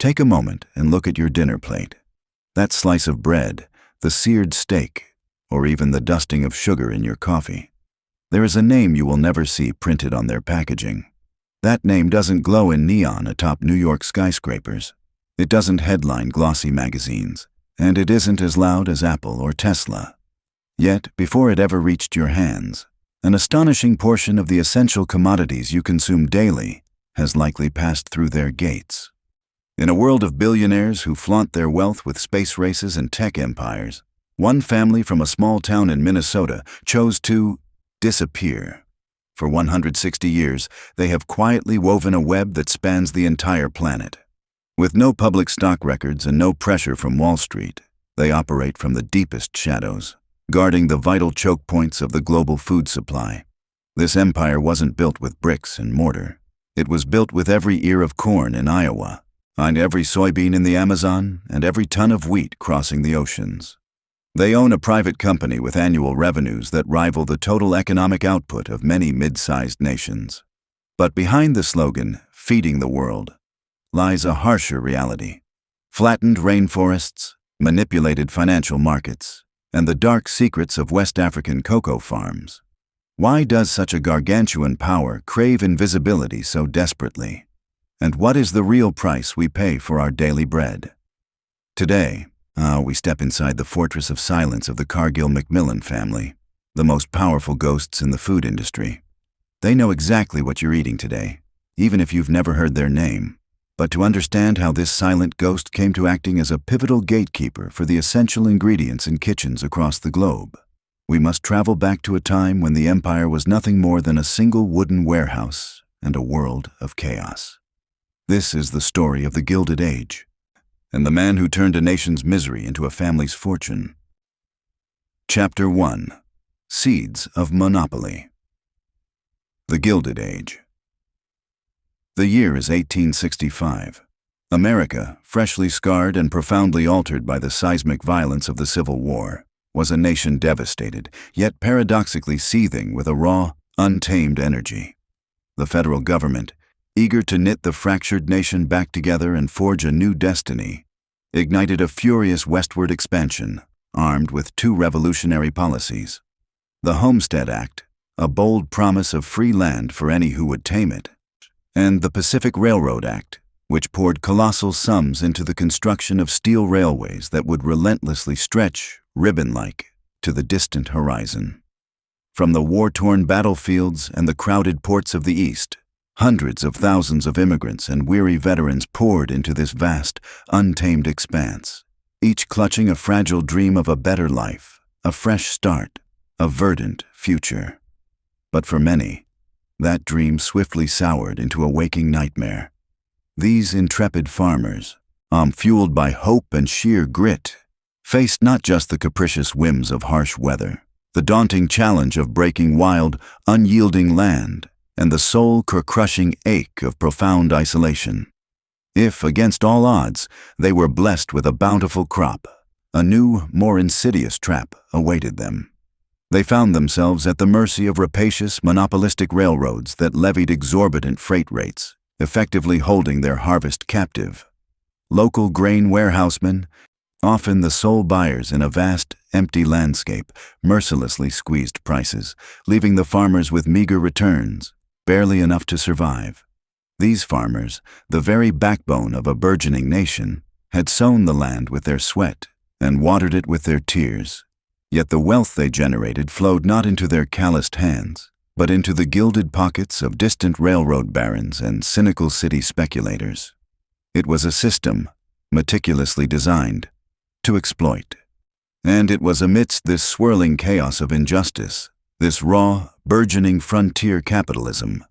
Take a moment and look at your dinner plate. That slice of bread, the seared steak, or even the dusting of sugar in your coffee. There is a name you will never see printed on their packaging. That name doesn't glow in neon atop New York skyscrapers. It doesn't headline glossy magazines, and it isn't as loud as Apple or Tesla. Yet, before it ever reached your hands, an astonishing portion of the essential commodities you consume daily has likely passed through their gates. In a world of billionaires who flaunt their wealth with space races and tech empires, one family from a small town in Minnesota chose to disappear. For 160 years, they have quietly woven a web that spans the entire planet. With no public stock records and no pressure from Wall Street, they operate from the deepest shadows, guarding the vital choke points of the global food supply. This empire wasn't built with bricks and mortar. It was built with every ear of corn in Iowa, and every soybean in the Amazon, and every ton of wheat crossing the oceans. They own a private company with annual revenues that rival the total economic output of many mid-sized nations. But behind the slogan, "Feeding the World," lies a harsher reality. Flattened rainforests, manipulated financial markets, and the dark secrets of West African cocoa farms. Why does such a gargantuan power crave invisibility so desperately? And what is the real price we pay for our daily bread? Today, we step inside the fortress of silence of the Cargill MacMillan family, the most powerful ghosts in the food industry. They know exactly what you're eating today, even if you've never heard their name. But to understand how this silent ghost came to acting as a pivotal gatekeeper for the essential ingredients in kitchens across the globe, we must travel back to a time when the empire was nothing more than a single wooden warehouse and a world of chaos. This is the story of the Gilded Age, and the man who turned a nation's misery into a family's fortune. Chapter 1. Seeds of Monopoly. The Gilded Age. The year is 1865. America, freshly scarred and profoundly altered by the seismic violence of the Civil War, was a nation devastated, yet paradoxically seething with a raw, untamed energy. The federal government, eager to knit the fractured nation back together and forge a new destiny, ignited a furious westward expansion, armed with two revolutionary policies. The Homestead Act, a bold promise of free land for any who would tame it, and the Pacific Railroad Act, which poured colossal sums into the construction of steel railways that would relentlessly stretch, ribbon-like, to the distant horizon. From the war-torn battlefields and the crowded ports of the East, hundreds of thousands of immigrants and weary veterans poured into this vast, untamed expanse, each clutching a fragile dream of a better life, a fresh start, a verdant future. But for many, that dream swiftly soured into a waking nightmare. These intrepid farmers, fueled by hope and sheer grit, faced not just the capricious whims of harsh weather, the daunting challenge of breaking wild, unyielding land, and the soul-crushing ache of profound isolation. If, against all odds, they were blessed with a bountiful crop, a new, more insidious trap awaited them. They found themselves at the mercy of rapacious, monopolistic railroads that levied exorbitant freight rates, effectively holding their harvest captive. Local grain warehousemen, often the sole buyers in a vast, empty landscape, mercilessly squeezed prices, leaving the farmers with meager returns, barely enough to survive. These farmers, the very backbone of a burgeoning nation, had sown the land with their sweat and watered it with their tears. Yet the wealth they generated flowed not into their calloused hands, but into the gilded pockets of distant railroad barons and cynical city speculators. It was a system, meticulously designed, to exploit. And it was amidst this swirling chaos of injustice, this raw, burgeoning frontier capitalism,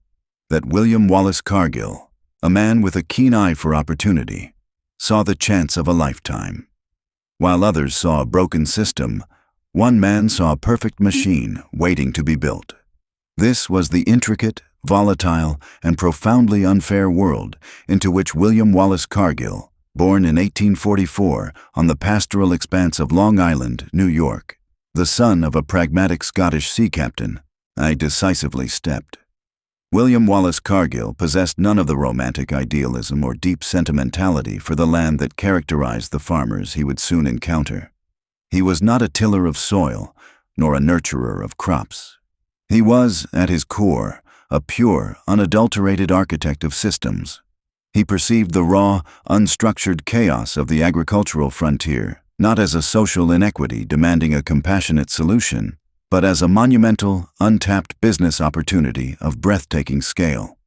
that William Wallace Cargill, a man with a keen eye for opportunity, saw the chance of a lifetime. While others saw a broken system, one man saw a perfect machine waiting to be built. This was the intricate, volatile, and profoundly unfair world into which William Wallace Cargill, born in 1844 on the pastoral expanse of Long Island, New York, the son of a pragmatic Scottish sea captain, decisively stepped. William Wallace Cargill possessed none of the romantic idealism or deep sentimentality for the land that characterized the farmers he would soon encounter. He was not a tiller of soil, nor a nurturer of crops. He was, at his core, a pure, unadulterated architect of systems. He perceived the raw, unstructured chaos of the agricultural frontier not as a social inequity demanding a compassionate solution, but as a monumental, untapped business opportunity of breathtaking scale.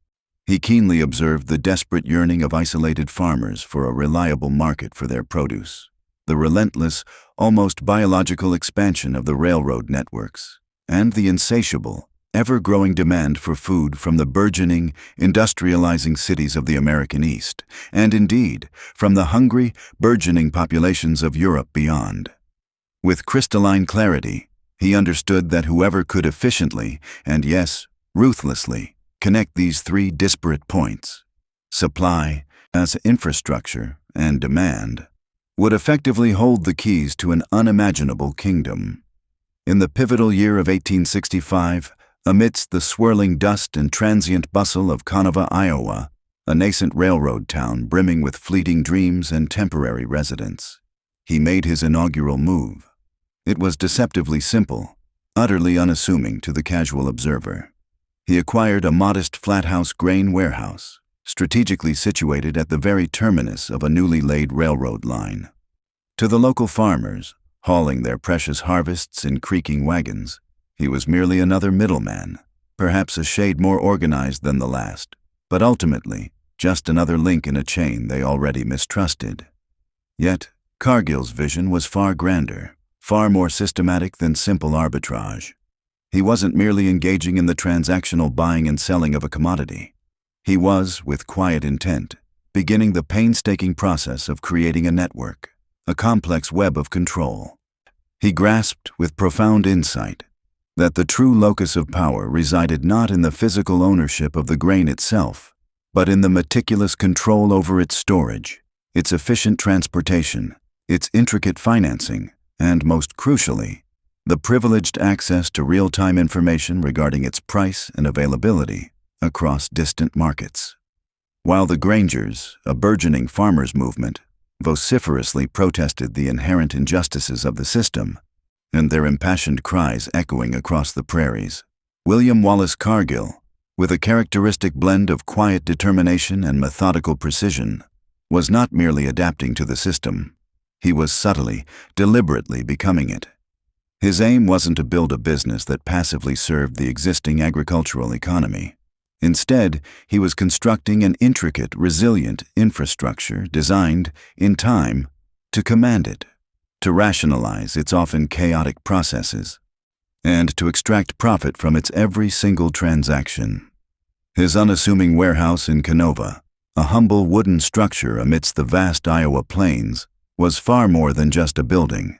He keenly observed the desperate yearning of isolated farmers for a reliable market for their produce, the relentless, almost biological expansion of the railroad networks, and the insatiable, ever-growing demand for food from the burgeoning, industrializing cities of the American East, and indeed, from the hungry, burgeoning populations of Europe beyond. With crystalline clarity, he understood that whoever could efficiently, and yes, ruthlessly, connect these three disparate points, supply, as infrastructure, and demand, would effectively hold the keys to an unimaginable kingdom. In the pivotal year of 1865, amidst the swirling dust and transient bustle of Conover, Iowa, a nascent railroad town brimming with fleeting dreams and temporary residents, he made his inaugural move. It was deceptively simple, utterly unassuming to the casual observer. He acquired a modest flat-house grain warehouse, strategically situated at the very terminus of a newly laid railroad line. To the local farmers, hauling their precious harvests in creaking wagons, he was merely another middleman, perhaps a shade more organized than the last, but ultimately just another link in a chain they already mistrusted. Yet, Cargill's vision was far grander, far more systematic than simple arbitrage. He wasn't merely engaging in the transactional buying and selling of a commodity. He was, with quiet intent, beginning the painstaking process of creating a network, a complex web of control. He grasped, with profound insight, that the true locus of power resided not in the physical ownership of the grain itself, but in the meticulous control over its storage, its efficient transportation, its intricate financing, and, most crucially, the privileged access to real-time information regarding its price and availability across distant markets. While the Grangers, a burgeoning farmers' movement, vociferously protested the inherent injustices of the system, and their impassioned cries echoing across the prairies, William Wallace Cargill, with a characteristic blend of quiet determination and methodical precision, was not merely adapting to the system. He was subtly, deliberately becoming it. His aim wasn't to build a business that passively served the existing agricultural economy. Instead, he was constructing an intricate, resilient infrastructure designed, in time, to command it, to rationalize its often chaotic processes, and to extract profit from its every single transaction. His unassuming warehouse in Canova, a humble wooden structure amidst the vast Iowa plains, was far more than just a building.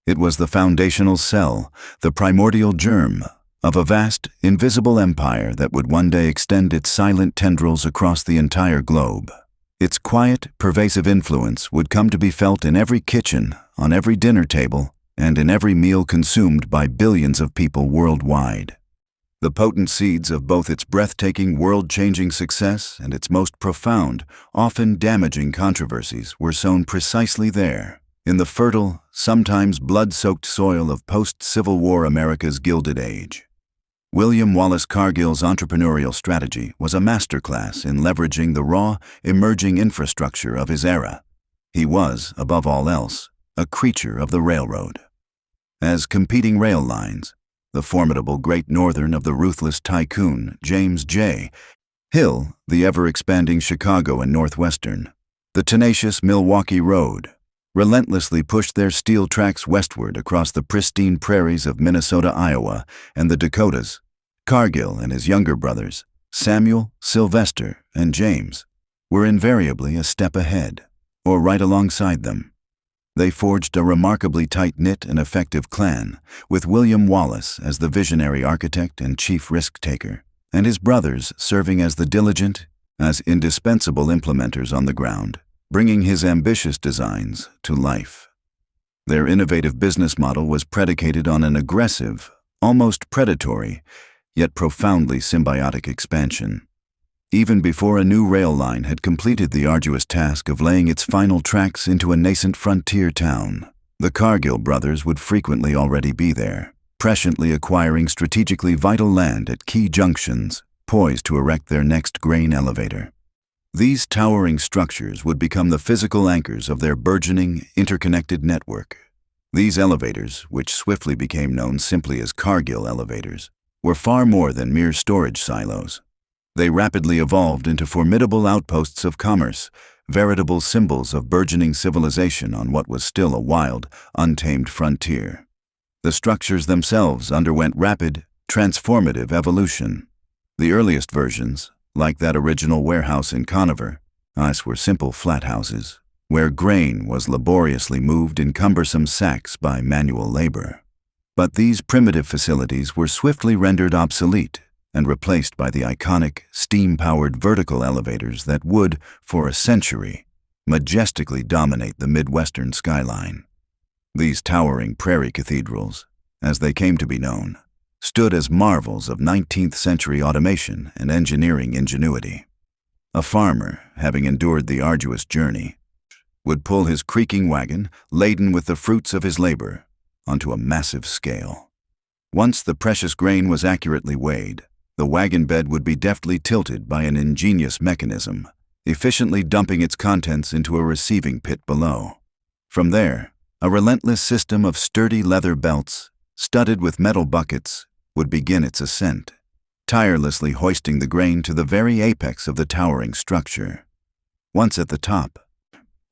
It was the foundational cell, the primordial germ, of a vast, invisible empire that would one day extend its silent tendrils across the entire globe. Its quiet, pervasive influence would come to be felt in every kitchen, on every dinner table, and in every meal consumed by billions of people worldwide. The potent seeds of both its breathtaking, world-changing success and its most profound, often damaging controversies were sown precisely there, in the fertile, sometimes blood-soaked soil of post-Civil War America's Gilded Age. William Wallace Cargill's entrepreneurial strategy was a masterclass in leveraging the raw, emerging infrastructure of his era. He was, above all else, a creature of the railroad. As competing rail lines, the formidable Great Northern of the ruthless tycoon James J. Hill, the ever-expanding Chicago and Northwestern, the tenacious Milwaukee Road, relentlessly pushed their steel tracks westward across the pristine prairies of Minnesota, Iowa, and the Dakotas. Cargill and his younger brothers, Samuel, Sylvester, and James, were invariably a step ahead, or right alongside them. They forged a remarkably tight-knit and effective clan, with William Wallace as the visionary architect and chief risk-taker, and his brothers serving as the diligent, as indispensable implementers on the ground, bringing his ambitious designs to life. Their innovative business model was predicated on an aggressive, almost predatory, yet profoundly symbiotic expansion. Even before a new rail line had completed the arduous task of laying its final tracks into a nascent frontier town, the Cargill brothers would frequently already be there, presciently acquiring strategically vital land at key junctions, poised to erect their next grain elevator. These towering structures would become the physical anchors of their burgeoning, interconnected network. These elevators, which swiftly became known simply as Cargill elevators, were far more than mere storage silos. They rapidly evolved into formidable outposts of commerce, veritable symbols of burgeoning civilization on what was still a wild, untamed frontier. The structures themselves underwent rapid, transformative evolution. The earliest versions, like that original warehouse in Conover, were simple flat houses, where grain was laboriously moved in cumbersome sacks by manual labor. But these primitive facilities were swiftly rendered obsolete and replaced by the iconic, steam-powered vertical elevators that would, for a century, majestically dominate the Midwestern skyline. These towering prairie cathedrals, as they came to be known, stood as marvels of 19th-century automation and engineering ingenuity. A farmer, having endured the arduous journey, would pull his creaking wagon, laden with the fruits of his labor, onto a massive scale. Once the precious grain was accurately weighed, the wagon bed would be deftly tilted by an ingenious mechanism, efficiently dumping its contents into a receiving pit below. From there, a relentless system of sturdy leather belts, studded with metal buckets, would begin its ascent, tirelessly hoisting the grain to the very apex of the towering structure. Once at the top,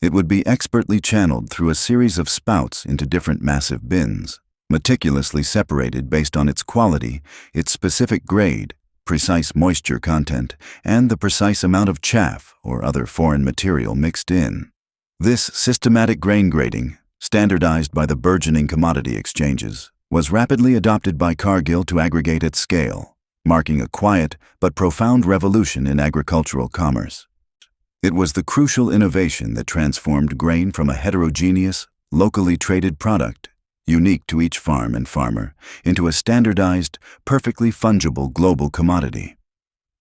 it would be expertly channeled through a series of spouts into different massive bins, meticulously separated based on its quality, its specific grade, precise moisture content, and the precise amount of chaff or other foreign material mixed in. This systematic grain grading, standardized by the burgeoning commodity exchanges, was rapidly adopted by Cargill to aggregate at scale, marking a quiet but profound revolution in agricultural commerce. It was the crucial innovation that transformed grain from a heterogeneous, locally traded product, unique to each farm and farmer, into a standardized, perfectly fungible global commodity.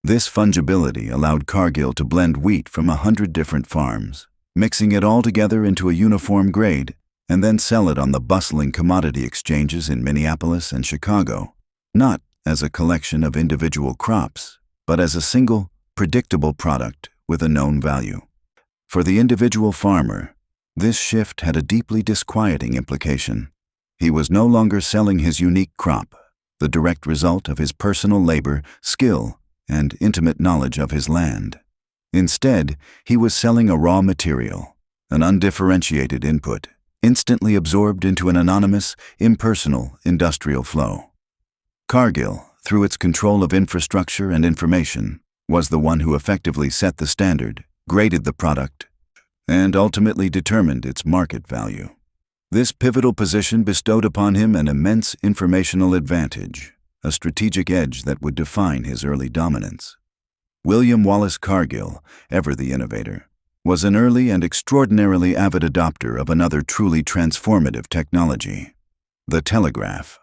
This fungibility allowed Cargill to blend wheat from 100 different farms, mixing it all together into a uniform grade, and then sell it on the bustling commodity exchanges in Minneapolis and Chicago, not as a collection of individual crops, but as a single, predictable product with a known value. For the individual farmer, this shift had a deeply disquieting implication. He was no longer selling his unique crop, the direct result of his personal labor, skill, and intimate knowledge of his land. Instead, he was selling a raw material, an undifferentiated input, instantly absorbed into an anonymous, impersonal industrial flow. Cargill, through its control of infrastructure and information, was the one who effectively set the standard, graded the product, and ultimately determined its market value. This pivotal position bestowed upon him an immense informational advantage, a strategic edge that would define his early dominance. William Wallace Cargill, ever the innovator, was an early and extraordinarily avid adopter of another truly transformative technology, the telegraph.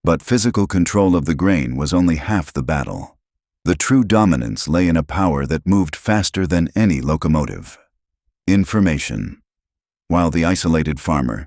But physical control of the grain was only half the battle. The true dominance lay in a power that moved faster than any locomotive: information. While the isolated farmer,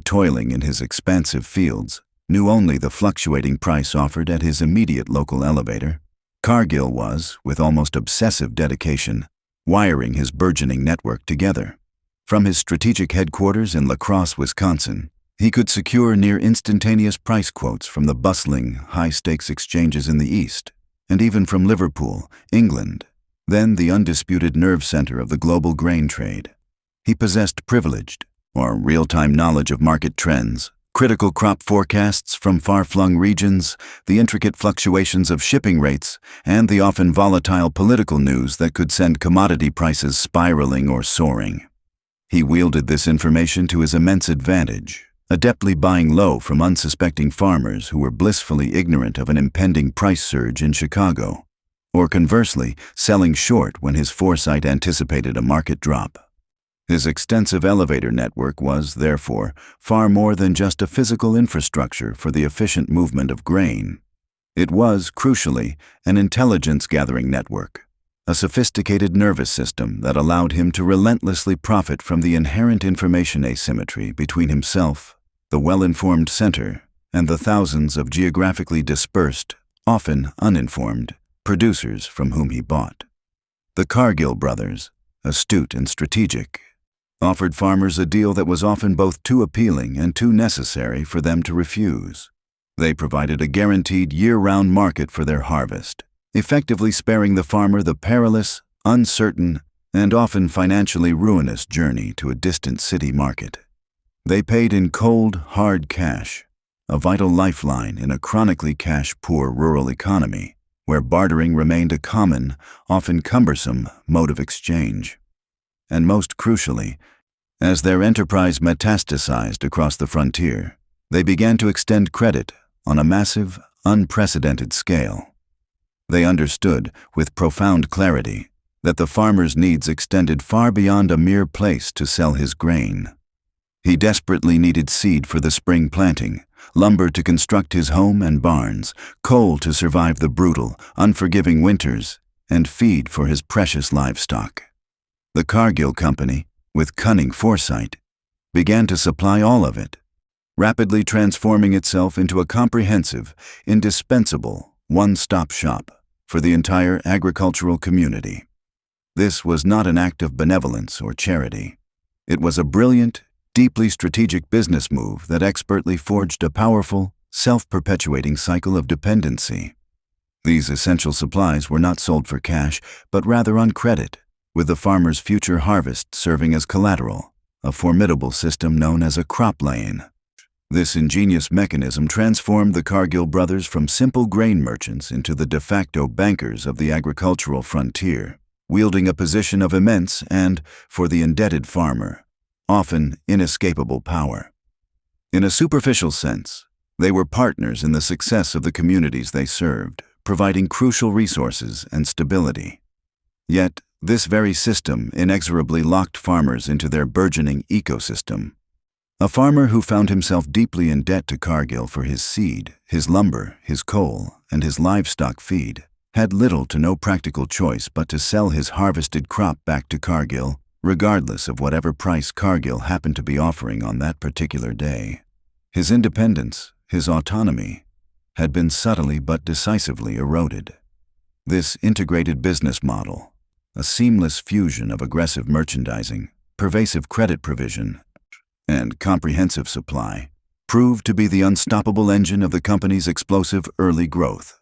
toiling in his expansive fields, knew only the fluctuating price offered at his immediate local elevator, Cargill was, with almost obsessive dedication, wiring his burgeoning network together. From his strategic headquarters in La Crosse, Wisconsin, he could secure near instantaneous price quotes from the bustling, high-stakes exchanges in the East, and even from Liverpool, England, then the undisputed nerve center of the global grain trade. He possessed privileged, or real-time knowledge of market trends, critical crop forecasts from far-flung regions, the intricate fluctuations of shipping rates, and the often volatile political news that could send commodity prices spiraling or soaring. He wielded this information to his immense advantage, adeptly buying low from unsuspecting farmers who were blissfully ignorant of an impending price surge in Chicago, or conversely, selling short when his foresight anticipated a market drop. His extensive elevator network was, therefore, far more than just a physical infrastructure for the efficient movement of grain. It was, crucially, an intelligence-gathering network, a sophisticated nervous system that allowed him to relentlessly profit from the inherent information asymmetry between himself, the well-informed center, and the thousands of geographically dispersed, often uninformed, producers from whom he bought. The Cargill brothers, astute and strategic, offered farmers a deal that was often both too appealing and too necessary for them to refuse. They provided a guaranteed year-round market for their harvest, effectively sparing the farmer the perilous, uncertain, and often financially ruinous journey to a distant city market. They paid in cold, hard cash, a vital lifeline in a chronically cash-poor rural economy, where bartering remained a common, often cumbersome, mode of exchange. And most crucially, as their enterprise metastasized across the frontier, they began to extend credit on a massive, unprecedented scale. They understood, with profound clarity, that the farmer's needs extended far beyond a mere place to sell his grain. He desperately needed seed for the spring planting, lumber to construct his home and barns, coal to survive the brutal, unforgiving winters, and feed for his precious livestock. The Cargill Company, with cunning foresight, began to supply all of it, rapidly transforming itself into a comprehensive, indispensable, one-stop shop for the entire agricultural community. This was not an act of benevolence or charity. It was a brilliant, deeply strategic business move that expertly forged a powerful, self-perpetuating cycle of dependency. These essential supplies were not sold for cash, but rather on credit, with the farmer's future harvest serving as collateral, a formidable system known as a crop lane. This ingenious mechanism transformed the Cargill brothers from simple grain merchants into the de facto bankers of the agricultural frontier, wielding a position of immense and, for the indebted farmer, often inescapable power. In a superficial sense, they were partners in the success of the communities they served, providing crucial resources and stability. Yet, this very system inexorably locked farmers into their burgeoning ecosystem. A farmer who found himself deeply in debt to Cargill for his seed, his lumber, his coal, and his livestock feed, had little to no practical choice but to sell his harvested crop back to Cargill, regardless of whatever price Cargill happened to be offering on that particular day. His independence, his autonomy, had been subtly but decisively eroded. This integrated business model, a seamless fusion of aggressive merchandising, pervasive credit provision, and comprehensive supply, proved to be the unstoppable engine of the company's explosive early growth.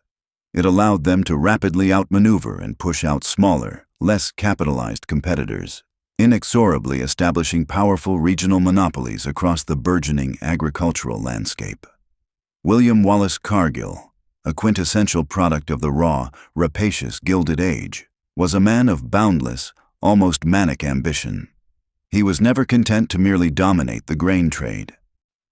It allowed them to rapidly outmaneuver and push out smaller, less capitalized competitors, inexorably establishing powerful regional monopolies across the burgeoning agricultural landscape. William Wallace Cargill, a quintessential product of the raw, rapacious Gilded Age, was a man of boundless, almost manic ambition. He was never content to merely dominate the grain trade.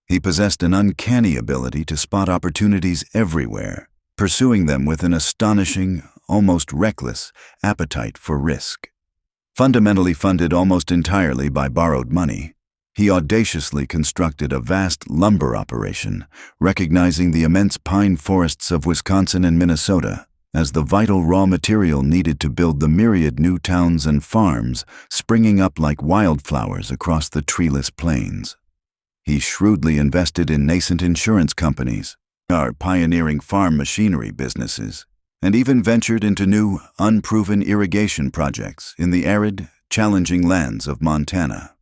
He possessed an uncanny ability to spot opportunities everywhere, pursuing them with an astonishing, almost reckless, appetite for risk. Fundamentally funded almost entirely by borrowed money, he audaciously constructed a vast lumber operation, recognizing the immense pine forests of Wisconsin and Minnesota as the vital raw material needed to build the myriad new towns and farms springing up like wildflowers across the treeless plains. He shrewdly invested in nascent insurance companies, our pioneering farm machinery businesses, and even ventured into new, unproven irrigation projects in the arid, challenging lands of Montana.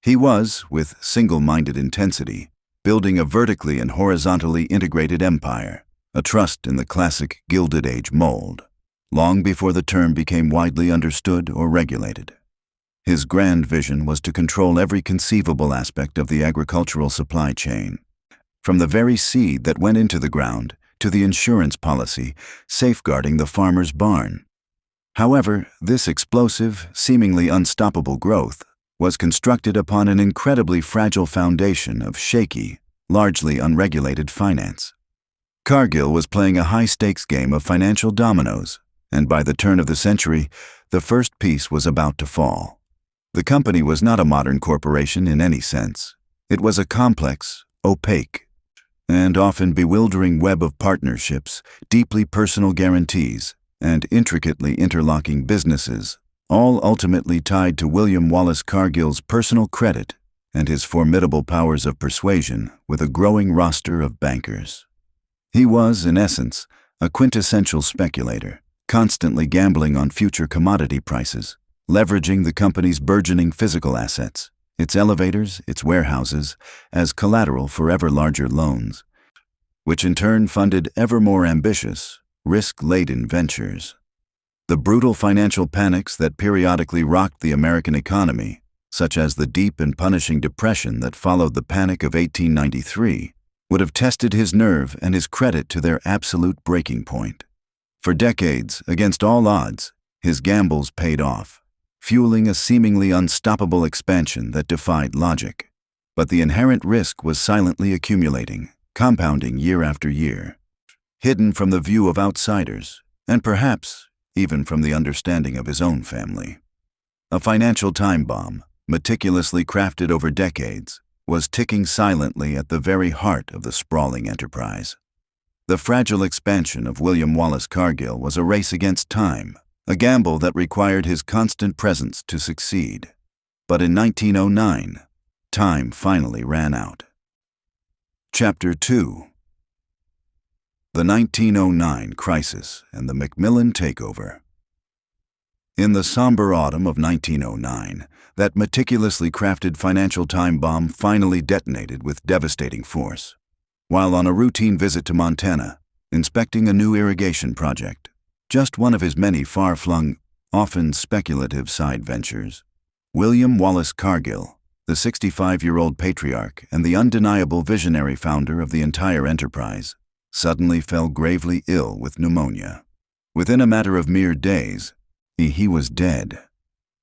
He was, with single-minded intensity, building a vertically and horizontally integrated empire, a trust in the classic Gilded Age mold, long before the term became widely understood or regulated. His grand vision was to control every conceivable aspect of the agricultural supply chain, from the very seed that went into the ground to the insurance policy safeguarding the farmer's barn. However, this explosive, seemingly unstoppable growth was constructed upon an incredibly fragile foundation of shaky, largely unregulated finance. Cargill was playing a high-stakes game of financial dominoes, and by the turn of the century, the first piece was about to fall. The company was not a modern corporation in any sense. It was a complex, opaque, and often bewildering web of partnerships, deeply personal guarantees, and intricately interlocking businesses, all ultimately tied to William Wallace Cargill's personal credit and his formidable powers of persuasion with a growing roster of bankers. He was, in essence, a quintessential speculator, constantly gambling on future commodity prices, leveraging the company's burgeoning physical assets, its elevators, its warehouses, as collateral for ever larger loans, which in turn funded ever more ambitious, risk-laden ventures. The brutal financial panics that periodically rocked the American economy, such as the deep and punishing depression that followed the Panic of 1893, would have tested his nerve and his credit to their absolute breaking point. For decades, against all odds, his gambles paid off, fueling a seemingly unstoppable expansion that defied logic. But the inherent risk was silently accumulating, compounding year after year, hidden from the view of outsiders, and perhaps even from the understanding of his own family. A financial time bomb, meticulously crafted over decades, was ticking silently at the very heart of the sprawling enterprise. The fragile expansion of William Wallace Cargill was a race against time, a gamble that required his constant presence to succeed. But in 1909, time finally ran out. Chapter 2. The 1909 Crisis and the MacMillan Takeover. In the somber autumn of 1909, that meticulously crafted financial time bomb finally detonated with devastating force. While on a routine visit to Montana, inspecting a new irrigation project, just one of his many far-flung, often speculative side ventures, William Wallace Cargill, the 65-year-old patriarch and the undeniable visionary founder of the entire enterprise, suddenly fell gravely ill with pneumonia. Within a matter of mere days, he was dead.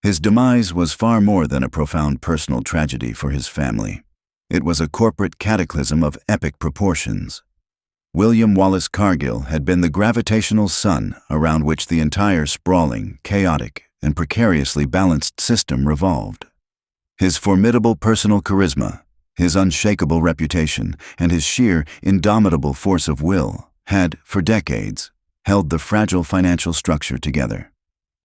His demise was far more than a profound personal tragedy for his family. It was a corporate cataclysm of epic proportions. William Wallace Cargill had been the gravitational sun around which the entire sprawling, chaotic, and precariously balanced system revolved. His formidable personal charisma, his unshakable reputation, and his sheer, indomitable force of will had, for decades, held the fragile financial structure together.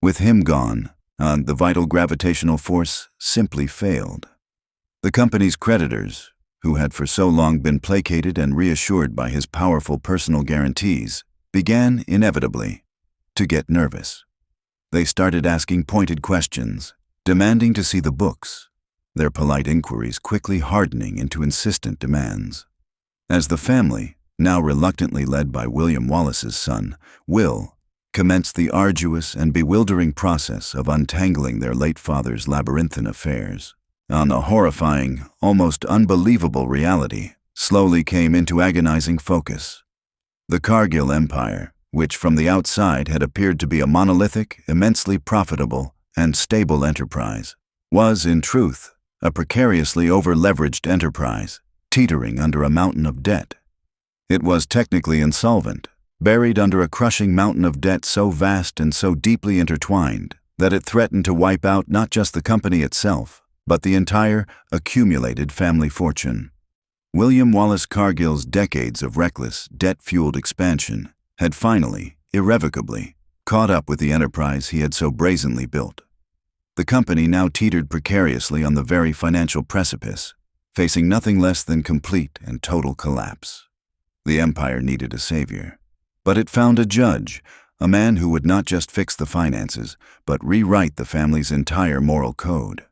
With him gone, the vital gravitational force simply failed. The company's creditors, who had for so long been placated and reassured by his powerful personal guarantees, began, inevitably, to get nervous. They started asking pointed questions, demanding to see the books, their polite inquiries quickly hardening into insistent demands. As the family, now reluctantly led by William Wallace's son, Will, commenced the arduous and bewildering process of untangling their late father's labyrinthine affairs, a horrifying, almost unbelievable reality slowly came into agonizing focus. The Cargill Empire, which from the outside had appeared to be a monolithic, immensely profitable, and stable enterprise, was, in truth, a precariously over-leveraged enterprise, teetering under a mountain of debt. It was technically insolvent, buried under a crushing mountain of debt so vast and so deeply intertwined that it threatened to wipe out not just the company itself, but the entire accumulated family fortune. William Wallace Cargill's decades of reckless, debt-fueled expansion had finally, irrevocably, caught up with the enterprise he had so brazenly built. The company now teetered precariously on the very financial precipice, facing nothing less than complete and total collapse. The empire needed a savior. But it found a judge, a man who would not just fix the finances, but rewrite the family's entire moral code.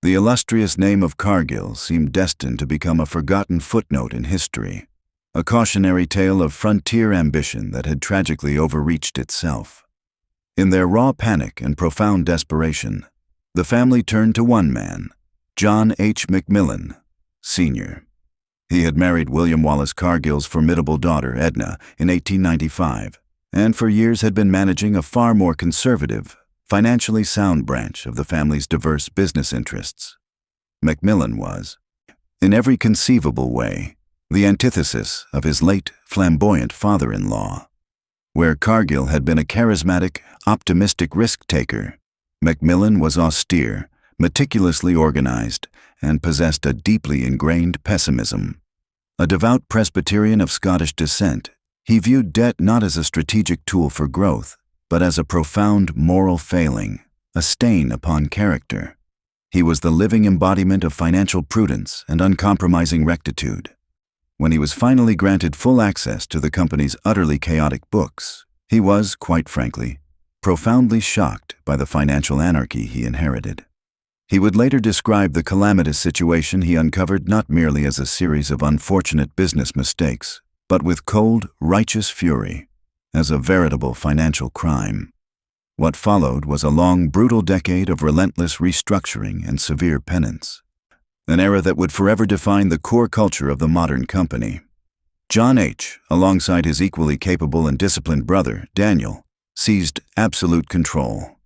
The illustrious name of Cargill seemed destined to become a forgotten footnote in history, a cautionary tale of frontier ambition that had tragically overreached itself. In their raw panic and profound desperation, the family turned to one man, John H. MacMillan, Sr. He had married William Wallace Cargill's formidable daughter, Edna, in 1895, and for years had been managing a far more conservative, financially sound branch of the family's diverse business interests. MacMillan was, in every conceivable way, the antithesis of his late, flamboyant father-in-law. Where Cargill had been a charismatic, optimistic risk-taker, MacMillan was austere, meticulously organized, and possessed a deeply ingrained pessimism. A devout Presbyterian of Scottish descent, he viewed debt not as a strategic tool for growth, but as a profound moral failing, a stain upon character. He was the living embodiment of financial prudence and uncompromising rectitude. When he was finally granted full access to the company's utterly chaotic books, he was, quite frankly, profoundly shocked by the financial anarchy he inherited. He would later describe the calamitous situation he uncovered not merely as a series of unfortunate business mistakes, but with cold, righteous fury, as a veritable financial crime. What followed was a long, brutal decade of relentless restructuring and severe penance, an era that would forever define the core culture of the modern company. John H., alongside his equally capable and disciplined brother, Daniel, seized absolute control.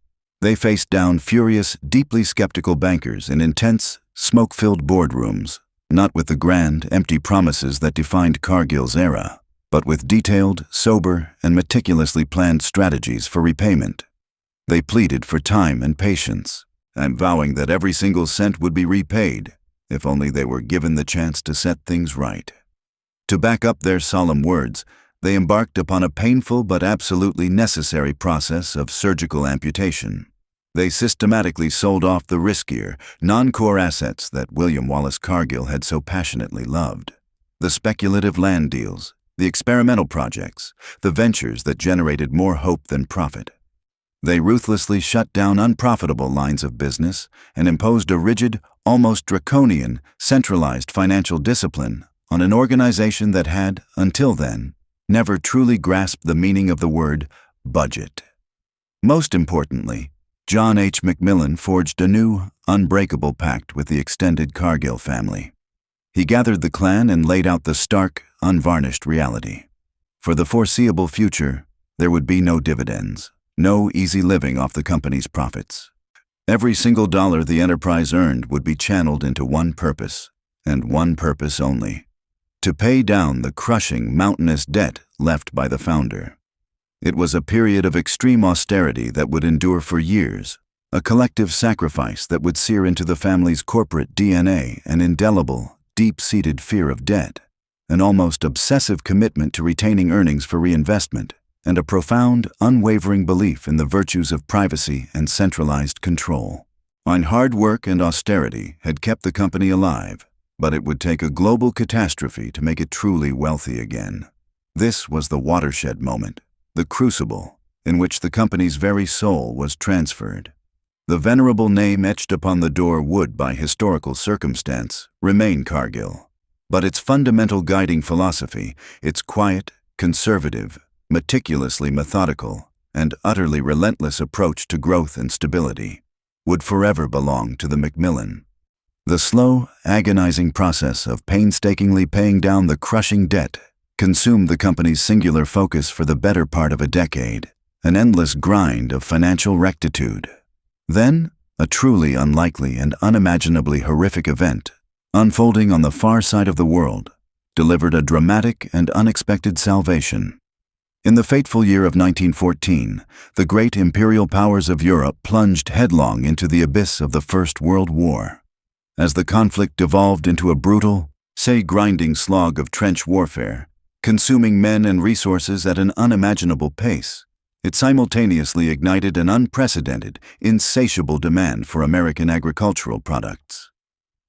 They faced down furious, deeply skeptical bankers in intense, smoke-filled boardrooms, not with the grand, empty promises that defined Cargill's era, but with detailed, sober, and meticulously planned strategies for repayment. They pleaded for time and patience, and vowing that every single cent would be repaid, if only they were given the chance to set things right. To back up their solemn words, they embarked upon a painful but absolutely necessary process of surgical amputation. They systematically sold off the riskier, non-core assets that William Wallace Cargill had so passionately loved. The speculative land deals, the experimental projects, the ventures that generated more hope than profit. They ruthlessly shut down unprofitable lines of business and imposed a rigid, almost draconian, centralized financial discipline on an organization that had, until then, never truly grasped the meaning of the word budget. Most importantly, John H. MacMillan forged a new, unbreakable pact with the extended Cargill family. He gathered the clan and laid out the stark, unvarnished reality. For the foreseeable future, there would be no dividends, no easy living off the company's profits. Every single dollar the enterprise earned would be channeled into one purpose, and one purpose only: to pay down the crushing, mountainous debt left by the founder. It was a period of extreme austerity that would endure for years, a collective sacrifice that would sear into the family's corporate DNA an indelible, deep-seated fear of debt, an almost obsessive commitment to retaining earnings for reinvestment, and a profound, unwavering belief in the virtues of privacy and centralized control. Hard work and austerity had kept the company alive, but it would take a global catastrophe to make it truly wealthy again. This was the watershed moment, the crucible, in which the company's very soul was transferred. The venerable name etched upon the door would, by historical circumstance, remain Cargill, but its fundamental guiding philosophy, its quiet, conservative, meticulously methodical, and utterly relentless approach to growth and stability, would forever belong to the MacMillan. The slow, agonizing process of painstakingly paying down the crushing debt consumed the company's singular focus for the better part of a decade, an endless grind of financial rectitude. Then, a truly unlikely and unimaginably horrific event, unfolding on the far side of the world, delivered a dramatic and unexpected salvation. In the fateful year of 1914, the great imperial powers of Europe plunged headlong into the abyss of the First World War. As the conflict devolved into a brutal, grinding slog of trench warfare, consuming men and resources at an unimaginable pace, it simultaneously ignited an unprecedented, insatiable demand for American agricultural products.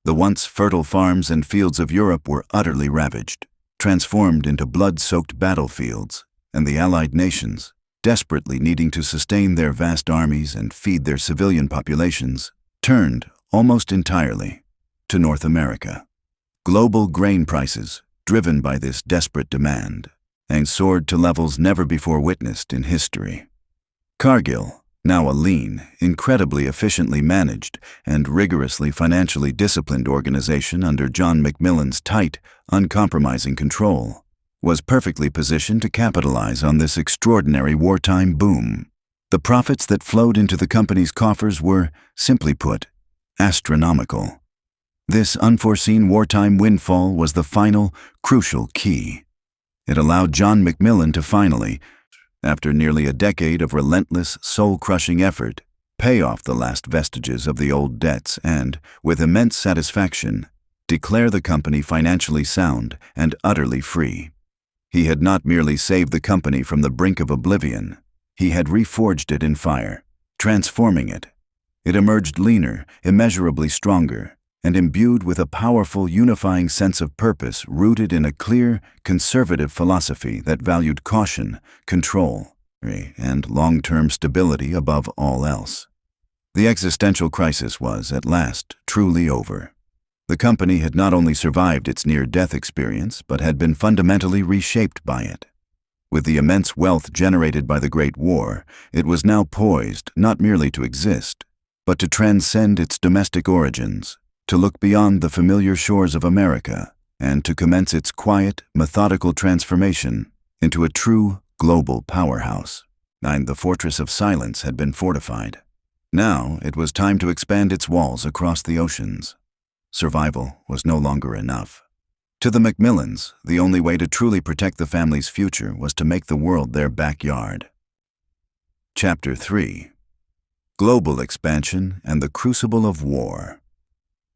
The once fertile farms and fields of Europe were utterly ravaged, transformed into blood-soaked battlefields, and the Allied nations, desperately needing to sustain their vast armies and feed their civilian populations, turned, almost entirely, to North America. Global grain prices, driven by this desperate demand, and soared to levels never before witnessed in history. Cargill, now a lean, incredibly efficiently managed, and rigorously financially disciplined organization under John MacMillan's tight, uncompromising control, was perfectly positioned to capitalize on this extraordinary wartime boom. The profits that flowed into the company's coffers were, simply put, astronomical. This unforeseen wartime windfall was the final, crucial key. It allowed John MacMillan to finally, after nearly a decade of relentless, soul-crushing effort, pay off the last vestiges of the old debts and, with immense satisfaction, declare the company financially sound and utterly free. He had not merely saved the company from the brink of oblivion, he had reforged it in fire, transforming it. It emerged leaner, immeasurably stronger, and imbued with a powerful, unifying sense of purpose rooted in a clear, conservative philosophy that valued caution, control, and long-term stability above all else. The existential crisis was, at last, truly over. The company had not only survived its near-death experience, but had been fundamentally reshaped by it. With the immense wealth generated by the Great War, it was now poised not merely to exist, but to transcend its domestic origins, to look beyond the familiar shores of America, and to commence its quiet, methodical transformation into a true global powerhouse. And the fortress of silence had been fortified. Now it was time to expand its walls across the oceans. Survival was no longer enough. To the MacMillans, the only way to truly protect the family's future was to make the world their backyard. Chapter 3. Global Expansion and the Crucible of War.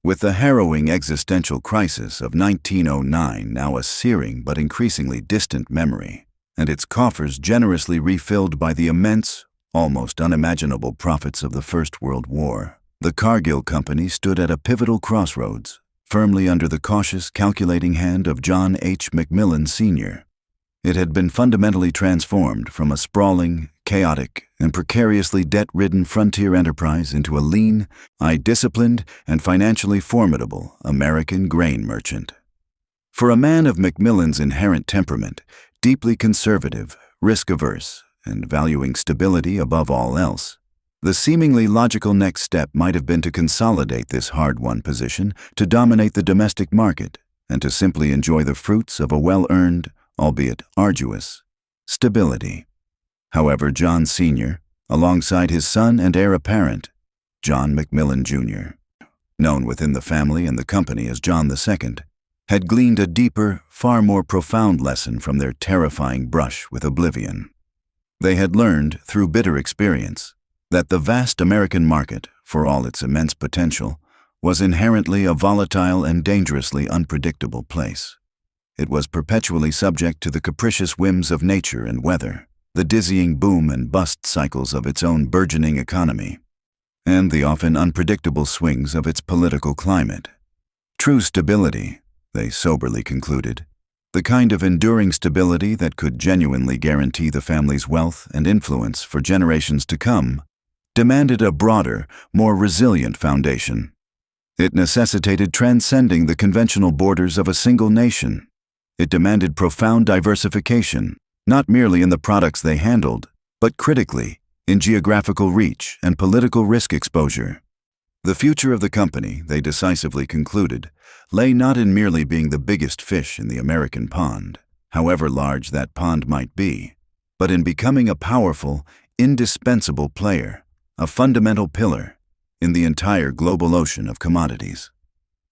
With the harrowing existential crisis of 1909 now a searing but increasingly distant memory, and its coffers generously refilled by the immense, almost unimaginable profits of the First World War, the Cargill Company stood at a pivotal crossroads, firmly under the cautious, calculating hand of John H. MacMillan Sr. It had been fundamentally transformed from a sprawling, chaotic, and precariously debt-ridden frontier enterprise into a lean, disciplined, and financially formidable American grain merchant. For a man of MacMillan's inherent temperament, deeply conservative, risk-averse, and valuing stability above all else, the seemingly logical next step might have been to consolidate this hard-won position, to dominate the domestic market, and to simply enjoy the fruits of a well-earned, albeit arduous, stability. However, John Sr., alongside his son and heir apparent, John MacMillan Jr., known within the family and the company as John II, had gleaned a deeper, far more profound lesson from their terrifying brush with oblivion. They had learned, through bitter experience, that the vast American market, for all its immense potential, was inherently a volatile and dangerously unpredictable place. It was perpetually subject to the capricious whims of nature and weather, the dizzying boom and bust cycles of its own burgeoning economy, and the often unpredictable swings of its political climate. True stability, they soberly concluded, the kind of enduring stability that could genuinely guarantee the family's wealth and influence for generations to come, demanded a broader, more resilient foundation. It necessitated transcending the conventional borders of a single nation. It demanded profound diversification, not merely in the products they handled, but critically, in geographical reach and political risk exposure. The future of the company, they decisively concluded, lay not in merely being the biggest fish in the American pond, however large that pond might be, but in becoming a powerful, indispensable player, a fundamental pillar, in the entire global ocean of commodities.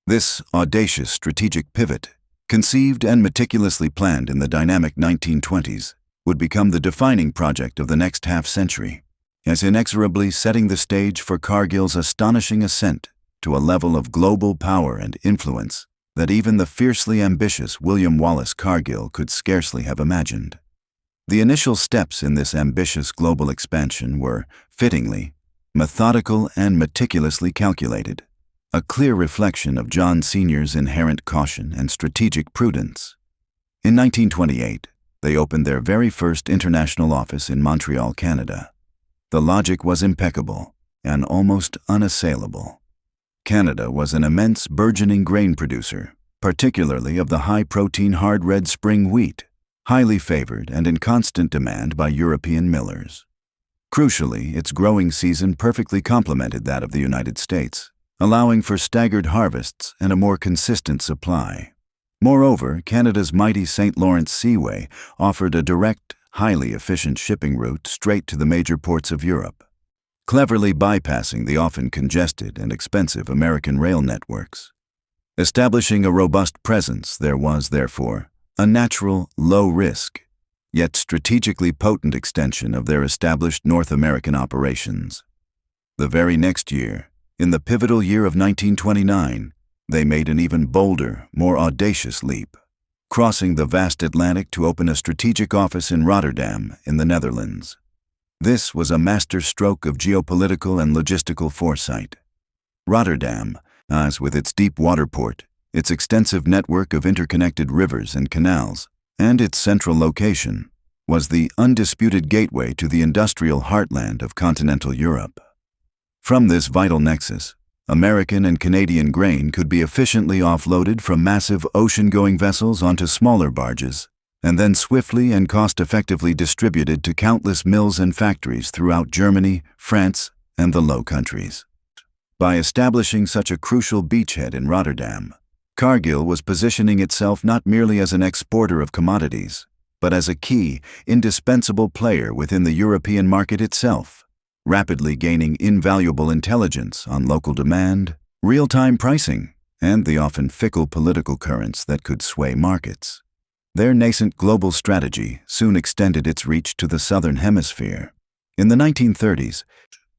This audacious strategic pivot, conceived and meticulously planned in the dynamic 1920s, would become the defining project of the next half-century, as inexorably setting the stage for Cargill's astonishing ascent to a level of global power and influence that even the fiercely ambitious William Wallace Cargill could scarcely have imagined. The initial steps in this ambitious global expansion were, fittingly, methodical and meticulously calculated, a clear reflection of John Sr.'s inherent caution and strategic prudence. In 1928, they opened their very first international office in Montreal, Canada. The logic was impeccable and almost unassailable. Canada was an immense burgeoning grain producer, particularly of the high-protein hard red spring wheat, highly favored and in constant demand by European millers. Crucially, its growing season perfectly complemented that of the United States, allowing for staggered harvests and a more consistent supply. Moreover, Canada's mighty St. Lawrence Seaway offered a direct, highly efficient shipping route straight to the major ports of Europe, cleverly bypassing the often congested and expensive American rail networks. Establishing a robust presence, there was, therefore, a natural, low-risk, yet strategically potent extension of their established North American operations. The very next year, in the pivotal year of 1929, They made an even bolder, more audacious leap, crossing the vast Atlantic to open a strategic office in Rotterdam, in the Netherlands. This was a master stroke of geopolitical and logistical foresight. Rotterdam, as with its deep water port, its extensive network of interconnected rivers and canals, and its central location, was the undisputed gateway to the industrial heartland of continental Europe. From this vital nexus, American and Canadian grain could be efficiently offloaded from massive ocean-going vessels onto smaller barges, and then swiftly and cost-effectively distributed to countless mills and factories throughout Germany, France, and the Low Countries. By establishing such a crucial beachhead in Rotterdam, Cargill was positioning itself not merely as an exporter of commodities, but as a key, indispensable player within the European market itself, rapidly gaining invaluable intelligence on local demand, real-time pricing, and the often fickle political currents that could sway markets. Their nascent global strategy soon extended its reach to the Southern Hemisphere. In the 1930s,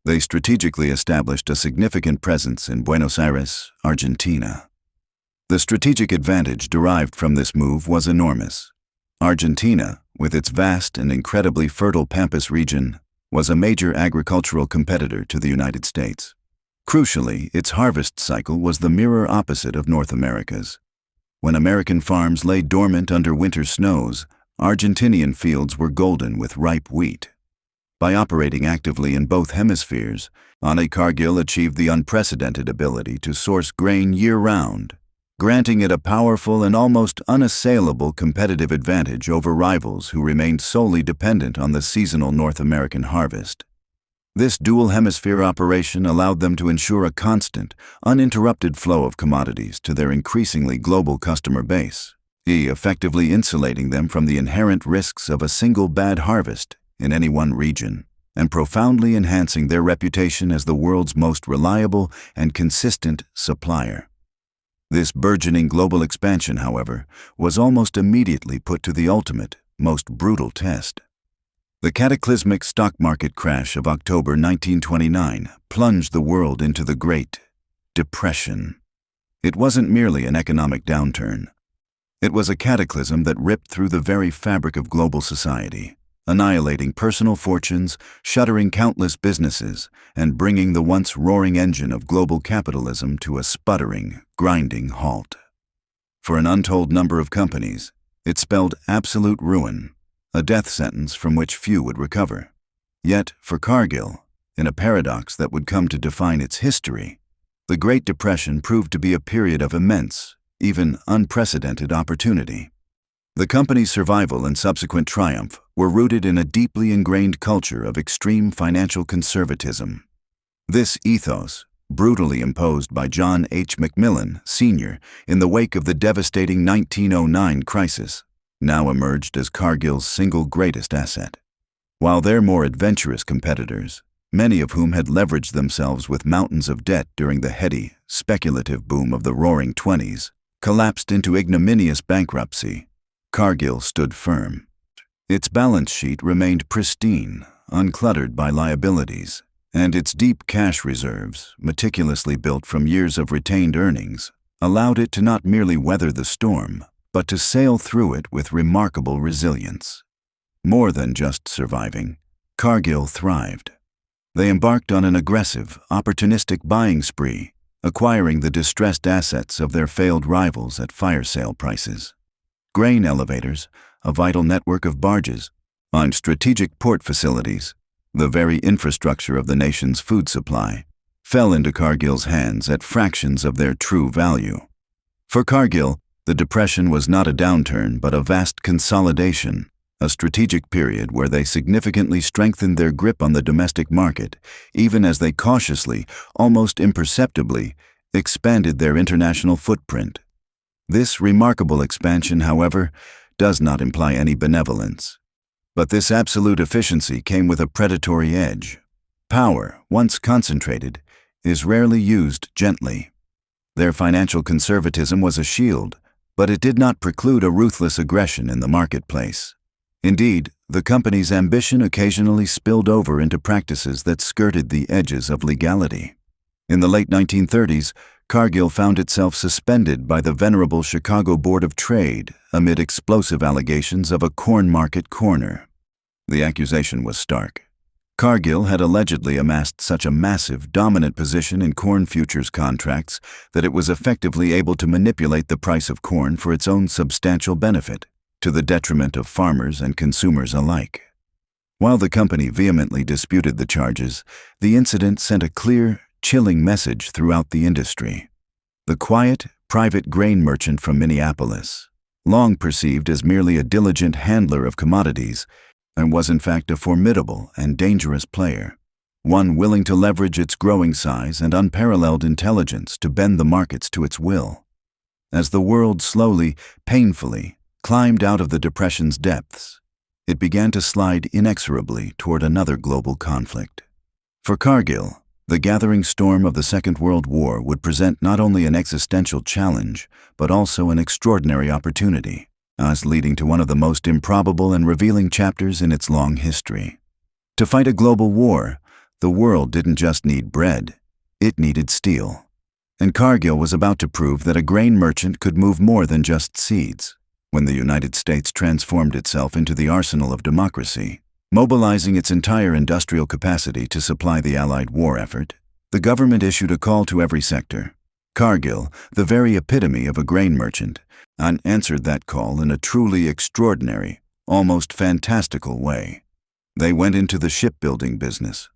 they strategically established a significant presence in Buenos Aires, Argentina. The strategic advantage derived from this move was enormous. Argentina, with its vast and incredibly fertile Pampas region, was a major agricultural competitor to the United States. Crucially, its harvest cycle was the mirror opposite of North America's. When American farms lay dormant under winter snows, Argentinian fields were golden with ripe wheat. By operating actively in both hemispheres, Cargill achieved the unprecedented ability to source grain year-round, granting it a powerful and almost unassailable competitive advantage over rivals who remained solely dependent on the seasonal North American harvest. This dual-hemisphere operation allowed them to ensure a constant, uninterrupted flow of commodities to their increasingly global customer base, effectively insulating them from the inherent risks of a single bad harvest in any one region, and profoundly enhancing their reputation as the world's most reliable and consistent supplier. This burgeoning global expansion, however, was almost immediately put to the ultimate, most brutal test. The cataclysmic stock market crash of October 1929 plunged the world into the Great Depression. It wasn't merely an economic downturn. It was a cataclysm that ripped through the very fabric of global society, annihilating personal fortunes, shuttering countless businesses, and bringing the once roaring engine of global capitalism to a sputtering, grinding halt. For an untold number of companies, it spelled absolute ruin, a death sentence from which few would recover. Yet, for Cargill, in a paradox that would come to define its history, the Great Depression proved to be a period of immense, even unprecedented opportunity. The company's survival and subsequent triumph were rooted in a deeply ingrained culture of extreme financial conservatism. This ethos, brutally imposed by John H. MacMillan, Sr., in the wake of the devastating 1909 crisis, now emerged as Cargill's single greatest asset. While their more adventurous competitors, many of whom had leveraged themselves with mountains of debt during the heady, speculative boom of the Roaring Twenties, collapsed into ignominious bankruptcy, Cargill stood firm. Its balance sheet remained pristine, uncluttered by liabilities, and its deep cash reserves, meticulously built from years of retained earnings, allowed it to not merely weather the storm, but to sail through it with remarkable resilience. More than just surviving, Cargill thrived. They embarked on an aggressive, opportunistic buying spree, acquiring the distressed assets of their failed rivals at fire sale prices. Grain elevators, a vital network of barges, on strategic port facilities, the very infrastructure of the nation's food supply, fell into Cargill's hands at fractions of their true value. For Cargill, the Depression was not a downturn but a vast consolidation, a strategic period where they significantly strengthened their grip on the domestic market, even as they cautiously, almost imperceptibly, expanded their international footprint. This remarkable expansion, however, does not imply any benevolence. But this absolute efficiency came with a predatory edge. Power, once concentrated, is rarely used gently. Their financial conservatism was a shield, but it did not preclude a ruthless aggression in the marketplace. Indeed, the company's ambition occasionally spilled over into practices that skirted the edges of legality. In the late 1930s, Cargill found itself suspended by the venerable Chicago Board of Trade amid explosive allegations of a corn market corner. The accusation was stark. Cargill had allegedly amassed such a massive, dominant position in corn futures contracts that it was effectively able to manipulate the price of corn for its own substantial benefit, to the detriment of farmers and consumers alike. While the company vehemently disputed the charges, the incident sent a clear, chilling message throughout the industry. The quiet, private grain merchant from Minneapolis, long perceived as merely a diligent handler of commodities, and was in fact a formidable and dangerous player, one willing to leverage its growing size and unparalleled intelligence to bend the markets to its will. As the world slowly, painfully, climbed out of the Depression's depths, it began to slide inexorably toward another global conflict. For Cargill, the gathering storm of the Second World War would present not only an existential challenge, but also an extraordinary opportunity, as leading to one of the most improbable and revealing chapters in its long history. To fight a global war, the world didn't just need bread, it needed steel. And Cargill was about to prove that a grain merchant could move more than just seeds. When the United States transformed itself into the arsenal of democracy, mobilizing its entire industrial capacity to supply the Allied war effort, the government issued a call to every sector. Cargill, the very epitome of a grain merchant, answered that call in a truly extraordinary, almost fantastical way. They went into the shipbuilding business.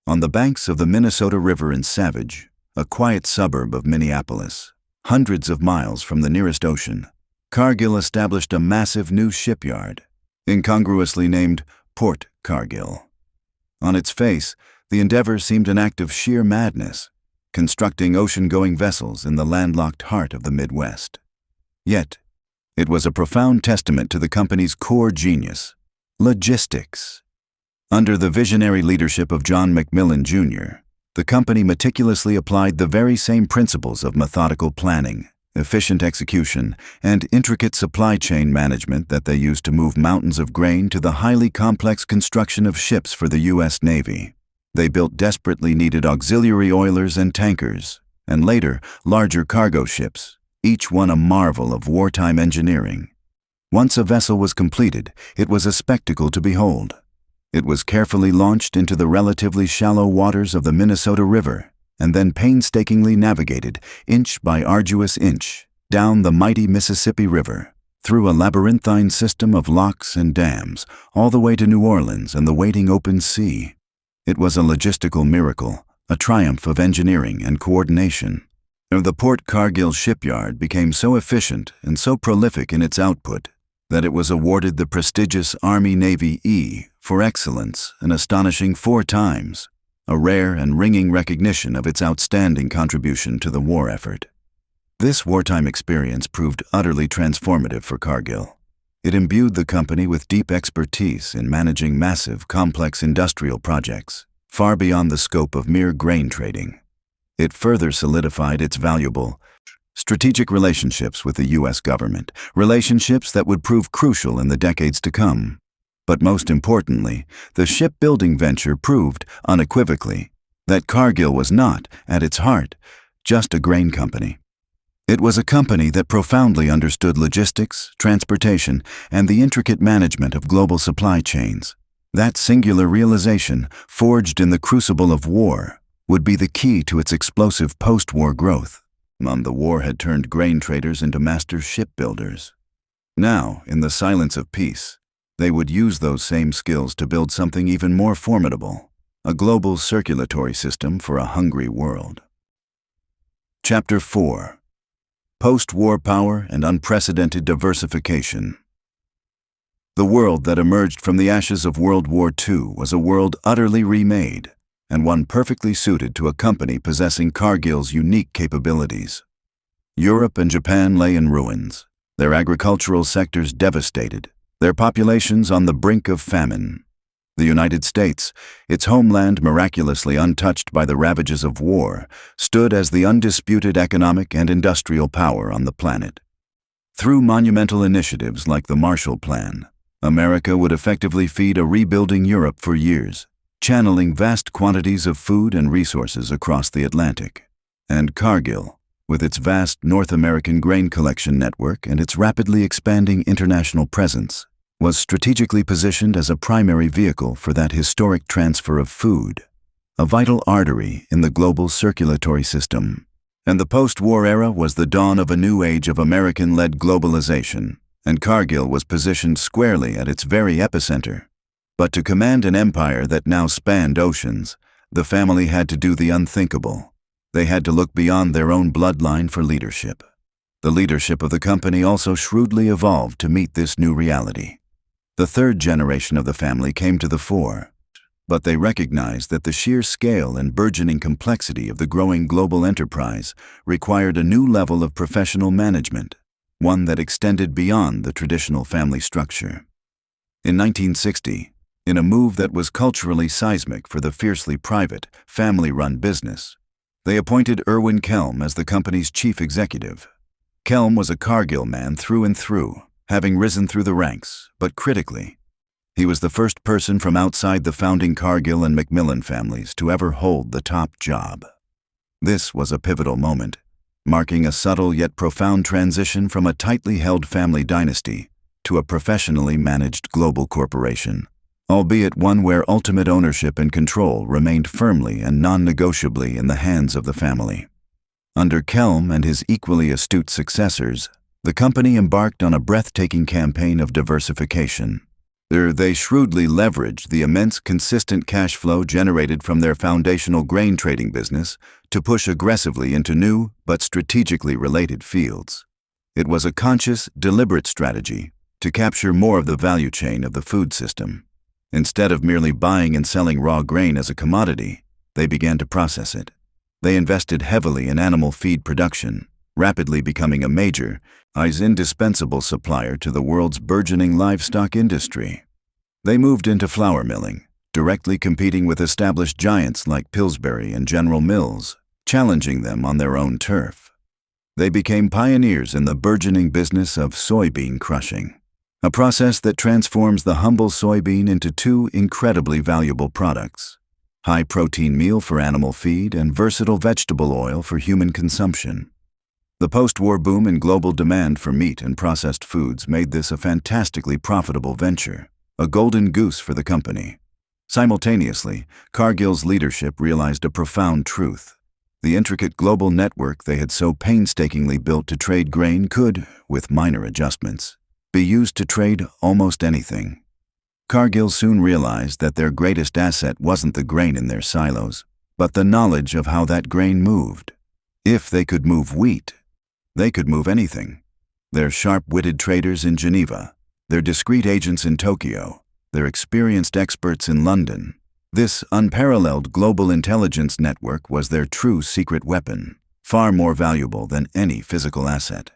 On the banks of the Minnesota River in Savage, a quiet suburb of Minneapolis, hundreds of miles from the nearest ocean, Cargill established a massive new shipyard, incongruously named Port Cargill. On its face, the endeavor seemed an act of sheer madness, constructing ocean-going vessels in the landlocked heart of the Midwest. Yet, it was a profound testament to the company's core genius, logistics. Under the visionary leadership of John MacMillan, Jr., the company meticulously applied the very same principles of methodical planning, efficient execution, and intricate supply chain management that they used to move mountains of grain to the highly complex construction of ships for the U.S. Navy. They built desperately needed auxiliary oilers and tankers, and later, larger cargo ships, each one a marvel of wartime engineering. Once a vessel was completed, it was a spectacle to behold. It was carefully launched into the relatively shallow waters of the Minnesota River, and then painstakingly navigated, inch by arduous inch, down the mighty Mississippi River, through a labyrinthine system of locks and dams, all the way to New Orleans and the waiting open sea. It was a logistical miracle, a triumph of engineering and coordination. The Port Cargill shipyard became so efficient and so prolific in its output that it was awarded the prestigious Army-Navy E for excellence, an astonishing 4 times, a rare and ringing recognition of its outstanding contribution to the war effort. This wartime experience proved utterly transformative for Cargill. It imbued the company with deep expertise in managing massive, complex industrial projects, far beyond the scope of mere grain trading. It further solidified its valuable, strategic relationships with the U.S. government, relationships that would prove crucial in the decades to come. But most importantly, the shipbuilding venture proved, unequivocally, that Cargill was not, at its heart, just a grain company. It was a company that profoundly understood logistics, transportation, and the intricate management of global supply chains. That singular realization, forged in the crucible of war, would be the key to its explosive post-war growth. The war had turned grain traders into master shipbuilders. Now, in the silence of peace, they would use those same skills to build something even more formidable, a global circulatory system for a hungry world. Chapter 4. Post-war Power and Unprecedented Diversification. The world that emerged from the ashes of World War II was a world utterly remade, and one perfectly suited to a company possessing Cargill's unique capabilities. Europe and Japan lay in ruins, their agricultural sectors devastated, their populations on the brink of famine. The United States, its homeland miraculously untouched by the ravages of war, stood as the undisputed economic and industrial power on the planet. Through monumental initiatives like the Marshall Plan, America would effectively feed a rebuilding Europe for years, channeling vast quantities of food and resources across the Atlantic. And Cargill, with its vast North American grain collection network and its rapidly expanding international presence, was strategically positioned as a primary vehicle for that historic transfer of food, a vital artery in the global circulatory system. And the post-war era was the dawn of a new age of American-led globalization, and Cargill was positioned squarely at its very epicenter. But to command an empire that now spanned oceans, the family had to do the unthinkable. They had to look beyond their own bloodline for leadership. The leadership of the company also shrewdly evolved to meet this new reality. The third generation of the family came to the fore, but they recognized that the sheer scale and burgeoning complexity of the growing global enterprise required a new level of professional management, one that extended beyond the traditional family structure. In 1960, in a move that was culturally seismic for the fiercely private, family-run business, they appointed Irwin Kelm as the company's chief executive. Kelm was a Cargill man through and through, having risen through the ranks, but critically, he was the first person from outside the founding Cargill and MacMillan families to ever hold the top job. This was a pivotal moment, marking a subtle yet profound transition from a tightly held family dynasty to a professionally managed global corporation, albeit one where ultimate ownership and control remained firmly and non-negotiably in the hands of the family. Under Kelm and his equally astute successors, the company embarked on a breathtaking campaign of diversification. They shrewdly leveraged the immense consistent cash flow generated from their foundational grain trading business to push aggressively into new but strategically related fields. It was a conscious, deliberate strategy to capture more of the value chain of the food system. Instead of merely buying and selling raw grain as a commodity, they began to process it. They invested heavily in animal feed production, rapidly becoming a major, indispensable supplier to the world's burgeoning livestock industry. They moved into flour milling, directly competing with established giants like Pillsbury and General Mills, challenging them on their own turf. They became pioneers in the burgeoning business of soybean crushing, a process that transforms the humble soybean into two incredibly valuable products: high-protein meal for animal feed and versatile vegetable oil for human consumption. The post-war boom in global demand for meat and processed foods made this a fantastically profitable venture, a golden goose for the company. Simultaneously, Cargill's leadership realized a profound truth. The intricate global network they had so painstakingly built to trade grain could, with minor adjustments, be used to trade almost anything. Cargill soon realized that their greatest asset wasn't the grain in their silos, but the knowledge of how that grain moved. If they could move wheat, they could move anything. Their sharp-witted traders in Geneva, their discreet agents in Tokyo, their experienced experts in London. This unparalleled global intelligence network was their true secret weapon, far more valuable than any physical asset.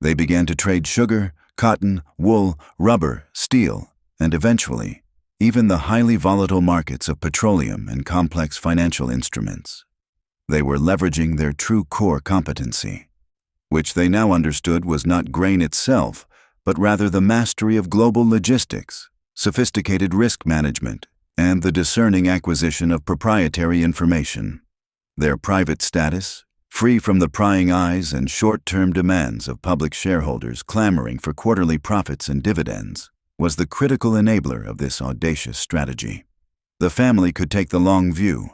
They began to trade sugar, cotton, wool, rubber, steel, and eventually, even the highly volatile markets of petroleum and complex financial instruments. They were leveraging their true core competency, which they now understood was not grain itself, but rather the mastery of global logistics, sophisticated risk management, and the discerning acquisition of proprietary information. Their private status, free from the prying eyes and short-term demands of public shareholders clamoring for quarterly profits and dividends, was the critical enabler of this audacious strategy. The family could take the long view,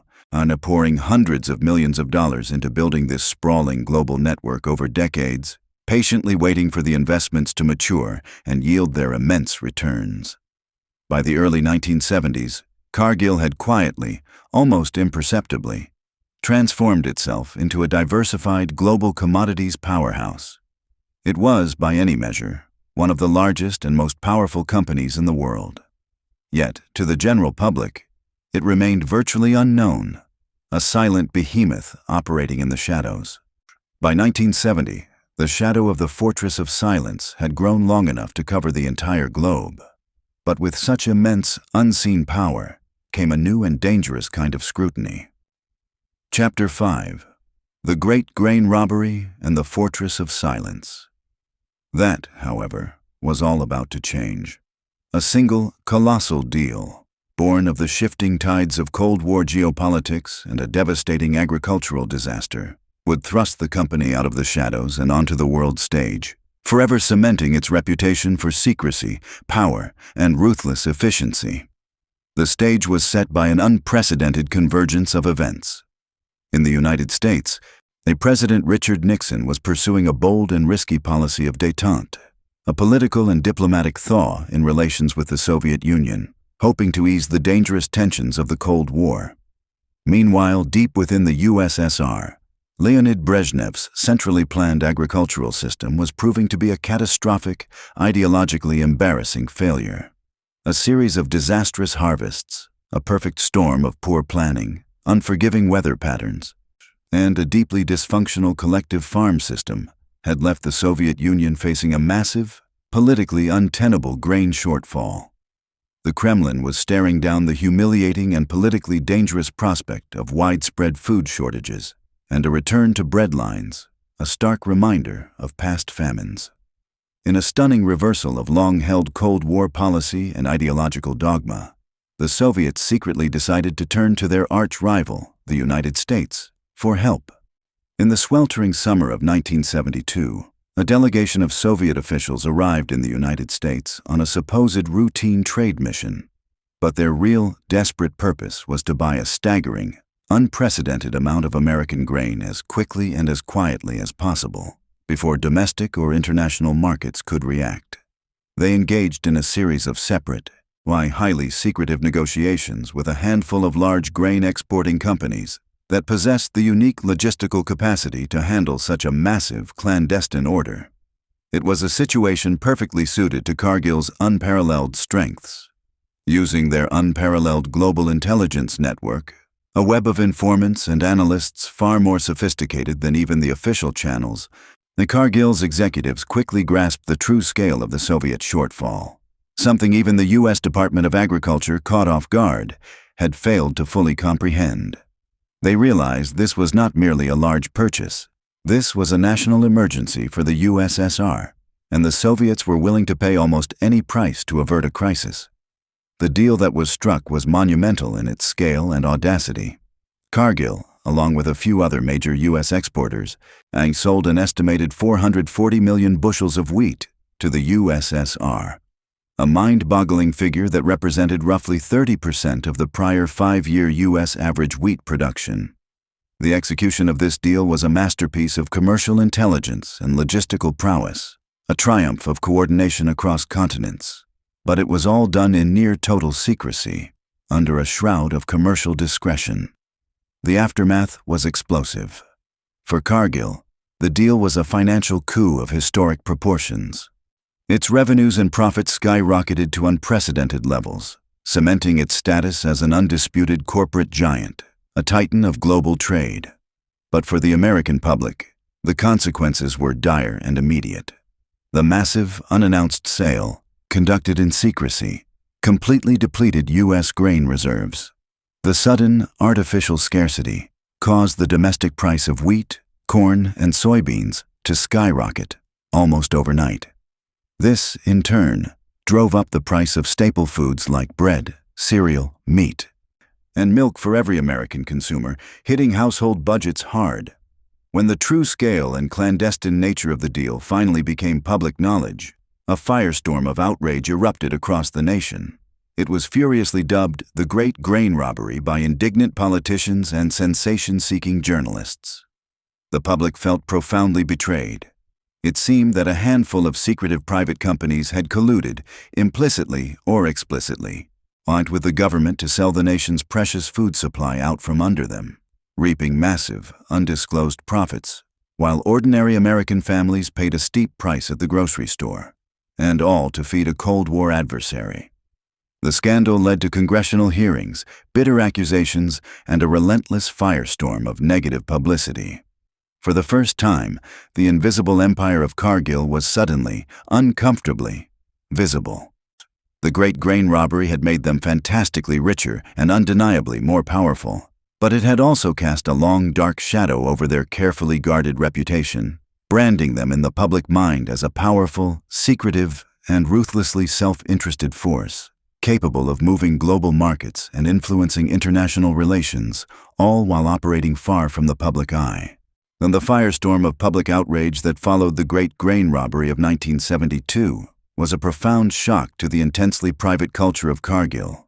pouring hundreds of millions of dollars into building this sprawling global network over decades, patiently waiting for the investments to mature and yield their immense returns. By the early 1970s, Cargill had quietly, almost imperceptibly, transformed itself into a diversified global commodities powerhouse. It was, by any measure, one of the largest and most powerful companies in the world. Yet, to the general public, it remained virtually unknown, a silent behemoth operating in the shadows. By 1970, the shadow of the Fortress of Silence had grown long enough to cover the entire globe. But with such immense, unseen power came a new and dangerous kind of scrutiny. Chapter 5: The Great Grain Robbery and the Fortress of Silence. That, however, was all about to change. A single, colossal deal, born of the shifting tides of Cold War geopolitics and a devastating agricultural disaster, would thrust the company out of the shadows and onto the world stage, forever cementing its reputation for secrecy, power, and ruthless efficiency. The stage was set by an unprecedented convergence of events. In the United States, President Richard Nixon was pursuing a bold and risky policy of détente, a political and diplomatic thaw in relations with the Soviet Union, hoping to ease the dangerous tensions of the Cold War. Meanwhile, deep within the USSR, Leonid Brezhnev's centrally planned agricultural system was proving to be a catastrophic, ideologically embarrassing failure. A series of disastrous harvests, a perfect storm of poor planning, unforgiving weather patterns, and a deeply dysfunctional collective farm system had left the Soviet Union facing a massive, politically untenable grain shortfall. The Kremlin was staring down the humiliating and politically dangerous prospect of widespread food shortages and a return to breadlines, a stark reminder of past famines. In a stunning reversal of long-held Cold War policy and ideological dogma, the Soviets secretly decided to turn to their arch-rival, the United States, for help. In the sweltering summer of 1972, a delegation of Soviet officials arrived in the United States on a supposed routine trade mission. But their real, desperate purpose was to buy a staggering, unprecedented amount of American grain as quickly and as quietly as possible, before domestic or international markets could react. They engaged in a series of separate, highly secretive negotiations with a handful of large grain exporting companies that possessed the unique logistical capacity to handle such a massive clandestine order. It was a situation perfectly suited to Cargill's unparalleled strengths. Using their unparalleled global intelligence network, a web of informants and analysts far more sophisticated than even the official channels, the Cargill's executives quickly grasped the true scale of the Soviet shortfall, something even the U.S. Department of Agriculture, caught off guard, had failed to fully comprehend. They realized this was not merely a large purchase. This was a national emergency for the USSR, and the Soviets were willing to pay almost any price to avert a crisis. The deal that was struck was monumental in its scale and audacity. Cargill, along with a few other major U.S. exporters, sold an estimated 440 million bushels of wheat to the USSR, a mind-boggling figure that represented roughly 30% of the prior 5-year U.S. average wheat production. The execution of this deal was a masterpiece of commercial intelligence and logistical prowess, a triumph of coordination across continents. But it was all done in near-total secrecy, under a shroud of commercial discretion. The aftermath was explosive. For Cargill, the deal was a financial coup of historic proportions. Its revenues and profits skyrocketed to unprecedented levels, cementing its status as an undisputed corporate giant, a titan of global trade. But for the American public, the consequences were dire and immediate. The massive, unannounced sale, conducted in secrecy, completely depleted U.S. grain reserves. The sudden, artificial scarcity caused the domestic price of wheat, corn, and soybeans to skyrocket almost overnight. This, in turn, drove up the price of staple foods like bread, cereal, meat, and milk for every American consumer, hitting household budgets hard. When the true scale and clandestine nature of the deal finally became public knowledge, a firestorm of outrage erupted across the nation. It was furiously dubbed the Great Grain Robbery by indignant politicians and sensation-seeking journalists. The public felt profoundly betrayed. It seemed that a handful of secretive private companies had colluded, implicitly or explicitly, with the government to sell the nation's precious food supply out from under them, reaping massive, undisclosed profits, while ordinary American families paid a steep price at the grocery store, and all to feed a Cold War adversary. The scandal led to congressional hearings, bitter accusations, and a relentless firestorm of negative publicity. For the first time, the invisible empire of Cargill was suddenly, uncomfortably, visible. The Great Grain Robbery had made them fantastically richer and undeniably more powerful, but it had also cast a long, dark shadow over their carefully guarded reputation, branding them in the public mind as a powerful, secretive, and ruthlessly self-interested force, capable of moving global markets and influencing international relations, all while operating far from the public eye. And the firestorm of public outrage that followed the Great Grain Robbery of 1972 was a profound shock to the intensely private culture of Cargill.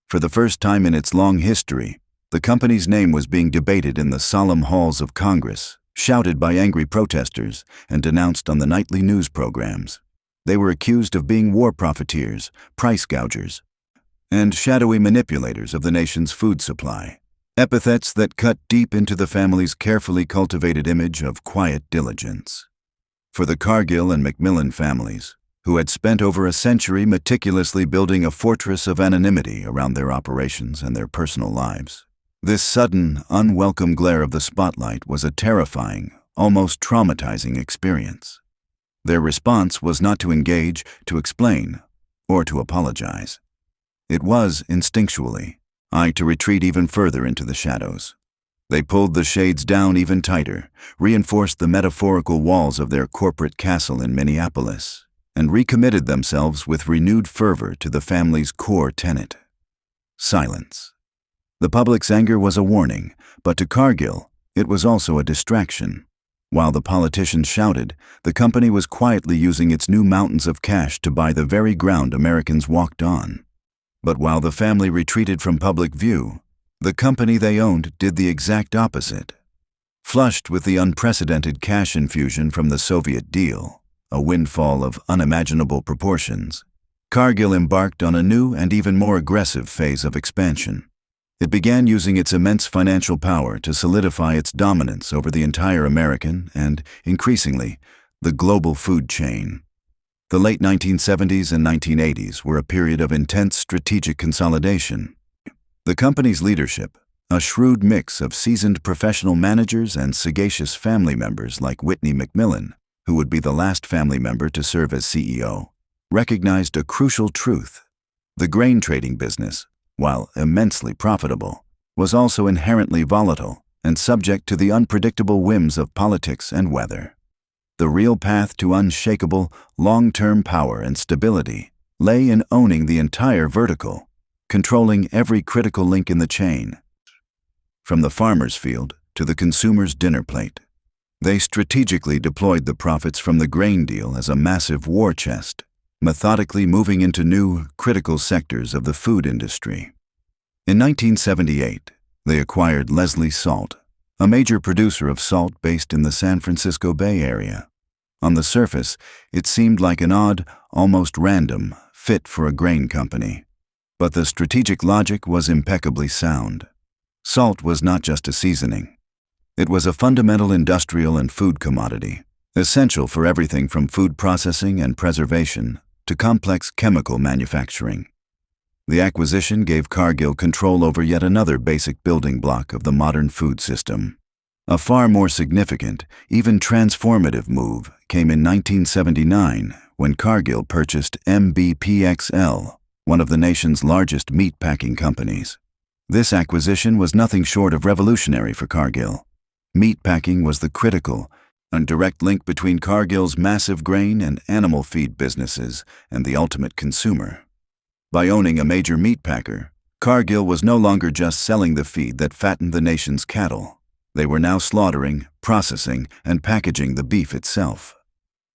For the first time in its long history, the company's name was being debated in the solemn halls of Congress, shouted by angry protesters, and denounced on the nightly news programs. They were accused of being war profiteers, price gougers, and shadowy manipulators of the nation's food supply. Epithets that cut deep into the family's carefully cultivated image of quiet diligence. For the Cargill and MacMillan families, who had spent over a century meticulously building a fortress of anonymity around their operations and their personal lives, this sudden, unwelcome glare of the spotlight was a terrifying, almost traumatizing experience. Their response was not to engage, to explain, or to apologize. It was, instinctually, to retreat even further into the shadows. They pulled the shades down even tighter, reinforced the metaphorical walls of their corporate castle in Minneapolis, and recommitted themselves with renewed fervor to the family's core tenet: silence. The public's anger was a warning, but to Cargill, it was also a distraction. While the politicians shouted, the company was quietly using its new mountains of cash to buy the very ground Americans walked on. But while the family retreated from public view, the company they owned did the exact opposite. Flushed with the unprecedented cash infusion from the Soviet deal, a windfall of unimaginable proportions, Cargill embarked on a new and even more aggressive phase of expansion. It began using its immense financial power to solidify its dominance over the entire American and, increasingly, the global food chain. The late 1970s and 1980s were a period of intense strategic consolidation. The company's leadership, a shrewd mix of seasoned professional managers and sagacious family members like Whitney MacMillan, who would be the last family member to serve as CEO, recognized a crucial truth. The grain trading business, while immensely profitable, was also inherently volatile and subject to the unpredictable whims of politics and weather. The real path to unshakable, long-term power and stability lay in owning the entire vertical, controlling every critical link in the chain. From the farmer's field to the consumer's dinner plate, they strategically deployed the profits from the grain deal as a massive war chest, methodically moving into new, critical sectors of the food industry. In 1978, they acquired Leslie Salt, a major producer of salt based in the San Francisco Bay Area. On the surface, it seemed like an odd, almost random, fit for a grain company. But the strategic logic was impeccably sound. Salt was not just a seasoning. It was a fundamental industrial and food commodity, essential for everything from food processing and preservation to complex chemical manufacturing. The acquisition gave Cargill control over yet another basic building block of the modern food system. A far more significant, even transformative move came in 1979 when Cargill purchased MBPXL, one of the nation's largest meat-packing companies. This acquisition was nothing short of revolutionary for Cargill. Meatpacking was the critical and direct link between Cargill's massive grain and animal feed businesses and the ultimate consumer. By owning a major meat packer, Cargill was no longer just selling the feed that fattened the nation's cattle. They were now slaughtering, processing, and packaging the beef itself.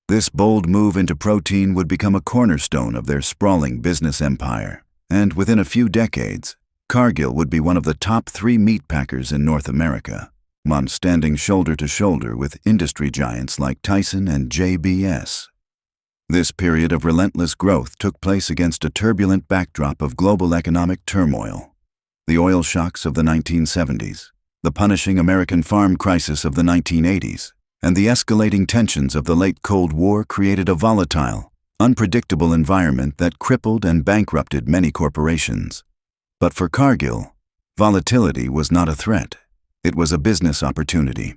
This bold move into protein would become a cornerstone of their sprawling business empire, and within a few decades, Cargill would be one of the top 3 meat packers in North America, standing shoulder to shoulder with industry giants like Tyson and JBS. This period of relentless growth took place against a turbulent backdrop of global economic turmoil. The oil shocks of the 1970s, the punishing American farm crisis of the 1980s, and the escalating tensions of the late Cold War created a volatile, unpredictable environment that crippled and bankrupted many corporations. But for Cargill, volatility was not a threat. It was a business opportunity.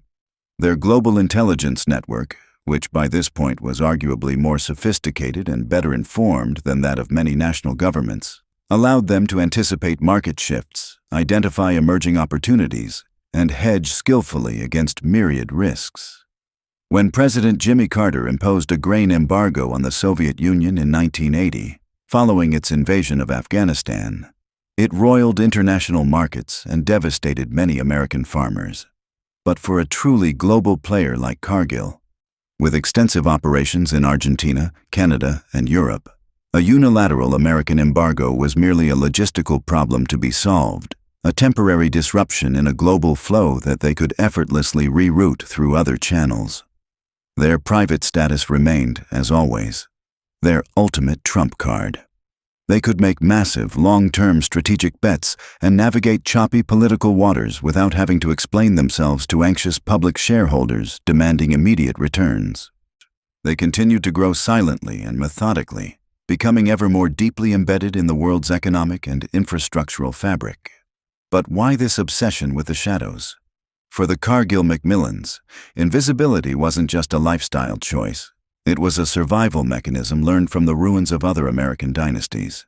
Their global intelligence network, which by this point was arguably more sophisticated and better informed than that of many national governments, allowed them to anticipate market shifts, identify emerging opportunities, and hedge skillfully against myriad risks. When President Jimmy Carter imposed a grain embargo on the Soviet Union in 1980, following its invasion of Afghanistan, it roiled international markets and devastated many American farmers. but for a truly global player like Cargill. With extensive operations in Argentina, Canada, and Europe, a unilateral American embargo was merely a logistical problem to be solved, a temporary disruption in a global flow that they could effortlessly reroute through other channels. Their private status remained, as always, their ultimate trump card. They could make massive, long-term strategic bets and navigate choppy political waters without having to explain themselves to anxious public shareholders demanding immediate returns. They continued to grow silently and methodically, becoming ever more deeply embedded in the world's economic and infrastructural fabric. But why this obsession with the shadows? For the Cargill MacMillans, invisibility wasn't just a lifestyle choice. It was a survival mechanism learned from the ruins of other American dynasties.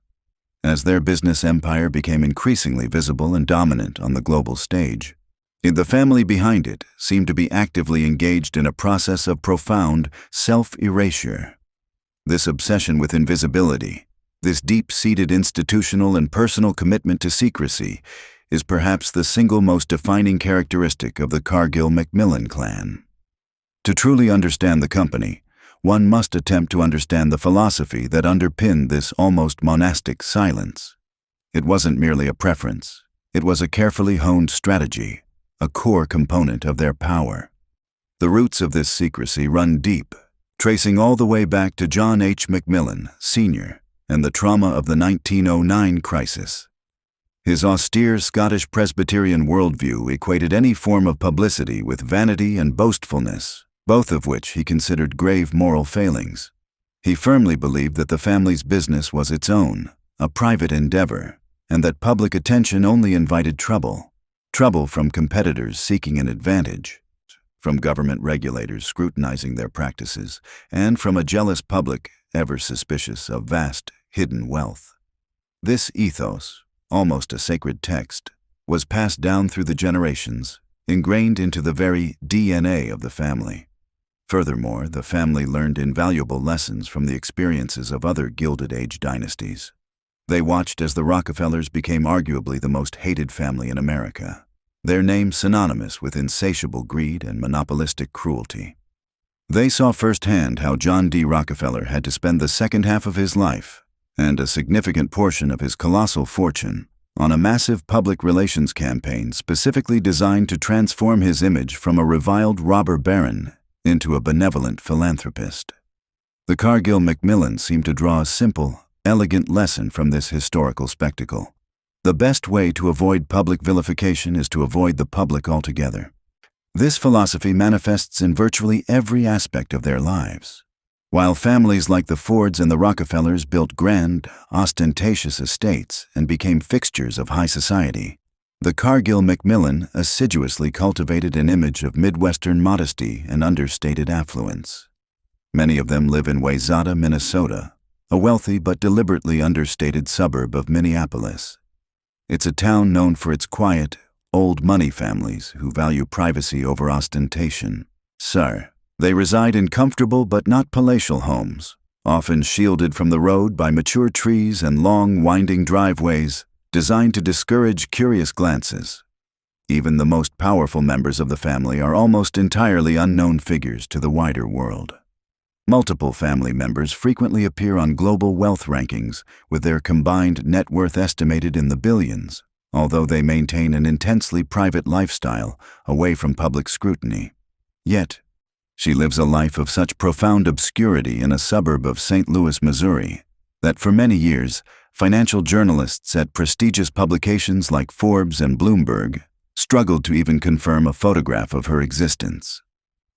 As their business empire became increasingly visible and dominant on the global stage, the family behind it seemed to be actively engaged in a process of profound self-erasure. This obsession with invisibility, this deep-seated institutional and personal commitment to secrecy, is perhaps the single most defining characteristic of the Cargill MacMillan clan. To truly understand the company, one must attempt to understand the philosophy that underpinned this almost monastic silence. It wasn't merely a preference. It was a carefully honed strategy, a core component of their power. The roots of this secrecy run deep, tracing all the way back to John H. MacMillan, Sr., and the trauma of the 1909 crisis. His austere Scottish Presbyterian worldview equated any form of publicity with vanity and boastfulness, both of which he considered grave moral failings. He firmly believed that the family's business was its own, a private endeavor, and that public attention only invited trouble. Trouble from competitors seeking an advantage, from government regulators scrutinizing their practices, and from a jealous public ever suspicious of vast, hidden wealth. This ethos, almost a sacred text, was passed down through the generations, ingrained into the very DNA of the family. Furthermore, the family learned invaluable lessons from the experiences of other Gilded Age dynasties. They watched as the Rockefellers became arguably the most hated family in America, their name synonymous with insatiable greed and monopolistic cruelty. They saw firsthand how John D. Rockefeller had to spend the second half of his life, and a significant portion of his colossal fortune, on a massive public relations campaign specifically designed to transform his image from a reviled robber baron into a benevolent philanthropist. The Cargill MacMillan seemed to draw a simple, elegant lesson from this historical spectacle. The best way to avoid public vilification is to avoid the public altogether. This philosophy manifests in virtually every aspect of their lives. While families like the Fords and the Rockefellers built grand, ostentatious estates and became fixtures of high society, the Cargill MacMillan assiduously cultivated an image of Midwestern modesty and understated affluence. Many of them live in Wayzata, Minnesota, a wealthy but deliberately understated suburb of Minneapolis. It's a town known for its quiet, old money families who value privacy over ostentation. They reside in comfortable but not palatial homes, often shielded from the road by mature trees and long, winding driveways designed to discourage curious glances. Even the most powerful members of the family are almost entirely unknown figures to the wider world. Multiple family members frequently appear on global wealth rankings with their combined net worth estimated in the billions, although they maintain an intensely private lifestyle away from public scrutiny. Yet, she lives a life of such profound obscurity in a suburb of St. Louis, Missouri, that for many years, financial journalists at prestigious publications like Forbes and Bloomberg struggled to even confirm a photograph of her existence.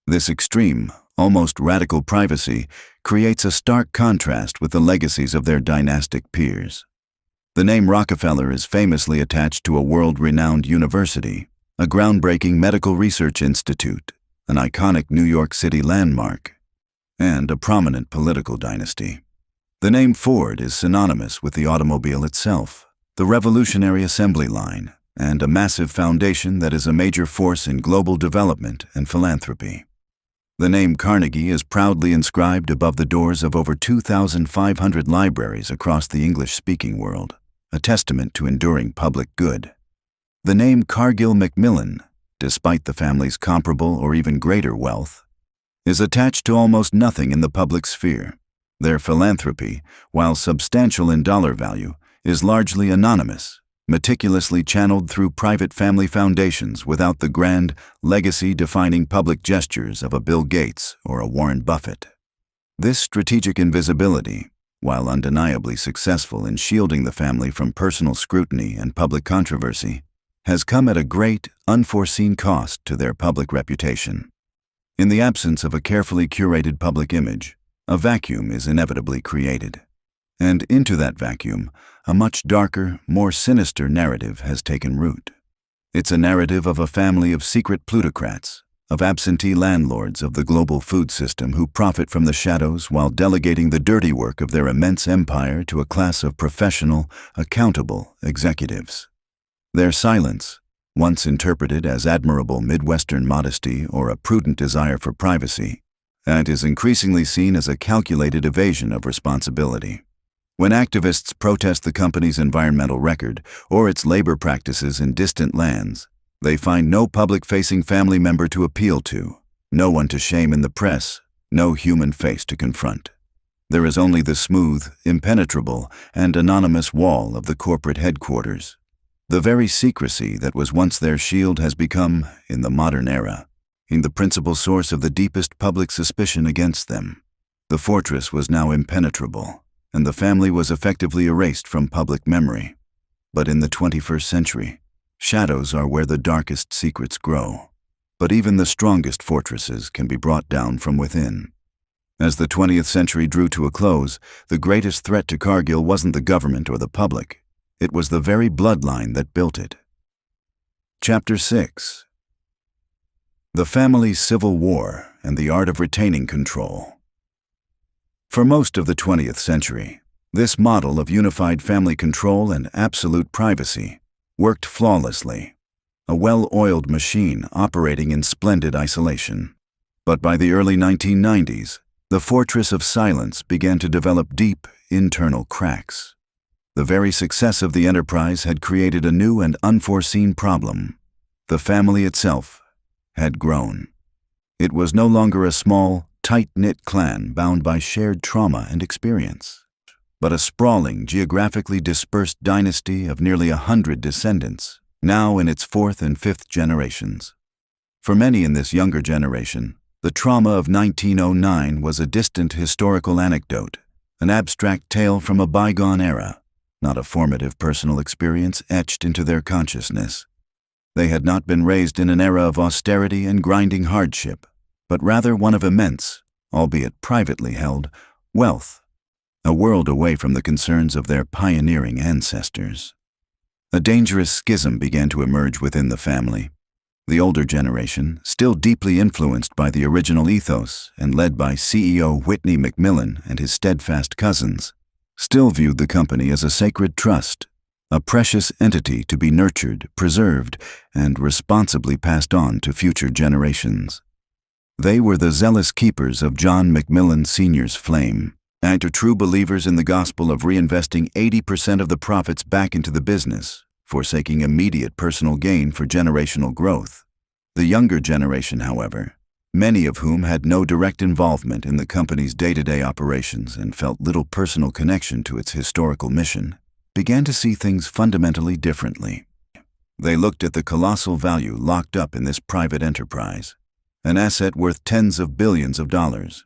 This extreme, almost radical privacy creates a stark contrast with the legacies of their dynastic peers. The name Rockefeller is famously attached to a world-renowned university, a groundbreaking medical research institute, an iconic New York City landmark, and a prominent political dynasty. The name Ford is synonymous with the automobile itself, the revolutionary assembly line, and a massive foundation that is a major force in global development and philanthropy. The name Carnegie is proudly inscribed above the doors of over 2,500 libraries across the English-speaking world, a testament to enduring public good. The name Cargill MacMillan despite the family's comparable or even greater wealth, is attached to almost nothing in the public sphere. Their philanthropy, while substantial in dollar value, is largely anonymous, meticulously channeled through private family foundations without the grand, legacy-defining public gestures of a Bill Gates or a Warren Buffett. This strategic invisibility, while undeniably successful in shielding the family from personal scrutiny and public controversy, has come at a great, unforeseen cost to their public reputation. In the absence of a carefully curated public image, a vacuum is inevitably created. And into that vacuum, a much darker, more sinister narrative has taken root. It's a narrative of a family of secret plutocrats, of absentee landlords of the global food system who profit from the shadows while delegating the dirty work of their immense empire to a class of professional, accountable executives. Their silence, once interpreted as admirable Midwestern modesty or a prudent desire for privacy, and is increasingly seen as a calculated evasion of responsibility. When activists protest the company's environmental record or its labor practices in distant lands, they find no public-facing family member to appeal to, no one to shame in the press, no human face to confront. There is only the smooth, impenetrable, and anonymous wall of the corporate headquarters. The very secrecy that was once their shield has become, in the modern era, the principal source of the deepest public suspicion against them. The fortress was now impenetrable, and the family was effectively erased from public memory. But in the 21st century, shadows are where the darkest secrets grow. But even the strongest fortresses can be brought down from within. As the 20th century drew to a close, the greatest threat to Cargill wasn't the government or the public. It was the very bloodline that built it. Chapter 6. The Family's Civil War and the Art of Retaining Control. For most of the 20th century, this model of unified family control and absolute privacy worked flawlessly, a well-oiled machine operating in splendid isolation. But by the early 1990s, the fortress of silence began to develop deep, internal cracks. The very success of the enterprise had created a new and unforeseen problem. The family itself had grown. It was no longer a small, tight-knit clan bound by shared trauma and experience, but a sprawling, geographically dispersed dynasty of nearly 100 descendants, now in its 4th and 5th generations. For many in this younger generation, the trauma of 1909 was a distant historical anecdote, an abstract tale from a bygone era, not a formative personal experience etched into their consciousness. They had not been raised in an era of austerity and grinding hardship, but rather one of immense, albeit privately held, wealth, a world away from the concerns of their pioneering ancestors. A dangerous schism began to emerge within the family. The older generation, still deeply influenced by the original ethos and led by CEO Whitney MacMillan and his steadfast cousins, still viewed the company as a sacred trust, a precious entity to be nurtured, preserved, and responsibly passed on to future generations. They were the zealous keepers of John MacMillan Sr.'s flame, and true believers in the gospel of reinvesting 80% of the profits back into the business, forsaking immediate personal gain for generational growth. The younger generation, however, many of whom had no direct involvement in the company's day-to-day operations and felt little personal connection to its historical mission, began to see things fundamentally differently. They looked at the colossal value locked up in this private enterprise, an asset worth tens of billions of dollars,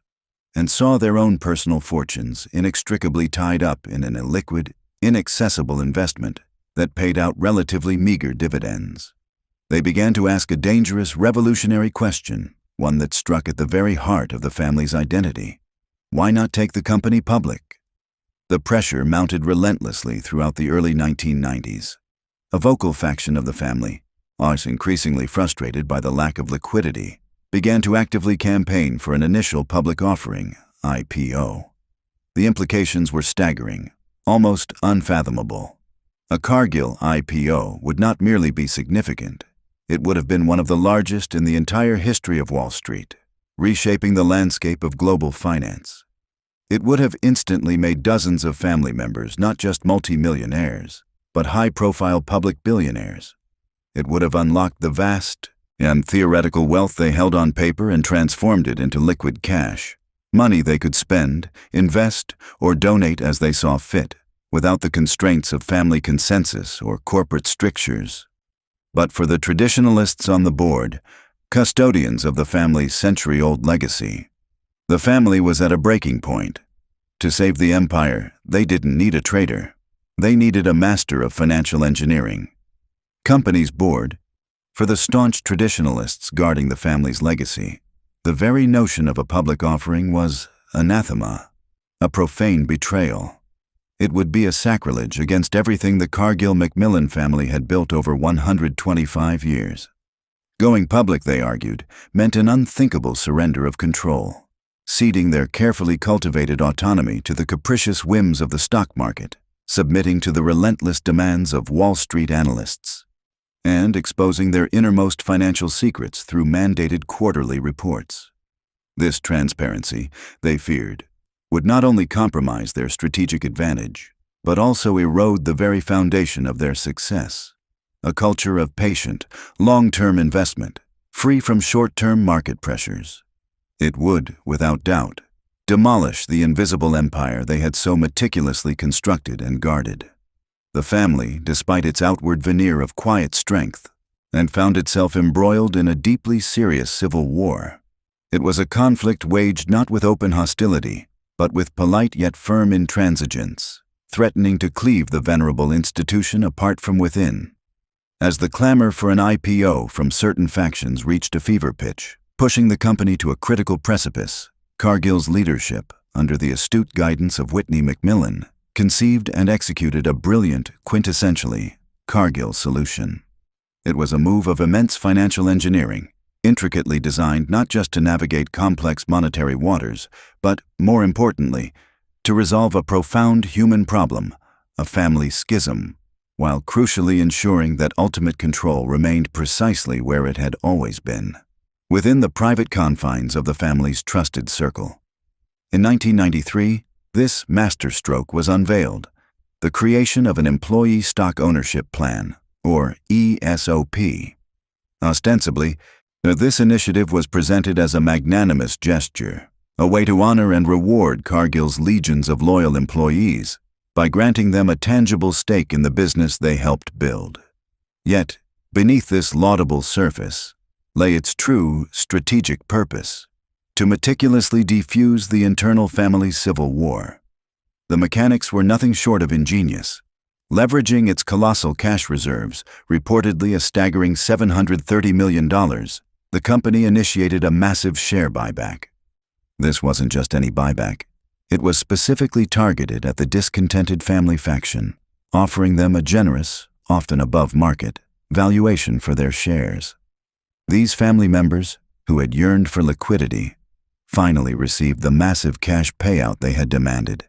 and saw their own personal fortunes inextricably tied up in an illiquid, inaccessible investment that paid out relatively meager dividends. They began to ask a dangerous, revolutionary question, one that struck at the very heart of the family's identity. Why not take the company public? The pressure mounted relentlessly throughout the early 1990s. A vocal faction of the family, always increasingly frustrated by the lack of liquidity, began to actively campaign for an initial public offering, IPO. The implications were staggering, almost unfathomable. A Cargill IPO would not merely be significant, it would have been one of the largest in the entire history of Wall Street, reshaping the landscape of global finance. It would have instantly made dozens of family members not just multimillionaires, but high-profile public billionaires. It would have unlocked the vast, and theoretical wealth they held on paper and transformed it into liquid cash, money they could spend, invest, or donate as they saw fit, without the constraints of family consensus or corporate strictures. But for the traditionalists on the board, custodians of the family's century-old legacy, the family was at a breaking point. To save the empire, they didn't need a trader. They needed a master of financial engineering. Company's board, for the staunch traditionalists guarding the family's legacy, the very notion of a public offering was anathema, a profane betrayal. It would be a sacrilege against everything the Cargill-MacMillan family had built over 125 years. Going public, they argued, meant an unthinkable surrender of control, ceding their carefully cultivated autonomy to the capricious whims of the stock market, submitting to the relentless demands of Wall Street analysts, and exposing their innermost financial secrets through mandated quarterly reports. This transparency, they feared, would not only compromise their strategic advantage, but also erode the very foundation of their success, a culture of patient, long-term investment, free from short-term market pressures. It would, without doubt, demolish the invisible empire they had so meticulously constructed and guarded. The family, despite its outward veneer of quiet strength, and found itself embroiled in a deeply serious civil war. It was a conflict waged not with open hostility, but with polite yet firm intransigence, threatening to cleave the venerable institution apart from within. As the clamor for an IPO from certain factions reached a fever pitch, pushing the company to a critical precipice, Cargill's leadership, under the astute guidance of Whitney MacMillan, conceived and executed a brilliant, quintessentially Cargill solution. It was a move of immense financial engineering, intricately designed not just to navigate complex monetary waters, but, more importantly, to resolve a profound human problem, a family schism, while crucially ensuring that ultimate control remained precisely where it had always been, within the private confines of the family's trusted circle. In 1993, this masterstroke was unveiled, the creation of an Employee Stock Ownership Plan, or ESOP. Ostensibly, this initiative was presented as a magnanimous gesture, a way to honor and reward Cargill's legions of loyal employees by granting them a tangible stake in the business they helped build. Yet, beneath this laudable surface lay its true strategic purpose: to meticulously defuse the internal family civil war. The mechanics were nothing short of ingenious. Leveraging its colossal cash reserves, reportedly a staggering $730 million, the company initiated a massive share buyback. This wasn't just any buyback. It was specifically targeted at the discontented family faction, offering them a generous, often above market, valuation for their shares. These family members, who had yearned for liquidity, finally received the massive cash payout they had demanded.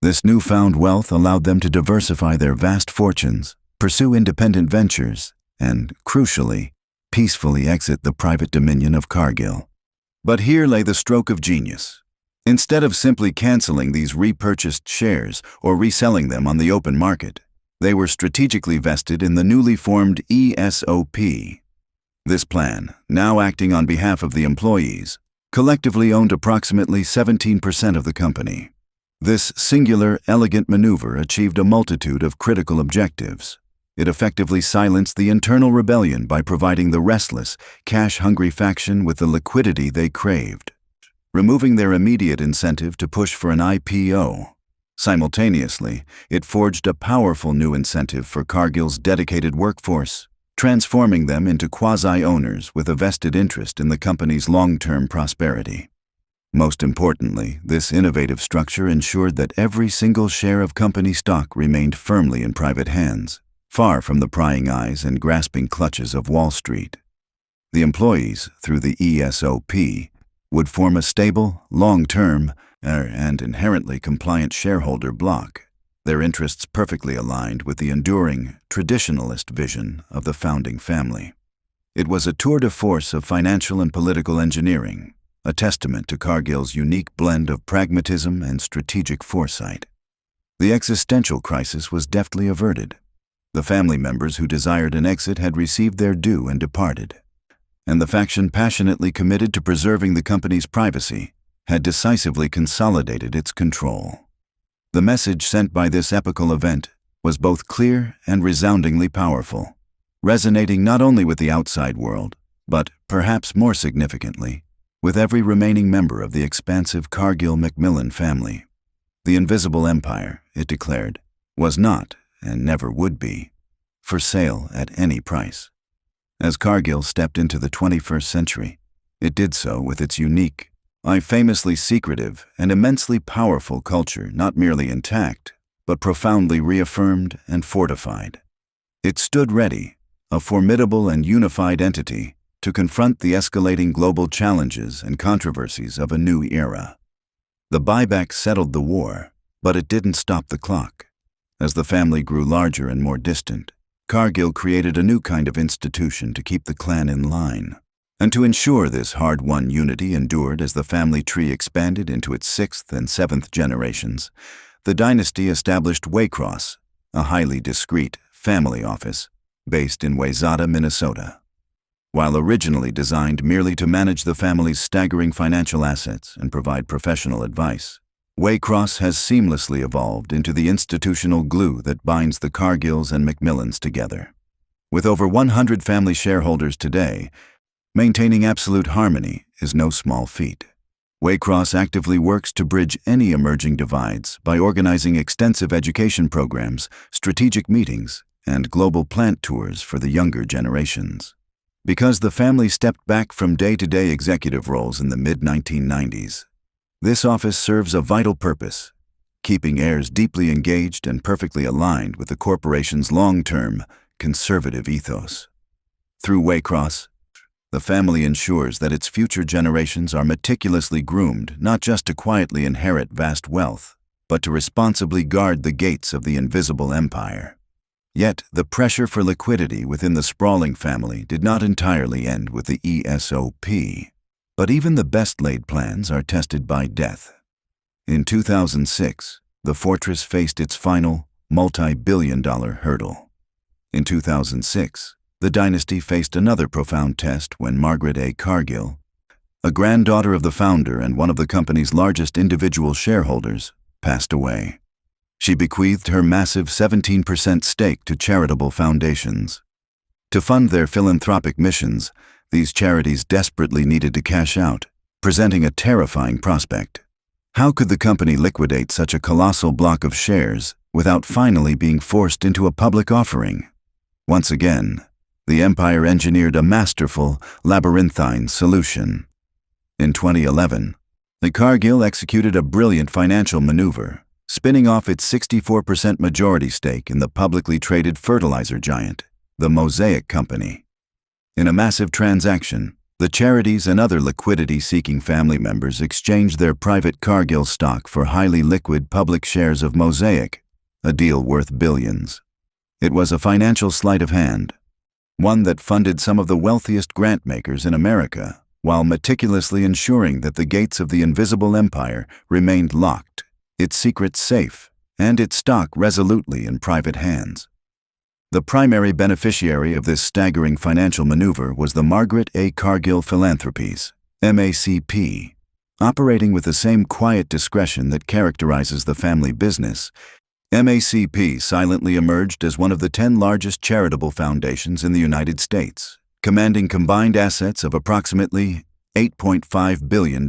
This newfound wealth allowed them to diversify their vast fortunes, pursue independent ventures, and, crucially, peacefully exit the private dominion of Cargill. But here lay the stroke of genius. Instead of simply canceling these repurchased shares or reselling them on the open market, they were strategically vested in the newly formed ESOP. This plan, now acting on behalf of the employees, collectively owned approximately 17% of the company. This singular, elegant maneuver achieved a multitude of critical objectives. It effectively silenced the internal rebellion by providing the restless, cash-hungry faction with the liquidity they craved, removing their immediate incentive to push for an IPO. Simultaneously, it forged a powerful new incentive for Cargill's dedicated workforce, transforming them into quasi-owners with a vested interest in the company's long-term prosperity. Most importantly, this innovative structure ensured that every single share of company stock remained firmly in private hands, far from the prying eyes and grasping clutches of Wall Street. The employees, through the ESOP, would form a stable, long-term, and inherently compliant shareholder bloc, their interests perfectly aligned with the enduring, traditionalist vision of the founding family. It was a tour de force of financial and political engineering, a testament to Cargill's unique blend of pragmatism and strategic foresight. The existential crisis was deftly averted. The family members who desired an exit had received their due and departed. and the faction passionately committed to preserving the company's privacy had decisively consolidated its control. The message sent by this epical event was both clear and resoundingly powerful, resonating not only with the outside world, but, perhaps more significantly, with every remaining member of the expansive Cargill MacMillan family. The invisible empire, it declared, was not, and never would be, for sale at any price. As Cargill stepped into the 21st century, it did so with its unique, famously secretive, and immensely powerful culture not merely intact, but profoundly reaffirmed and fortified. It stood ready, a formidable and unified entity, to confront the escalating global challenges and controversies of a new era. The buyback settled the war, but it didn't stop the clock. As the family grew larger and more distant, Cargill created a new kind of institution to keep the clan in line. And to ensure this hard-won unity endured as the family tree expanded into its 6th and 7th generations, the dynasty established Waycross, a highly discreet family office based in Wayzata, Minnesota. While originally designed merely to manage the family's staggering financial assets and provide professional advice, Waycross has seamlessly evolved into the institutional glue that binds the Cargills and MacMillans together. With over 100 family shareholders today, maintaining absolute harmony is no small feat. Waycross actively works to bridge any emerging divides by organizing extensive education programs, strategic meetings, and global plant tours for the younger generations. Because the family stepped back from day-to-day executive roles in the mid-1990s, this office serves a vital purpose, keeping heirs deeply engaged and perfectly aligned with the corporation's long-term, conservative ethos. Through Waycross, the family ensures that its future generations are meticulously groomed not just to quietly inherit vast wealth, but to responsibly guard the gates of the invisible empire. Yet, the pressure for liquidity within the sprawling family did not entirely end with the ESOP. But even the best-laid plans are tested by death. In 2006, the fortress faced its final, multi-billion-dollar hurdle. In 2006, the dynasty faced another profound test when Margaret A. Cargill, a granddaughter of the founder and one of the company's largest individual shareholders, passed away. She bequeathed her massive 17% stake to charitable foundations. To fund their philanthropic missions, these charities desperately needed to cash out, presenting a terrifying prospect. How could the company liquidate such a colossal block of shares without finally being forced into a public offering? Once again, the empire engineered a masterful, labyrinthine solution. In 2011, the Cargill executed a brilliant financial maneuver, spinning off its 64% majority stake in the publicly traded fertilizer giant, the Mosaic Company. In a massive transaction, the charities and other liquidity-seeking family members exchanged their private Cargill stock for highly liquid public shares of Mosaic, a deal worth billions. It was a financial sleight of hand, one that funded some of the wealthiest grant-makers in America, while meticulously ensuring that the gates of the invisible empire remained locked, its secrets safe, and its stock resolutely in private hands. The primary beneficiary of this staggering financial maneuver was the Margaret A. Cargill Philanthropies, MACP. Operating with the same quiet discretion that characterizes the family business, MACP silently emerged as one of the 10 largest charitable foundations in the United States, commanding combined assets of approximately $8.5 billion.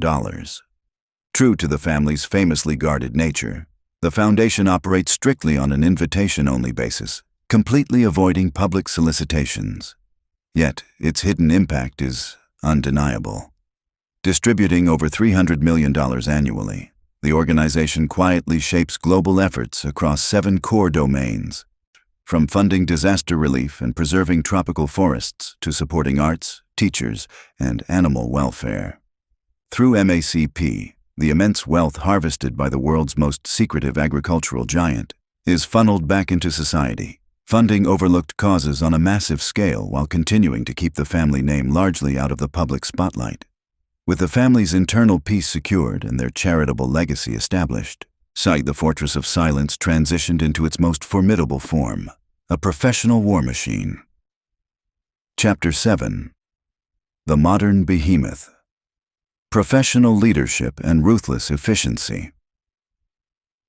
True to the family's famously guarded nature, the foundation operates strictly on an invitation-only basis, completely avoiding public solicitations. Yet, its hidden impact is undeniable. Distributing over $300 million annually, the organization quietly shapes global efforts across 7 core domains, from funding disaster relief and preserving tropical forests to supporting arts, teachers, and animal welfare. Through MACP, the immense wealth harvested by the world's most secretive agricultural giant is funneled back into society, funding overlooked causes on a massive scale while continuing to keep the family name largely out of the public spotlight. With the family's internal peace secured and their charitable legacy established, the Fortress of Silence transitioned into its most formidable form, a professional war machine. Chapter 7. The modern behemoth. Professional leadership and ruthless efficiency.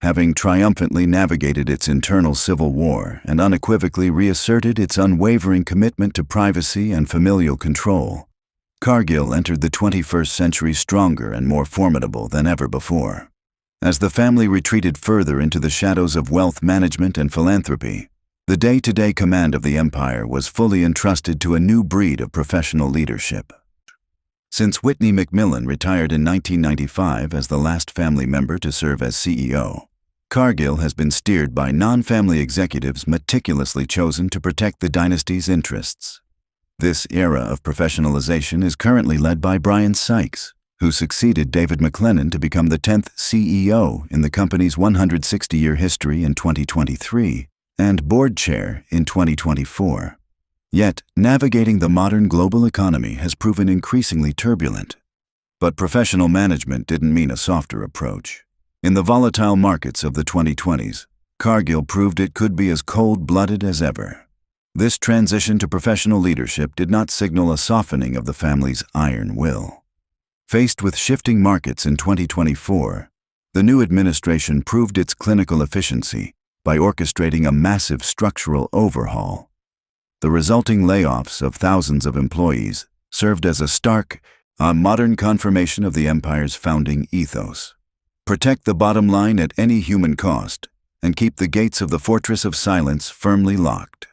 Having triumphantly navigated its internal civil war and unequivocally reasserted its unwavering commitment to privacy and familial control, Cargill entered the 21st century stronger and more formidable than ever before. As the family retreated further into the shadows of wealth management and philanthropy, the day-to-day command of the empire was fully entrusted to a new breed of professional leadership. Since Whitney MacMillan retired in 1995 as the last family member to serve as CEO, Cargill has been steered by non-family executives meticulously chosen to protect the dynasty's interests. This era of professionalization is currently led by Brian Sykes, who succeeded David MacLennan to become the 10th CEO in the company's 160-year history in 2023 and board chair in 2024. Yet, navigating the modern global economy has proven increasingly turbulent. But professional management didn't mean a softer approach. In the volatile markets of the 2020s, Cargill proved it could be as cold-blooded as ever. This transition to professional leadership did not signal a softening of the family's iron will. Faced with shifting markets in 2024, the new administration proved its clinical efficiency by orchestrating a massive structural overhaul. The resulting layoffs of thousands of employees served as a stark, modern confirmation of the empire's founding ethos. Protect the bottom line at any human cost, and keep the gates of the fortress of silence firmly locked.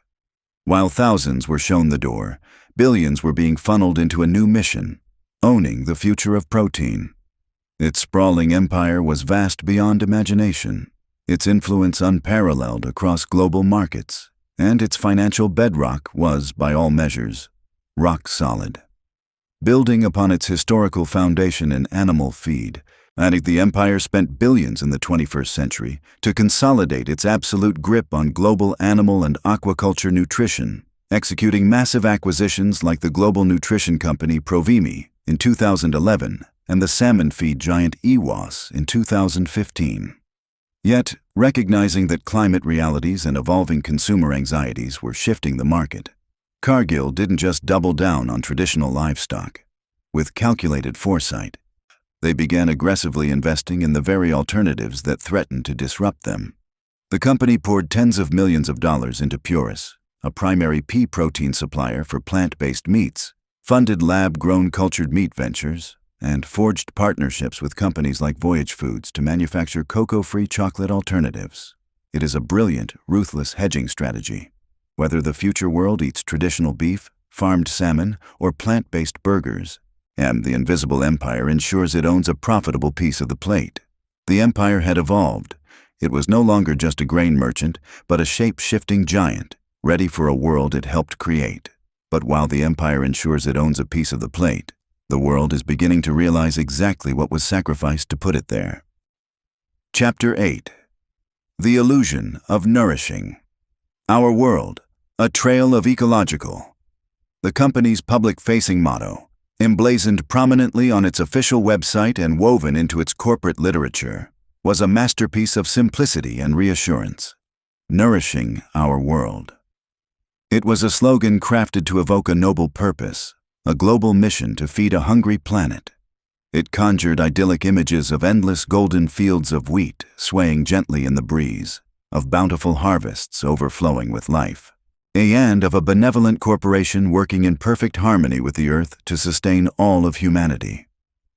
While thousands were shown the door, billions were being funneled into a new mission, owning the future of protein. Its sprawling empire was vast beyond imagination, its influence unparalleled across global markets, and its financial bedrock was, by all measures, rock solid. Building upon its historical foundation in animal feed, the empire spent billions in the 21st century to consolidate its absolute grip on global animal and aquaculture nutrition, executing massive acquisitions like the global nutrition company Provimi in 2011 and the salmon feed giant Ewas in 2015. Yet, recognizing that climate realities and evolving consumer anxieties were shifting the market, Cargill didn't just double down on traditional livestock. With calculated foresight, they began aggressively investing in the very alternatives that threatened to disrupt them. The company poured tens of millions of dollars into Purus, a primary pea protein supplier for plant-based meats, funded lab-grown cultured meat ventures, and forged partnerships with companies like Voyage Foods to manufacture cocoa-free chocolate alternatives. It is a brilliant, ruthless hedging strategy. Whether the future world eats traditional beef, farmed salmon, or plant-based burgers, the invisible empire ensures it owns a profitable piece of the plate. The empire had evolved. It was no longer just a grain merchant, but a shape-shifting giant, ready for a world it helped create. But while the empire ensures it owns a piece of the plate, the world is beginning to realize exactly what was sacrificed to put it there. Chapter 8. The Illusion of Nourishing. Our World, a Trail of Ecological. The company's public-facing motto, emblazoned prominently on its official website and woven into its corporate literature, was a masterpiece of simplicity and reassurance. Nourishing our world. It was a slogan crafted to evoke a noble purpose, a global mission to feed a hungry planet. It conjured idyllic images of endless golden fields of wheat swaying gently in the breeze, of bountiful harvests overflowing with life, and of a benevolent corporation working in perfect harmony with the earth to sustain all of humanity.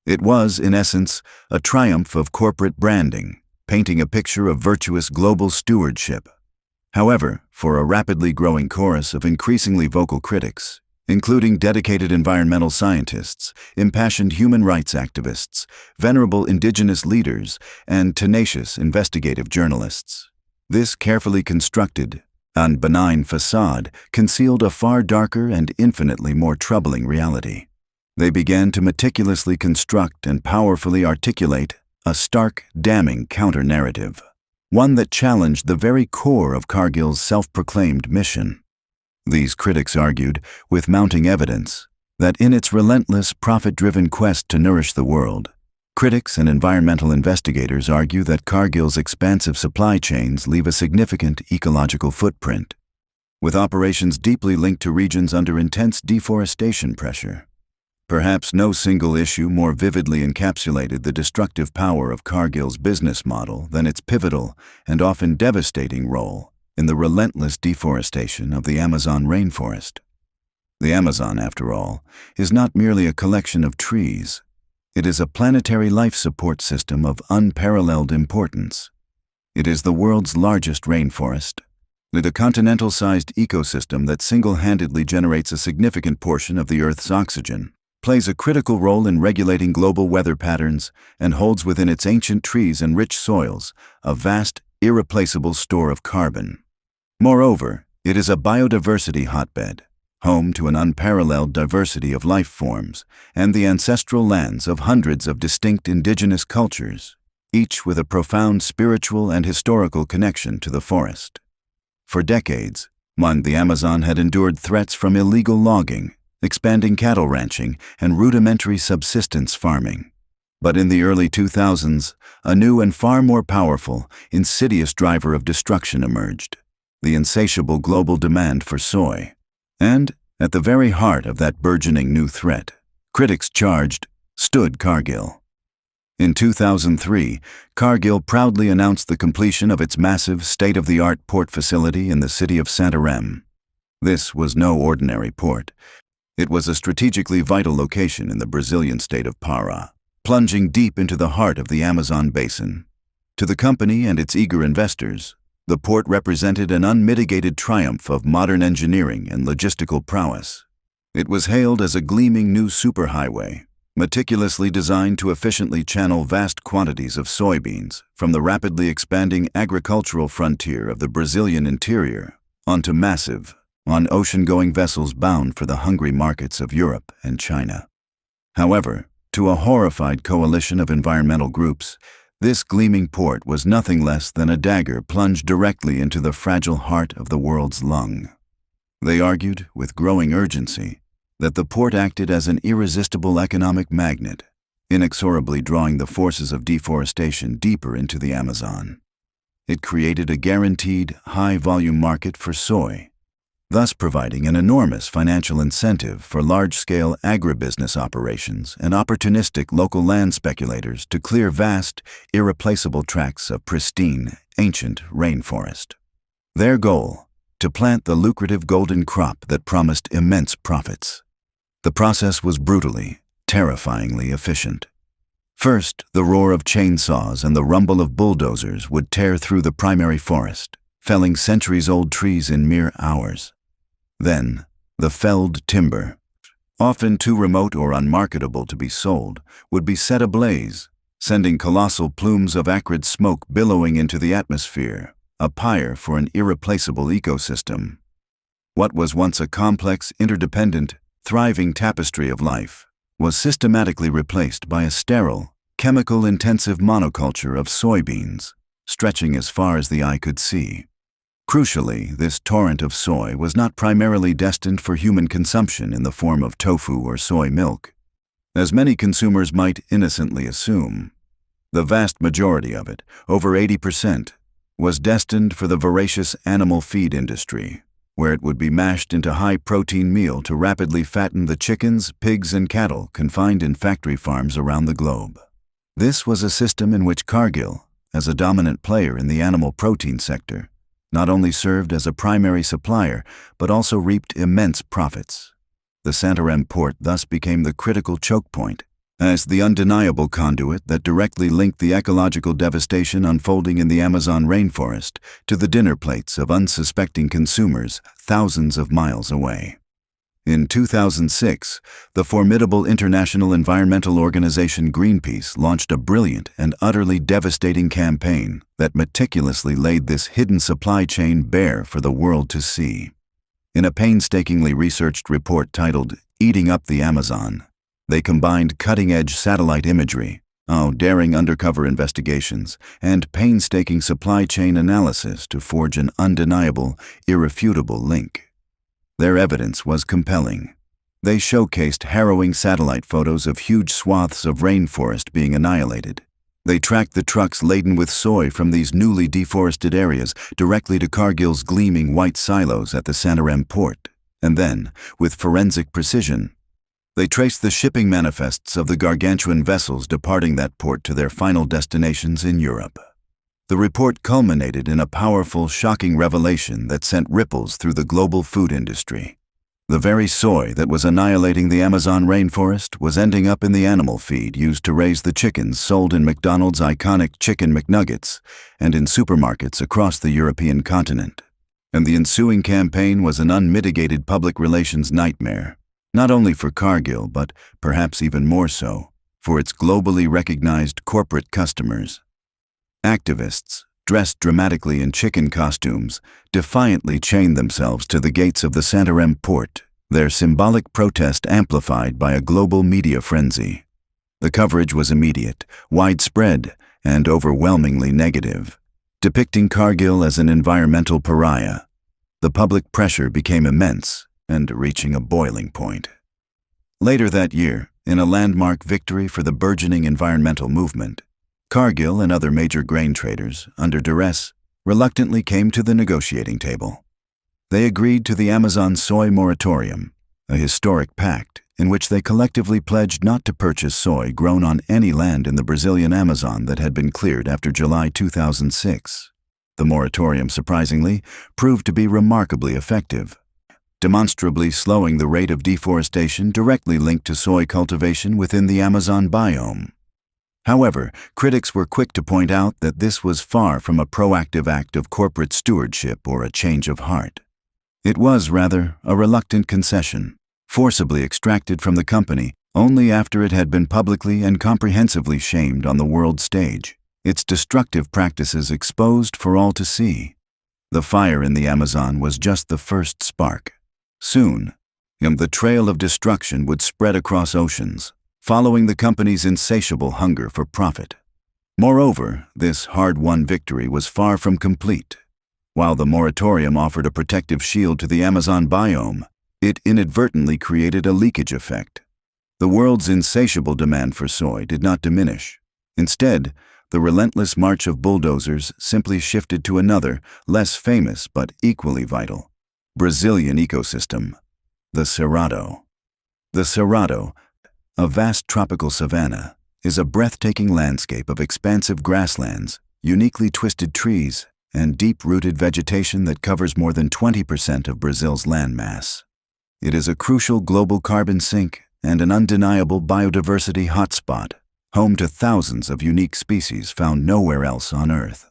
It was, in essence, a triumph of corporate branding, painting a picture of virtuous global stewardship. However, for a rapidly growing chorus of increasingly vocal critics, including dedicated environmental scientists, impassioned human rights activists, venerable indigenous leaders, and tenacious investigative journalists, this carefully constructed and benign facade concealed a far darker and infinitely more troubling reality. They began to meticulously construct and powerfully articulate a stark, damning counter-narrative, one that challenged the very core of Cargill's self-proclaimed mission. These critics argued, with mounting evidence, that in its relentless, profit-driven quest to nourish the world, critics and environmental investigators argue that Cargill's expansive supply chains leave a significant ecological footprint, with operations deeply linked to regions under intense deforestation pressure. Perhaps no single issue more vividly encapsulated the destructive power of Cargill's business model than its pivotal and often devastating role in the relentless deforestation of the Amazon rainforest. The Amazon, after all, is not merely a collection of trees. It is a planetary life support system of unparalleled importance. It is the world's largest rainforest, with a continental-sized ecosystem that single-handedly generates a significant portion of the Earth's oxygen, plays a critical role in regulating global weather patterns, and holds within its ancient trees and rich soils a vast, irreplaceable store of carbon. Moreover, it is a biodiversity hotbed, home to an unparalleled diversity of life forms and the ancestral lands of hundreds of distinct indigenous cultures, each with a profound spiritual and historical connection to the forest. For decades, the Amazon had endured threats from illegal logging, expanding cattle ranching, and rudimentary subsistence farming. But in the early 2000s, a new and far more powerful, insidious driver of destruction emerged: the insatiable global demand for soy. And, at the very heart of that burgeoning new threat, critics charged, stood Cargill. In 2003, Cargill proudly announced the completion of its massive, state-of-the-art port facility in the city of Santarém. This was no ordinary port. It was a strategically vital location in the Brazilian state of Pará, plunging deep into the heart of the Amazon basin. To the company and its eager investors, the port represented an unmitigated triumph of modern engineering and logistical prowess. It was hailed as a gleaming new superhighway, meticulously designed to efficiently channel vast quantities of soybeans from the rapidly expanding agricultural frontier of the Brazilian interior onto massive, ocean-going vessels bound for the hungry markets of Europe and China. However, to a horrified coalition of environmental groups, this gleaming port was nothing less than a dagger plunged directly into the fragile heart of the world's lung. They argued, with growing urgency, that the port acted as an irresistible economic magnet, inexorably drawing the forces of deforestation deeper into the Amazon. It created a guaranteed, high-volume market for soy, thus providing an enormous financial incentive for large-scale agribusiness operations and opportunistic local land speculators to clear vast, irreplaceable tracts of pristine, ancient rainforest. Their goal: to plant the lucrative golden crop that promised immense profits. The process was brutally, terrifyingly efficient. First, the roar of chainsaws and the rumble of bulldozers would tear through the primary forest, felling centuries-old trees in mere hours. Then, the felled timber, often too remote or unmarketable to be sold, would be set ablaze, sending colossal plumes of acrid smoke billowing into the atmosphere, a pyre for an irreplaceable ecosystem. What was once a complex, interdependent, thriving tapestry of life was systematically replaced by a sterile, chemical-intensive monoculture of soybeans, stretching as far as the eye could see. Crucially, this torrent of soy was not primarily destined for human consumption in the form of tofu or soy milk, as many consumers might innocently assume. The vast majority of it, over 80%, was destined for the voracious animal feed industry, where it would be mashed into high-protein meal to rapidly fatten the chickens, pigs, and cattle confined in factory farms around the globe. This was a system in which Cargill, as a dominant player in the animal protein sector, not only served as a primary supplier, but also reaped immense profits. The Santarém port thus became the critical choke point, as the undeniable conduit that directly linked the ecological devastation unfolding in the Amazon rainforest to the dinner plates of unsuspecting consumers thousands of miles away. In 2006, the formidable international environmental organization Greenpeace launched a brilliant and utterly devastating campaign that meticulously laid this hidden supply chain bare for the world to see. In a painstakingly researched report titled "Eating Up the Amazon," they combined cutting-edge satellite imagery, daring undercover investigations, and painstaking supply chain analysis to forge an undeniable, irrefutable link. Their evidence was compelling. They showcased harrowing satellite photos of huge swaths of rainforest being annihilated. They tracked the trucks laden with soy from these newly deforested areas directly to Cargill's gleaming white silos at the Santarém port, and then, with forensic precision, They traced the shipping manifests of the gargantuan vessels departing that port to their final destinations in Europe. The report culminated in a powerful, shocking revelation that sent ripples through the global food industry. The very soy that was annihilating the Amazon rainforest was ending up in the animal feed used to raise the chickens sold in McDonald's iconic Chicken McNuggets and in supermarkets across the European continent. And the ensuing campaign was an unmitigated public relations nightmare, not only for Cargill, but perhaps even more so, for its globally recognized corporate customers. Activists, dressed dramatically in chicken costumes, defiantly chained themselves to the gates of the Santarem port, their symbolic protest amplified by a global media frenzy. The coverage was immediate, widespread, and overwhelmingly negative, depicting Cargill as an environmental pariah. The public pressure became immense and reaching a boiling point. Later that year, in a landmark victory for the burgeoning environmental movement, Cargill and other major grain traders, under duress, reluctantly came to the negotiating table. They agreed to the Amazon soy moratorium, a historic pact in which they collectively pledged not to purchase soy grown on any land in the Brazilian Amazon that had been cleared after July 2006. The moratorium, surprisingly, proved to be remarkably effective, demonstrably slowing the rate of deforestation directly linked to soy cultivation within the Amazon biome. However, critics were quick to point out that this was far from a proactive act of corporate stewardship or a change of heart. It was, rather, a reluctant concession, forcibly extracted from the company only after it had been publicly and comprehensively shamed on the world stage, its destructive practices exposed for all to see. The fire in the Amazon was just the first spark. Soon, the trail of destruction would spread across oceans, following the company's insatiable hunger for profit. Moreover, this hard-won victory was far from complete. While the moratorium offered a protective shield to the Amazon biome, it inadvertently created a leakage effect. The world's insatiable demand for soy did not diminish. Instead, the relentless march of bulldozers simply shifted to another, less famous but equally vital, Brazilian ecosystem, the Cerrado. The Cerrado, a vast tropical savanna, is a breathtaking landscape of expansive grasslands, uniquely twisted trees, and deep-rooted vegetation that covers more than 20% of Brazil's landmass. It is a crucial global carbon sink and an undeniable biodiversity hotspot, home to thousands of unique species found nowhere else on Earth.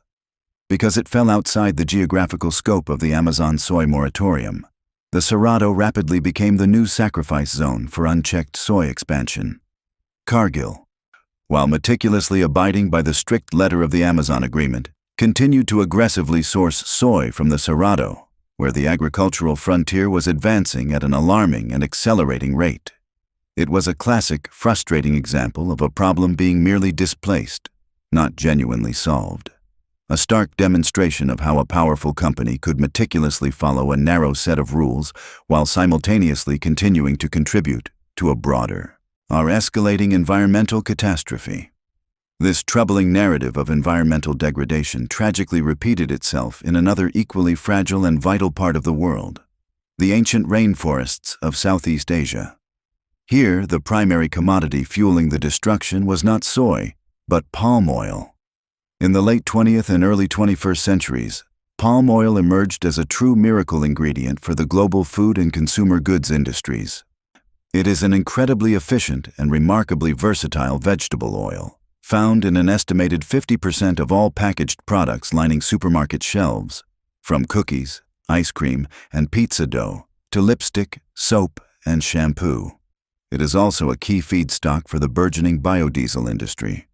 Because it fell outside the geographical scope of the Amazon soy moratorium, the Cerrado rapidly became the new sacrifice zone for unchecked soy expansion. Cargill, while meticulously abiding by the strict letter of the Amazon Agreement, continued to aggressively source soy from the Cerrado, where the agricultural frontier was advancing at an alarming and accelerating rate. It was a classic, frustrating example of a problem being merely displaced, not genuinely solved. A stark demonstration of how a powerful company could meticulously follow a narrow set of rules while simultaneously continuing to contribute to a broader, escalating environmental catastrophe. This troubling narrative of environmental degradation tragically repeated itself in another equally fragile and vital part of the world, the ancient rainforests of Southeast Asia. Here, the primary commodity fueling the destruction was not soy, but palm oil. In the late 20th and early 21st centuries, palm oil emerged as a true miracle ingredient for the global food and consumer goods industries. It is an incredibly efficient and remarkably versatile vegetable oil, found in an estimated 50% of all packaged products lining supermarket shelves, from cookies, ice cream, and pizza dough to lipstick, soap, and shampoo. It is also a key feedstock for the burgeoning biodiesel industry.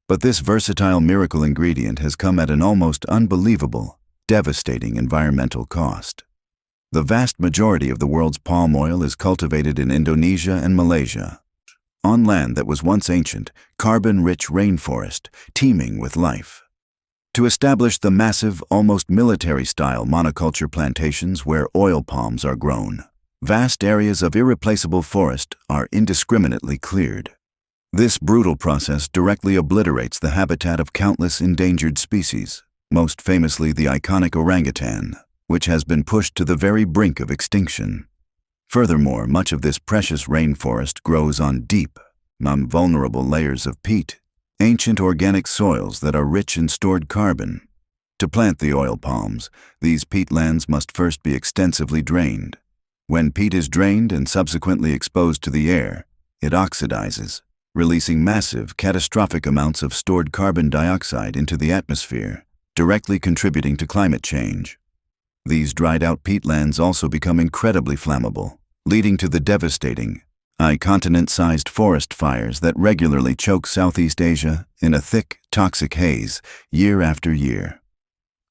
But this versatile miracle ingredient has come at an almost unbelievable, devastating environmental cost. The vast majority of the world's palm oil is cultivated in Indonesia and Malaysia, on land that was once ancient, carbon-rich rainforest, teeming with life. To establish the massive, almost military-style monoculture plantations where oil palms are grown, vast areas of irreplaceable forest are indiscriminately cleared. This brutal process directly obliterates the habitat of countless endangered species, most famously the iconic orangutan, which has been pushed to the very brink of extinction. Furthermore, much of this precious rainforest grows on deep, vulnerable layers of peat, ancient organic soils that are rich in stored carbon. To plant the oil palms, these peatlands must first be extensively drained. When peat is drained and subsequently exposed to the air, it oxidizes, releasing massive, catastrophic amounts of stored carbon dioxide into the atmosphere, directly contributing to climate change. These dried-out peatlands also become incredibly flammable, leading to the devastating, continent-sized forest fires that regularly choke Southeast Asia in a thick, toxic haze year after year.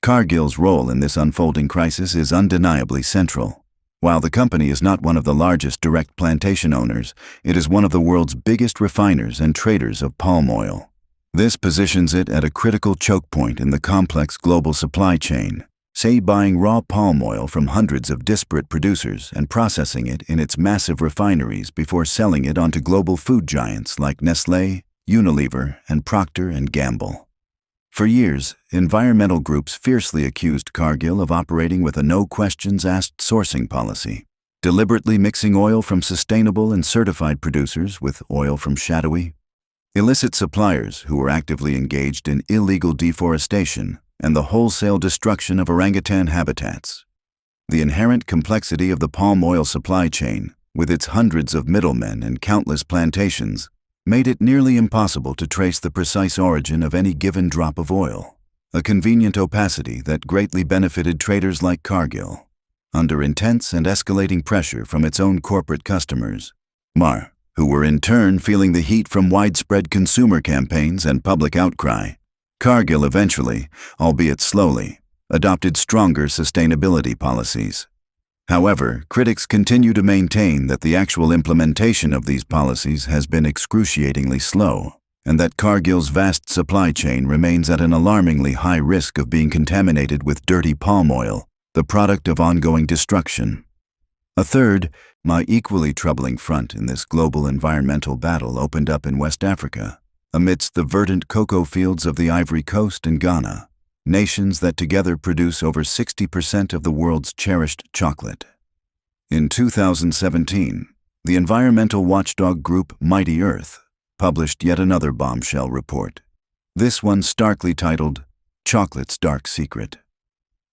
Cargill's role in this unfolding crisis is undeniably central. While the company is not one of the largest direct plantation owners, it is one of the world's biggest refiners and traders of palm oil. This positions it at a critical choke point in the complex global supply chain, say buying raw palm oil from hundreds of disparate producers and processing it in its massive refineries before selling it onto global food giants like Nestlé, Unilever, and Procter & Gamble. For years, environmental groups fiercely accused Cargill of operating with a no-questions-asked sourcing policy, deliberately mixing oil from sustainable and certified producers with oil from shadowy, illicit suppliers who were actively engaged in illegal deforestation and the wholesale destruction of orangutan habitats. The inherent complexity of the palm oil supply chain, with its hundreds of middlemen and countless plantations, made it nearly impossible to trace the precise origin of any given drop of oil, a convenient opacity that greatly benefited traders like Cargill. Under intense and escalating pressure from its own corporate customers, who were in turn feeling the heat from widespread consumer campaigns and public outcry, Cargill eventually, albeit slowly, adopted stronger sustainability policies. However, critics continue to maintain that the actual implementation of these policies has been excruciatingly slow, and that Cargill's vast supply chain remains at an alarmingly high risk of being contaminated with dirty palm oil, the product of ongoing destruction. A third, equally troubling front in this global environmental battle opened up in West Africa, amidst the verdant cocoa fields of the Ivory Coast and Ghana, nations that together produce over 60% of the world's cherished chocolate. In 2017, the environmental watchdog group Mighty Earth published yet another bombshell report, this one starkly titled, Chocolate's Dark Secret.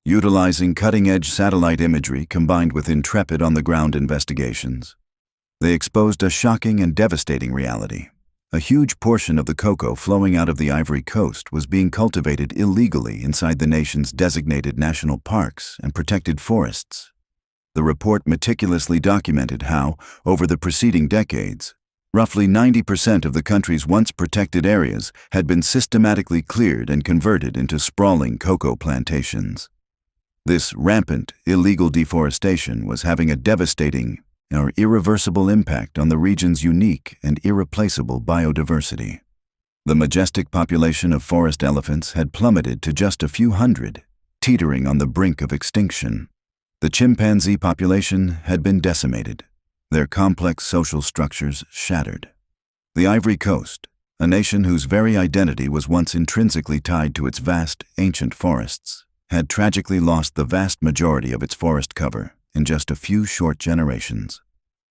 Utilizing cutting-edge satellite imagery combined with intrepid on-the-ground investigations, they exposed a shocking and devastating reality. A huge portion of the cocoa flowing out of the Ivory Coast was being cultivated illegally inside the nation's designated national parks and protected forests. The report meticulously documented how, over the preceding decades, roughly 90% of the country's once protected areas had been systematically cleared and converted into sprawling cocoa plantations. This rampant, illegal deforestation was having a devastating or irreversible impact on the region's unique and irreplaceable biodiversity. The majestic population of forest elephants had plummeted to just a few hundred, teetering on the brink of extinction. The chimpanzee population had been decimated, their complex social structures shattered. The Ivory Coast, a nation whose very identity was once intrinsically tied to its vast, ancient forests, had tragically lost the vast majority of its forest cover in just a few short generations.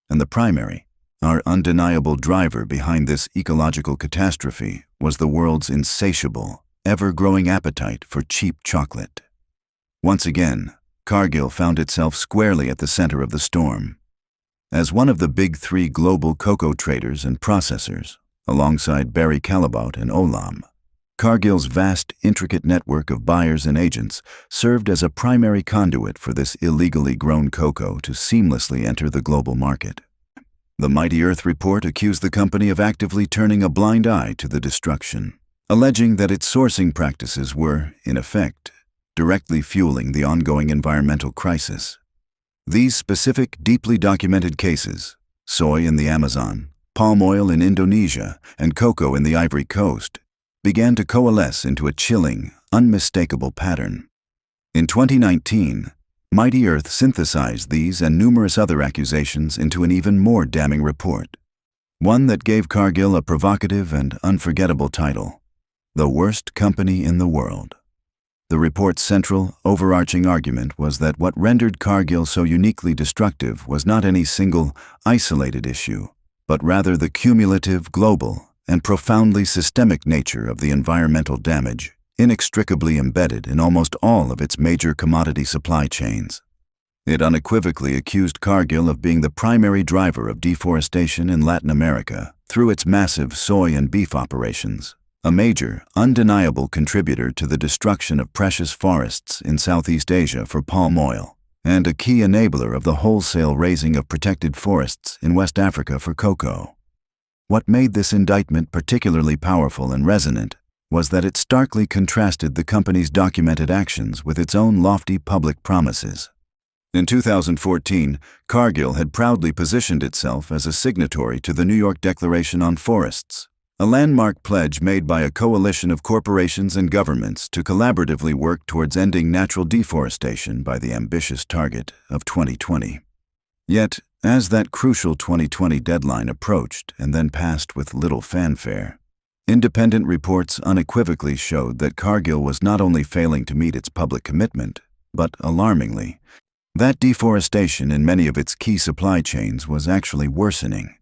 And the primary, our undeniable driver behind this ecological catastrophe was the world's insatiable, ever-growing appetite for cheap chocolate. Once again, Cargill found itself squarely at the center of the storm. As one of the big three global cocoa traders and processors, alongside Barry Callebaut and Olam, Cargill's vast, intricate network of buyers and agents served as a primary conduit for this illegally grown cocoa to seamlessly enter the global market. The Mighty Earth report accused the company of actively turning a blind eye to the destruction, alleging that its sourcing practices were, in effect, directly fueling the ongoing environmental crisis. These specific, deeply documented cases, soy in the Amazon, palm oil in Indonesia, and cocoa in the Ivory Coast, began to coalesce into a chilling, unmistakable pattern. In 2019, Mighty Earth synthesized these and numerous other accusations into an even more damning report, one that gave Cargill a provocative and unforgettable title, The Worst Company in the World. The report's central, overarching argument was that what rendered Cargill so uniquely destructive was not any single, isolated issue, but rather the cumulative, global, and profoundly systemic nature of the environmental damage inextricably embedded in almost all of its major commodity supply chains. It unequivocally accused Cargill of being the primary driver of deforestation in Latin America through its massive soy and beef operations, a major, undeniable contributor to the destruction of precious forests in Southeast Asia for palm oil, and a key enabler of the wholesale razing of protected forests in West Africa for cocoa. What made this indictment particularly powerful and resonant was that it starkly contrasted the company's documented actions with its own lofty public promises. In 2014, Cargill had proudly positioned itself as a signatory to the New York Declaration on Forests, a landmark pledge made by a coalition of corporations and governments to collaboratively work towards ending natural deforestation by the ambitious target of 2020. Yet, as that crucial 2020 deadline approached and then passed with little fanfare, independent reports unequivocally showed that Cargill was not only failing to meet its public commitment, but, alarmingly, that deforestation in many of its key supply chains was actually worsening.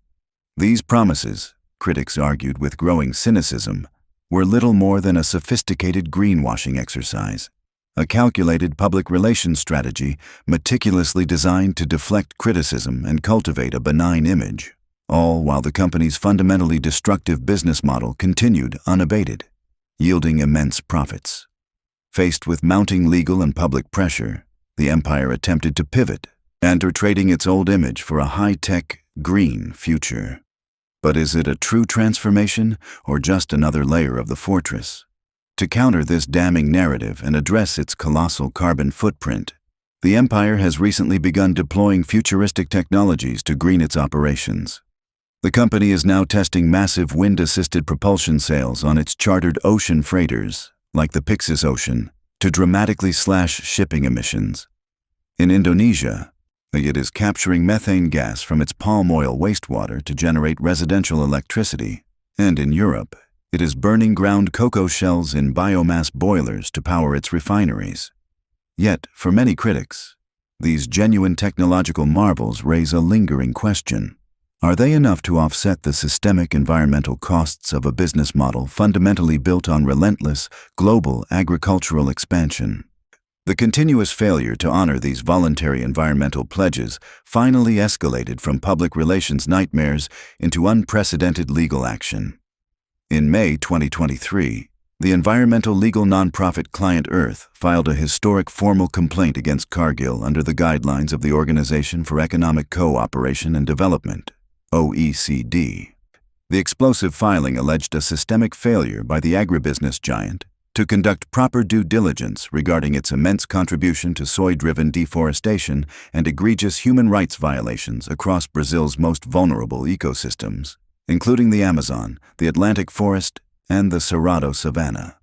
These promises, critics argued with growing cynicism, were little more than a sophisticated greenwashing exercise, a calculated public relations strategy meticulously designed to deflect criticism and cultivate a benign image, all while the company's fundamentally destructive business model continued unabated, yielding immense profits. Faced with mounting legal and public pressure, the empire attempted to pivot, trading its old image for a high-tech, green future. But is it a true transformation or just another layer of the fortress? To counter this damning narrative and address its colossal carbon footprint, the empire has recently begun deploying futuristic technologies to green its operations. The company is now testing massive wind-assisted propulsion sails on its chartered ocean freighters, like the Pyxis Ocean, to dramatically slash shipping emissions. In Indonesia, it is capturing methane gas from its palm oil wastewater to generate residential electricity, and in Europe, it is burning ground cocoa shells in biomass boilers to power its refineries. Yet, for many critics, these genuine technological marvels raise a lingering question. Are they enough to offset the systemic environmental costs of a business model fundamentally built on relentless, global agricultural expansion? The continuous failure to honor these voluntary environmental pledges finally escalated from public relations nightmares into unprecedented legal action. In May 2023, the environmental legal nonprofit Client Earth filed a historic formal complaint against Cargill under the guidelines of the Organization for Economic Cooperation and Development, OECD. The explosive filing alleged a systemic failure by the agribusiness giant to conduct proper due diligence regarding its immense contribution to soy-driven deforestation and egregious human rights violations across Brazil's most vulnerable ecosystems, including the Amazon, the Atlantic forest, and the Cerrado savanna.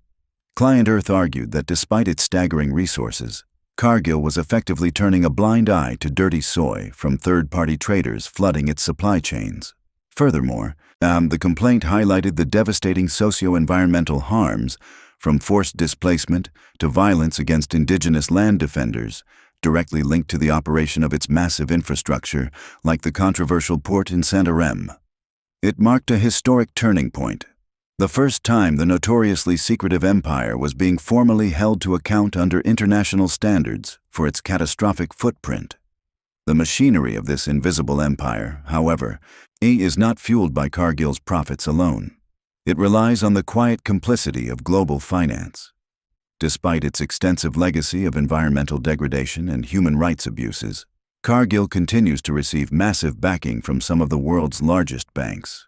Client Earth argued that despite its staggering resources, Cargill was effectively turning a blind eye to dirty soy from third-party traders flooding its supply chains. Furthermore, the complaint highlighted the devastating socio-environmental harms from forced displacement to violence against indigenous land defenders, directly linked to the operation of its massive infrastructure, like the controversial port in Santarém. It marked a historic turning point, the first time the notoriously secretive empire was being formally held to account under international standards for its catastrophic footprint. The machinery of this invisible empire, however, is not fueled by Cargill's profits alone. It relies on the quiet complicity of global finance. Despite its extensive legacy of environmental degradation and human rights abuses, Cargill continues to receive massive backing from some of the world's largest banks.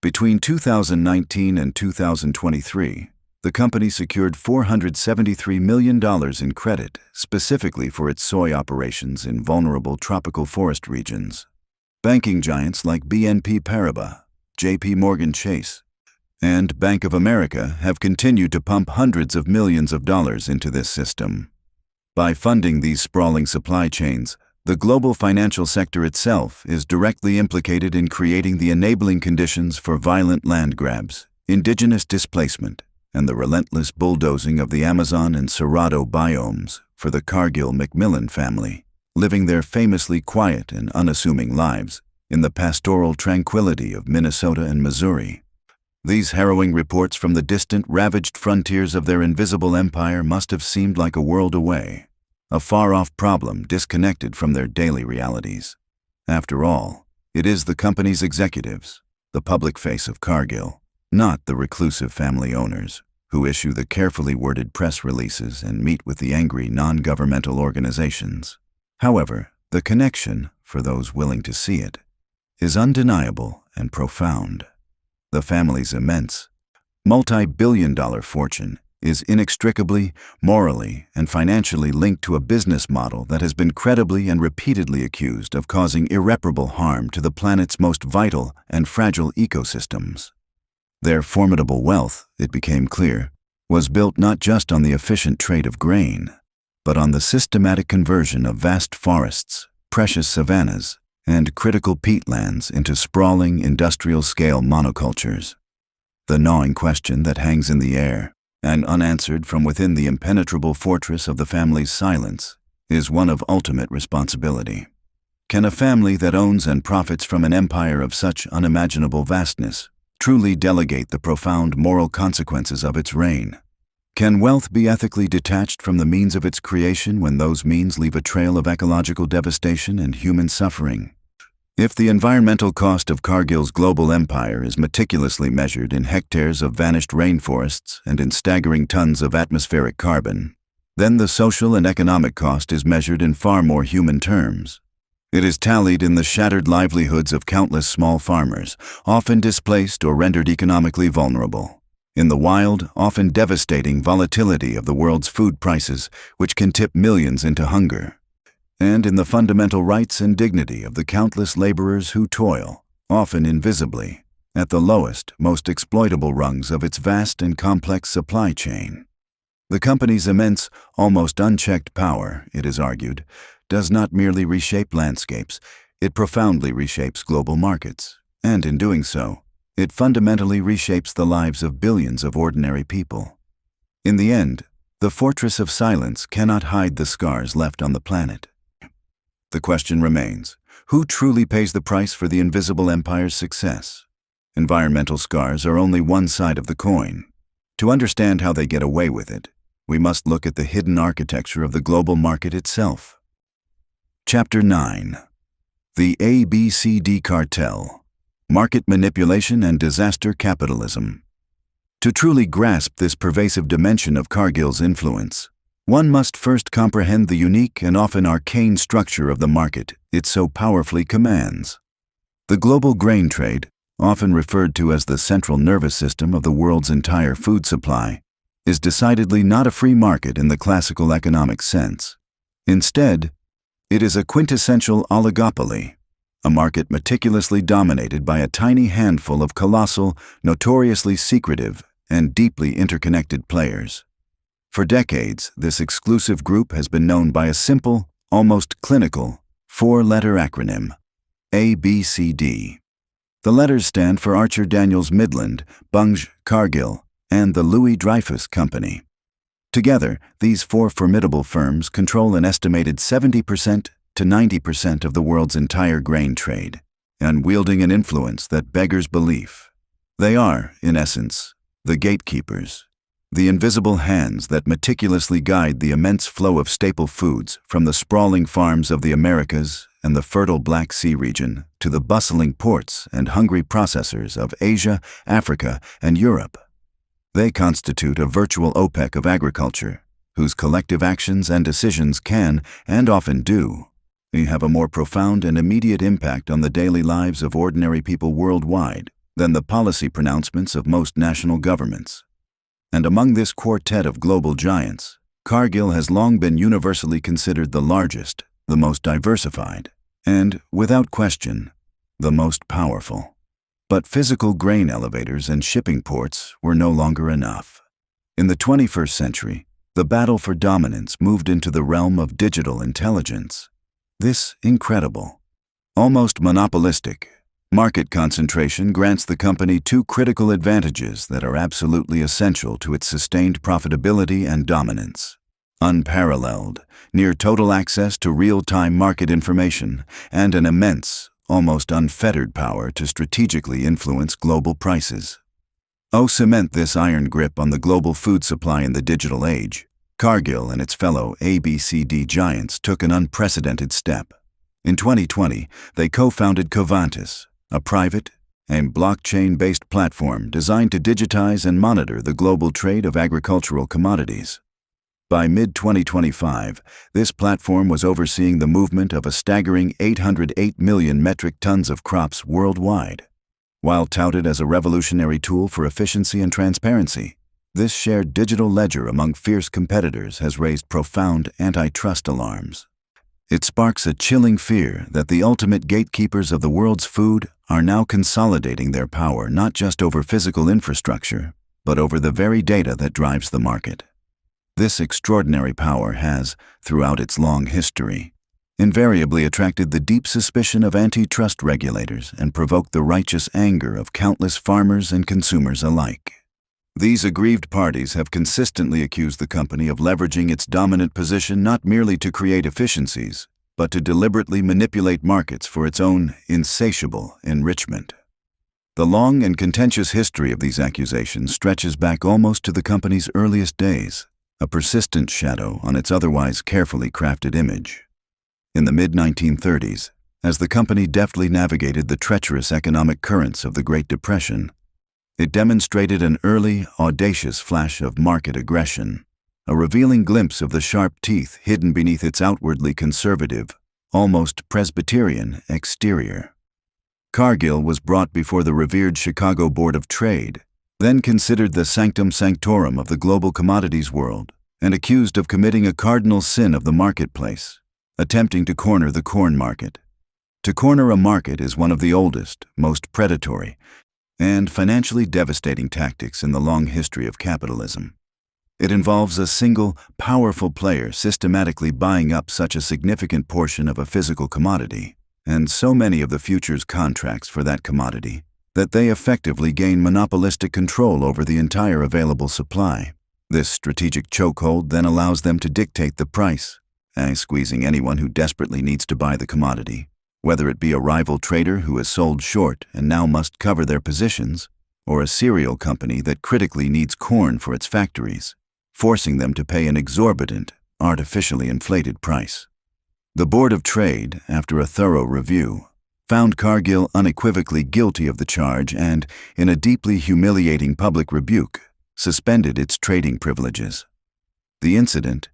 Between 2019 and 2023, the company secured $473 million in credit specifically for its soy operations in vulnerable tropical forest regions. Banking giants like BNP Paribas, JP Morgan Chase, and Bank of America have continued to pump hundreds of millions of dollars into this system. By funding these sprawling supply chains, the global financial sector itself is directly implicated in creating the enabling conditions for violent land grabs, indigenous displacement, and the relentless bulldozing of the Amazon and Cerrado biomes for the Cargill MacMillan family, living their famously quiet and unassuming lives in the pastoral tranquility of Minnesota and Missouri. These harrowing reports from the distant, ravaged frontiers of their invisible empire must have seemed like a world away, a far-off problem disconnected from their daily realities. After all, it is the company's executives, the public face of Cargill, not the reclusive family owners, who issue the carefully worded press releases and meet with the angry non-governmental organizations. However, the connection, for those willing to see it, is undeniable and profound. The family's immense, multi-billion-dollar fortune is inextricably, morally, and financially linked to a business model that has been credibly and repeatedly accused of causing irreparable harm to the planet's most vital and fragile ecosystems. Their formidable wealth, it became clear, was built not just on the efficient trade of grain, but on the systematic conversion of vast forests, precious savannas, and critical peatlands into sprawling industrial-scale monocultures. The gnawing question that hangs in the air, and unanswered from within the impenetrable fortress of the family's silence, is one of ultimate responsibility. Can a family that owns and profits from an empire of such unimaginable vastness truly delegate the profound moral consequences of its reign? Can wealth be ethically detached from the means of its creation when those means leave a trail of ecological devastation and human suffering? If the environmental cost of Cargill's global empire is meticulously measured in hectares of vanished rainforests and in staggering tons of atmospheric carbon, then the social and economic cost is measured in far more human terms. It is tallied in the shattered livelihoods of countless small farmers, often displaced or rendered economically vulnerable, in the wild, often devastating volatility of the world's food prices, which can tip millions into hunger, and in the fundamental rights and dignity of the countless laborers who toil, often invisibly, at the lowest, most exploitable rungs of its vast and complex supply chain. The company's immense, almost unchecked power, it is argued, does not merely reshape landscapes, it profoundly reshapes global markets, and in doing so, it fundamentally reshapes the lives of billions of ordinary people. In the end, the fortress of silence cannot hide the scars left on the planet. The question remains, who truly pays the price for the invisible empire's success? Environmental scars are only one side of the coin. To understand how they get away with it, we must look at the hidden architecture of the global market itself. Chapter 9. The ABCD Cartel. Market Manipulation and Disaster Capitalism. To truly grasp this pervasive dimension of Cargill's influence, one must first comprehend the unique and often arcane structure of the market it so powerfully commands. The global grain trade, often referred to as the central nervous system of the world's entire food supply, is decidedly not a free market in the classical economic sense. Instead, it is a quintessential oligopoly, a market meticulously dominated by a tiny handful of colossal, notoriously secretive, and deeply interconnected players. For decades, this exclusive group has been known by a simple, almost clinical, four-letter acronym, ABCD. The letters stand for Archer Daniels Midland, Bunge, Cargill, and the Louis Dreyfus Company. Together, these four formidable firms control an estimated 70% to 90% of the world's entire grain trade, and wielding an influence that beggars belief. They are, in essence, the gatekeepers, the invisible hands that meticulously guide the immense flow of staple foods from the sprawling farms of the Americas and the fertile Black Sea region to the bustling ports and hungry processors of Asia, Africa, and Europe. They constitute a virtual OPEC of agriculture, whose collective actions and decisions can, and often do, have a more profound and immediate impact on the daily lives of ordinary people worldwide than the policy pronouncements of most national governments. And among this quartet of global giants, Cargill has long been universally considered the largest, the most diversified, and, without question, the most powerful. But physical grain elevators and shipping ports were no longer enough. In the 21st century, the battle for dominance moved into the realm of digital intelligence. This incredible, almost monopolistic, Market concentration grants the company two critical advantages that are absolutely essential to its sustained profitability and dominance. Unparalleled, near total access to real-time market information, and an immense, almost unfettered power to strategically influence global prices. Cement this iron grip on the global food supply in the digital age. Cargill and its fellow ABCD giants took an unprecedented step. In 2020, they co-founded Covantis, a private and blockchain-based platform designed to digitize and monitor the global trade of agricultural commodities. By mid-2025, this platform was overseeing the movement of a staggering 808 million metric tons of crops worldwide. While touted as a revolutionary tool for efficiency and transparency, this shared digital ledger among fierce competitors has raised profound antitrust alarms. It sparks a chilling fear that the ultimate gatekeepers of the world's food are now consolidating their power not just over physical infrastructure, but over the very data that drives the market. This extraordinary power has, throughout its long history, invariably attracted the deep suspicion of antitrust regulators and provoked the righteous anger of countless farmers and consumers alike. These aggrieved parties have consistently accused the company of leveraging its dominant position not merely to create efficiencies, but to deliberately manipulate markets for its own insatiable enrichment. The long and contentious history of these accusations stretches back almost to the company's earliest days, a persistent shadow on its otherwise carefully crafted image. In the mid-1930s, as the company deftly navigated the treacherous economic currents of the Great Depression, it demonstrated an early, audacious flash of market aggression, a revealing glimpse of the sharp teeth hidden beneath its outwardly conservative, almost Presbyterian exterior. Cargill was brought before the revered Chicago Board of Trade, then considered the sanctum sanctorum of the global commodities world, and accused of committing a cardinal sin of the marketplace, attempting to corner the corn market. To corner a market is one of the oldest, most predatory, and financially devastating tactics in the long history of capitalism. It involves a single, powerful player systematically buying up such a significant portion of a physical commodity, and so many of the futures contracts for that commodity, that they effectively gain monopolistic control over the entire available supply. This strategic chokehold then allows them to dictate the price, squeezing anyone who desperately needs to buy the commodity, whether it be a rival trader who has sold short and now must cover their positions, or a cereal company that critically needs corn for its factories, forcing them to pay an exorbitant, artificially inflated price. The Board of Trade, after a thorough review, found Cargill unequivocally guilty of the charge and, in a deeply humiliating public rebuke, suspended its trading privileges. The incident,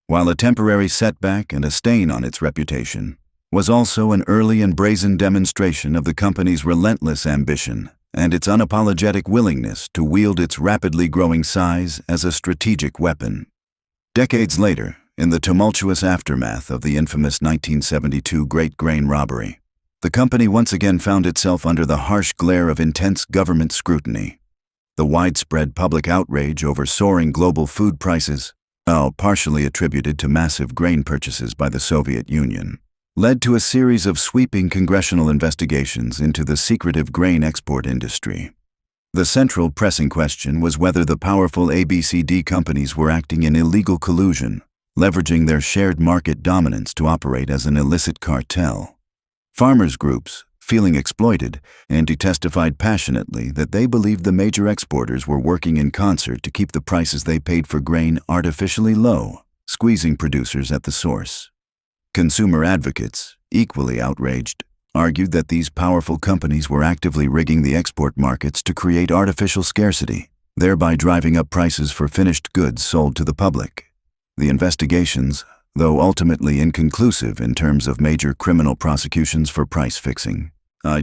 while a temporary setback and a stain on its reputation, was also an early and brazen demonstration of the company's relentless ambition and its unapologetic willingness to wield its rapidly growing size as a strategic weapon. Decades later, in the tumultuous aftermath of the infamous 1972 Great Grain Robbery, the company once again found itself under the harsh glare of intense government scrutiny. The widespread public outrage over soaring global food prices, partially attributed to massive grain purchases by the Soviet Union, led to a series of sweeping congressional investigations into the secretive grain export industry. The central pressing question was whether the powerful ABCD companies were acting in illegal collusion, leveraging their shared market dominance to operate as an illicit cartel. Farmers' groups, feeling exploited, testified passionately that they believed the major exporters were working in concert to keep the prices they paid for grain artificially low, squeezing producers at the source. Consumer advocates, equally outraged, argued that these powerful companies were actively rigging the export markets to create artificial scarcity, thereby driving up prices for finished goods sold to the public. The investigations, though ultimately inconclusive in terms of major criminal prosecutions for price fixing,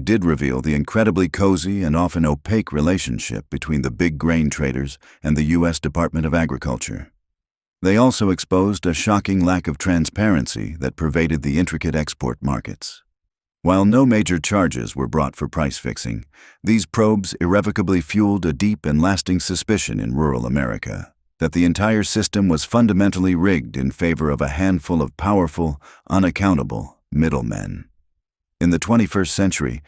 did reveal the incredibly cozy and often opaque relationship between the big grain traders and the U.S. Department of Agriculture. They also exposed a shocking lack of transparency that pervaded the intricate export markets. While no major charges were brought for price fixing, these probes irrevocably fueled a deep and lasting suspicion in rural America that the entire system was fundamentally rigged in favor of a handful of powerful, unaccountable middlemen. In the 21st century,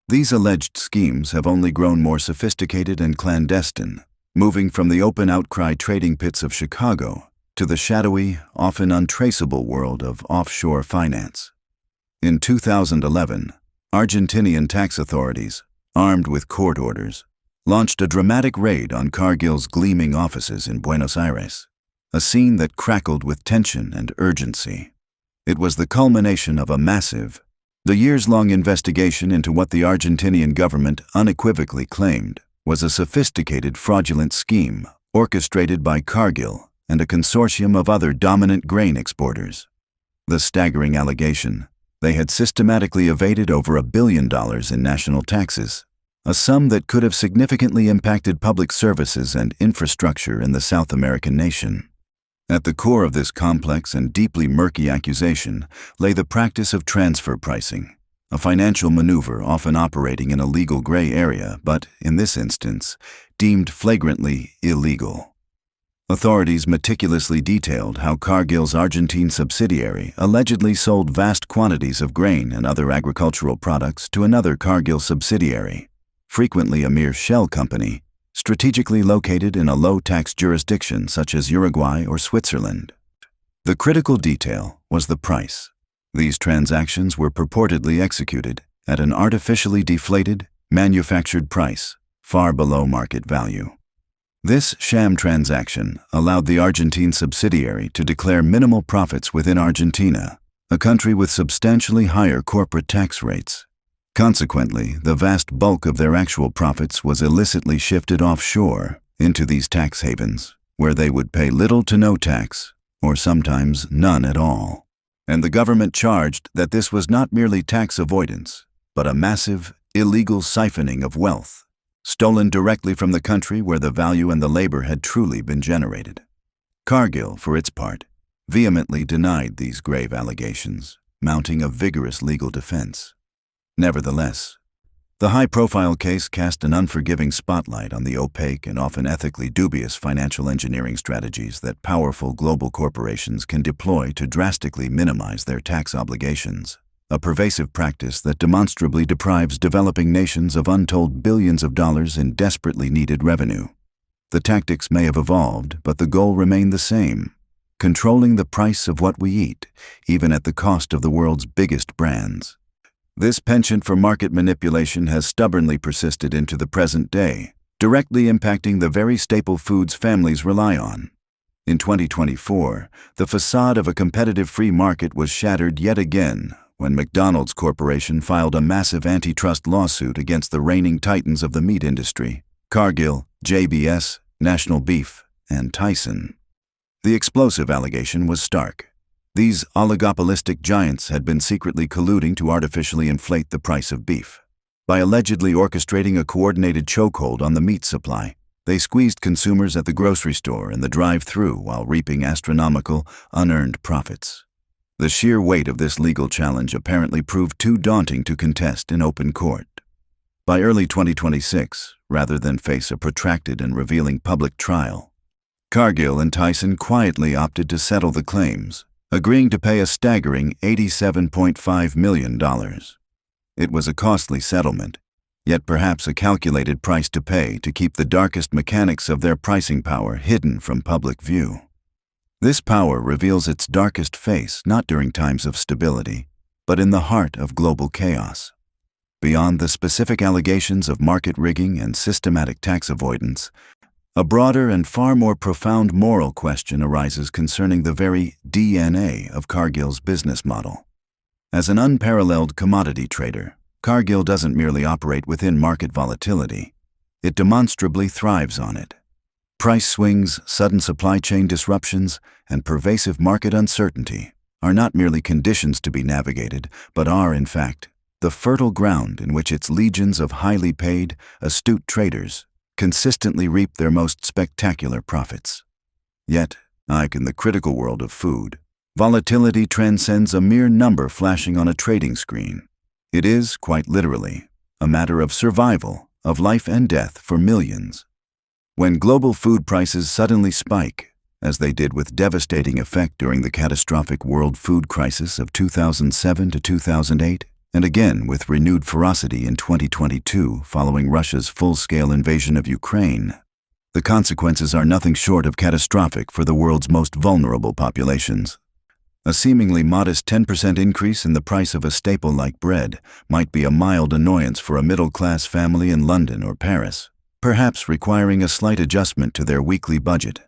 These alleged schemes have only grown more sophisticated and clandestine, moving from the open outcry trading pits of Chicago to the shadowy, often untraceable world of offshore finance. In 2011, Argentinian tax authorities, armed with court orders, launched a dramatic raid on Cargill's gleaming offices in Buenos Aires, a scene that crackled with tension and urgency. It was the culmination of the years-long investigation into what the Argentinian government unequivocally claimed was a sophisticated fraudulent scheme orchestrated by Cargill and a consortium of other dominant grain exporters. The staggering allegation: they had systematically evaded over $1 billion in national taxes, a sum that could have significantly impacted public services and infrastructure in the South American nation. At the core of this complex and deeply murky accusation lay the practice of transfer pricing, a financial maneuver often operating in a legal gray area but, in this instance, deemed flagrantly illegal. Authorities meticulously detailed how Cargill's Argentine subsidiary allegedly sold vast quantities of grain and other agricultural products to another Cargill subsidiary, frequently a mere shell company, strategically located in a low-tax jurisdiction such as Uruguay or Switzerland. The critical detail was the price. These transactions were purportedly executed at an artificially deflated, manufactured price, far below market value. This sham transaction allowed the Argentine subsidiary to declare minimal profits within Argentina, a country with substantially higher corporate tax rates. Consequently, the vast bulk of their actual profits was illicitly shifted offshore into these tax havens, where they would pay little to no tax, or sometimes none at all. And the government charged that this was not merely tax avoidance, but a massive, illegal siphoning of wealth, stolen directly from the country where the value and the labor had truly been generated. Cargill, for its part, vehemently denied these grave allegations, mounting a vigorous legal defense. Nevertheless, the high-profile case cast an unforgiving spotlight on the opaque and often ethically dubious financial engineering strategies that powerful global corporations can deploy to drastically minimize their tax obligations, a pervasive practice that demonstrably deprives developing nations of untold billions of dollars in desperately needed revenue. The tactics may have evolved, but the goal remained the same: controlling the price of what we eat, even at the cost of the world's biggest brands. This penchant for market manipulation has stubbornly persisted into the present day, directly impacting the very staple foods families rely on. In 2024, the facade of a competitive free market was shattered yet again when McDonald's Corporation filed a massive antitrust lawsuit against the reigning titans of the meat industry: Cargill, JBS, National Beef, and Tyson. The explosive allegation was stark. These oligopolistic giants had been secretly colluding to artificially inflate the price of beef. By allegedly orchestrating a coordinated chokehold on the meat supply, they squeezed consumers at the grocery store and the drive-thru while reaping astronomical, unearned profits. The sheer weight of this legal challenge apparently proved too daunting to contest in open court. By early 2026, rather than face a protracted and revealing public trial, Cargill and Tyson quietly opted to settle the claims, agreeing to pay a staggering $87.5 million. It was a costly settlement, yet perhaps a calculated price to pay to keep the darkest mechanics of their pricing power hidden from public view. This power reveals its darkest face not during times of stability, but in the heart of global chaos. Beyond the specific allegations of market rigging and systematic tax avoidance, a broader and far more profound moral question arises concerning the very DNA of Cargill's business model. As an unparalleled commodity trader, Cargill doesn't merely operate within market volatility. It demonstrably thrives on it. Price swings, sudden supply chain disruptions, and pervasive market uncertainty are not merely conditions to be navigated, but are, in fact, the fertile ground in which its legions of highly paid, astute traders consistently reap their most spectacular profits. Yet, like in the critical world of food, volatility transcends a mere number flashing on a trading screen. It is, quite literally, a matter of survival, of life and death for millions. When global food prices suddenly spike, as they did with devastating effect during the catastrophic world food crisis of 2007 to 2008, and again with renewed ferocity in 2022 following Russia's full-scale invasion of Ukraine. The consequences are nothing short of catastrophic for the world's most vulnerable populations. A seemingly modest 10% increase in the price of a staple like bread might be a mild annoyance for a middle-class family in London or Paris, perhaps requiring a slight adjustment to their weekly budget.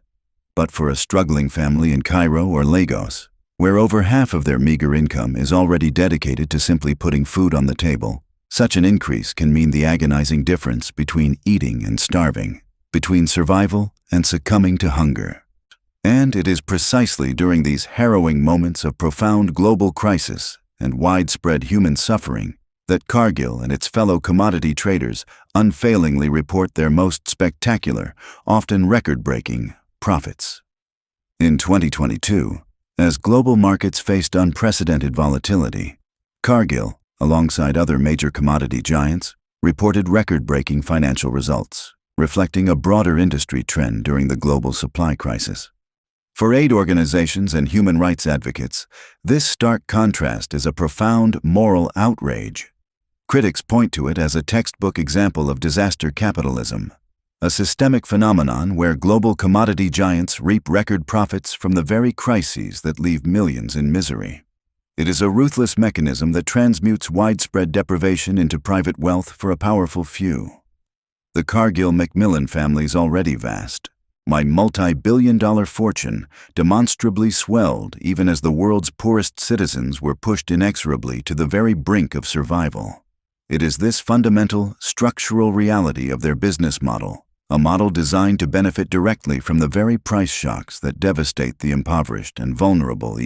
But for a struggling family in Cairo or Lagos, where over half of their meager income is already dedicated to simply putting food on the table, such an increase can mean the agonizing difference between eating and starving, between survival and succumbing to hunger. And it is precisely during these harrowing moments of profound global crisis and widespread human suffering that Cargill and its fellow commodity traders unfailingly report their most spectacular, often record-breaking, profits. In 2022, as global markets faced unprecedented volatility, Cargill, alongside other major commodity giants, reported record-breaking financial results, reflecting a broader industry trend during the global supply crisis. For aid organizations and human rights advocates, this stark contrast is a profound moral outrage. Critics point to it as a textbook example of disaster capitalism, a systemic phenomenon where global commodity giants reap record profits from the very crises that leave millions in misery. It is a ruthless mechanism that transmutes widespread deprivation into private wealth for a powerful few. The Cargill-MacMillan family's already vast, multi-billion-dollar fortune demonstrably swelled even as the world's poorest citizens were pushed inexorably to the very brink of survival. It is this fundamental, structural reality of their business model, a model designed to benefit directly from the very price shocks that devastate the impoverished and vulnerable,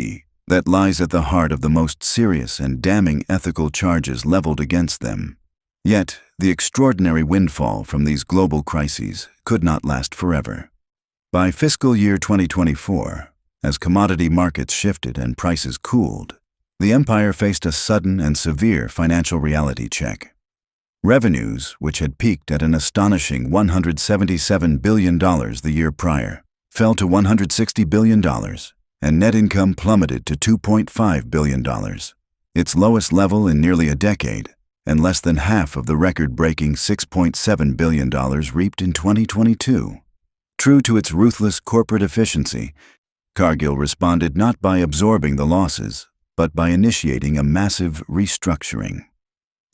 that lies at the heart of the most serious and damning ethical charges leveled against them. Yet, the extraordinary windfall from these global crises could not last forever. By fiscal year 2024, as commodity markets shifted and prices cooled, the empire faced a sudden and severe financial reality check. Revenues, which had peaked at an astonishing $177 billion the year prior, fell to $160 billion, and net income plummeted to $2.5 billion, its lowest level in nearly a decade, and less than half of the record-breaking $6.7 billion reaped in 2022. True to its ruthless corporate efficiency, Cargill responded not by absorbing the losses, but by initiating a massive restructuring.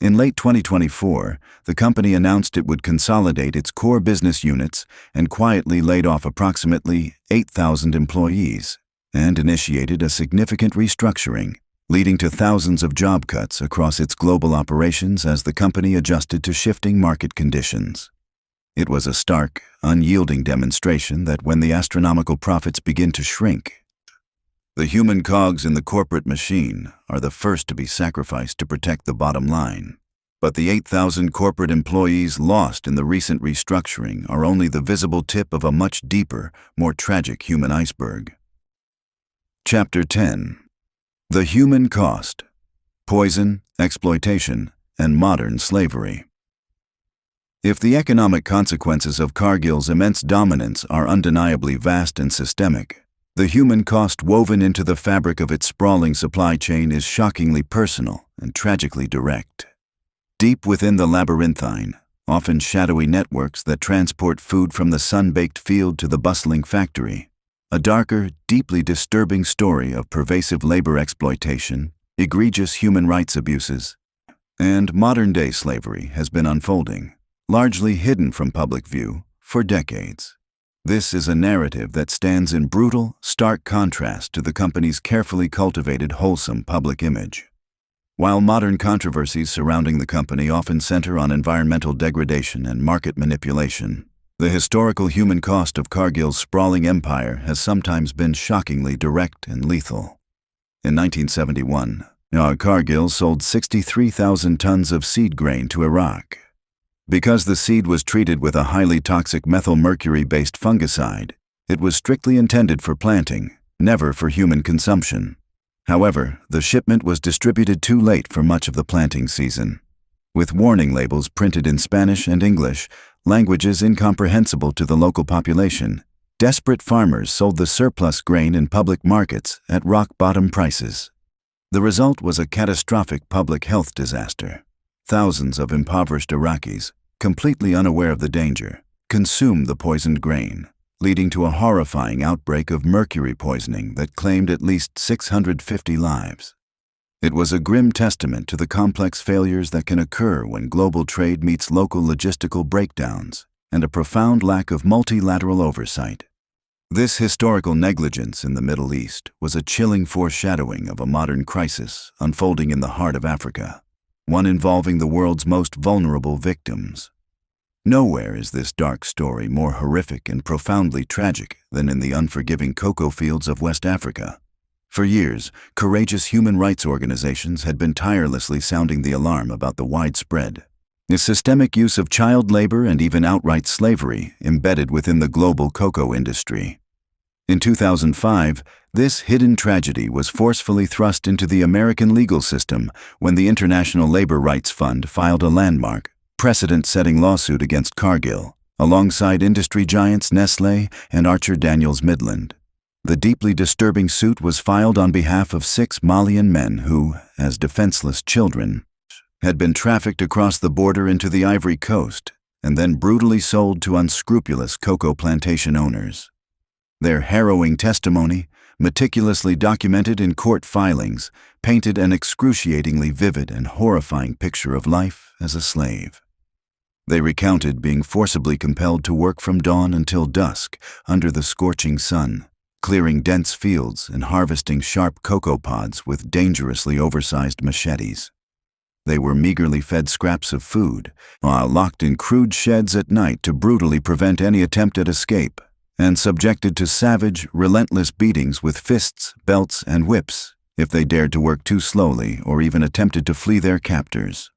In late 2024, the company announced it would consolidate its core business units and quietly laid off approximately 8,000 employees, and initiated a significant restructuring, leading to thousands of job cuts across its global operations as the company adjusted to shifting market conditions. It was a stark, unyielding demonstration that when the astronomical profits begin to shrink, the human cogs in the corporate machine are the first to be sacrificed to protect the bottom line. But the 8,000 corporate employees lost in the recent restructuring are only the visible tip of a much deeper, more tragic human iceberg. Chapter 10. The Human Cost: Poison, Exploitation, and Modern Slavery. If the economic consequences of Cargill's immense dominance are undeniably vast and systemic, the human cost woven into the fabric of its sprawling supply chain is shockingly personal and tragically direct. Deep within the labyrinthine, often shadowy networks that transport food from the sun-baked field to the bustling factory, a darker, deeply disturbing story of pervasive labor exploitation, egregious human rights abuses, and modern-day slavery has been unfolding, largely hidden from public view, for decades. This is a narrative that stands in brutal, stark contrast to the company's carefully cultivated, wholesome public image. While modern controversies surrounding the company often center on environmental degradation and market manipulation, the historical human cost of Cargill's sprawling empire has sometimes been shockingly direct and lethal. In 1971, Cargill sold 63,000 tons of seed grain to Iraq. Because the seed was treated with a highly toxic methylmercury-based fungicide, it was strictly intended for planting, never for human consumption. However, the shipment was distributed too late for much of the planting season. With warning labels printed in Spanish and English, languages incomprehensible to the local population, desperate farmers sold the surplus grain in public markets at rock-bottom prices. The result was a catastrophic public health disaster. Thousands of impoverished Iraqis, completely unaware of the danger, consumed the poisoned grain, leading to a horrifying outbreak of mercury poisoning that claimed at least 650 lives. It was a grim testament to the complex failures that can occur when global trade meets local logistical breakdowns and a profound lack of multilateral oversight. This historical negligence in the Middle East was a chilling foreshadowing of a modern crisis unfolding in the heart of Africa, one involving the world's most vulnerable victims. Nowhere is this dark story more horrific and profoundly tragic than in the unforgiving cocoa fields of West Africa. For years, courageous human rights organizations had been tirelessly sounding the alarm about the widespread, systemic use of child labor and even outright slavery embedded within the global cocoa industry. In 2005, this hidden tragedy was forcefully thrust into the American legal system when the International Labor Rights Fund filed a landmark, precedent-setting lawsuit against Cargill, alongside industry giants Nestlé and Archer Daniels Midland. The deeply disturbing suit was filed on behalf of 6 Malian men who, as defenseless children, had been trafficked across the border into the Ivory Coast and then brutally sold to unscrupulous cocoa plantation owners. Their harrowing testimony, meticulously documented in court filings, painted an excruciatingly vivid and horrifying picture of life as a slave. They recounted being forcibly compelled to work from dawn until dusk under the scorching sun, clearing dense fields and harvesting sharp cocoa pods with dangerously oversized machetes. They were meagerly fed scraps of food, while locked in crude sheds at night to brutally prevent any attempt at escape, and subjected to savage, relentless beatings with fists, belts, and whips if they dared to work too slowly or even attempted to flee their captors.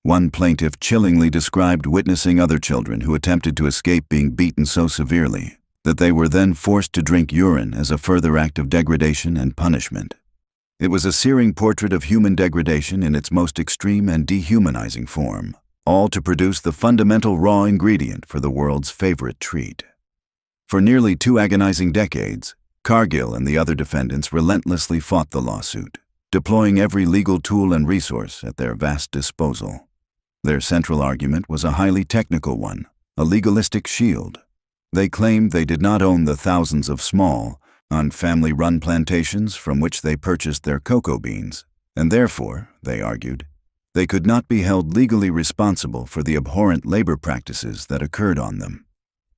One plaintiff chillingly described witnessing other children who attempted to escape being beaten so severely that they were then forced to drink urine as a further act of degradation and punishment. It was a searing portrait of human degradation in its most extreme and dehumanizing form, all to produce the fundamental raw ingredient for the world's favorite treat. For nearly 2 agonizing decades, Cargill and the other defendants relentlessly fought the lawsuit, deploying every legal tool and resource at their vast disposal. Their central argument was a highly technical one, a legalistic shield. They claimed they did not own the thousands of small, family-run plantations from which they purchased their cocoa beans, and therefore, they argued, they could not be held legally responsible for the abhorrent labor practices that occurred on them.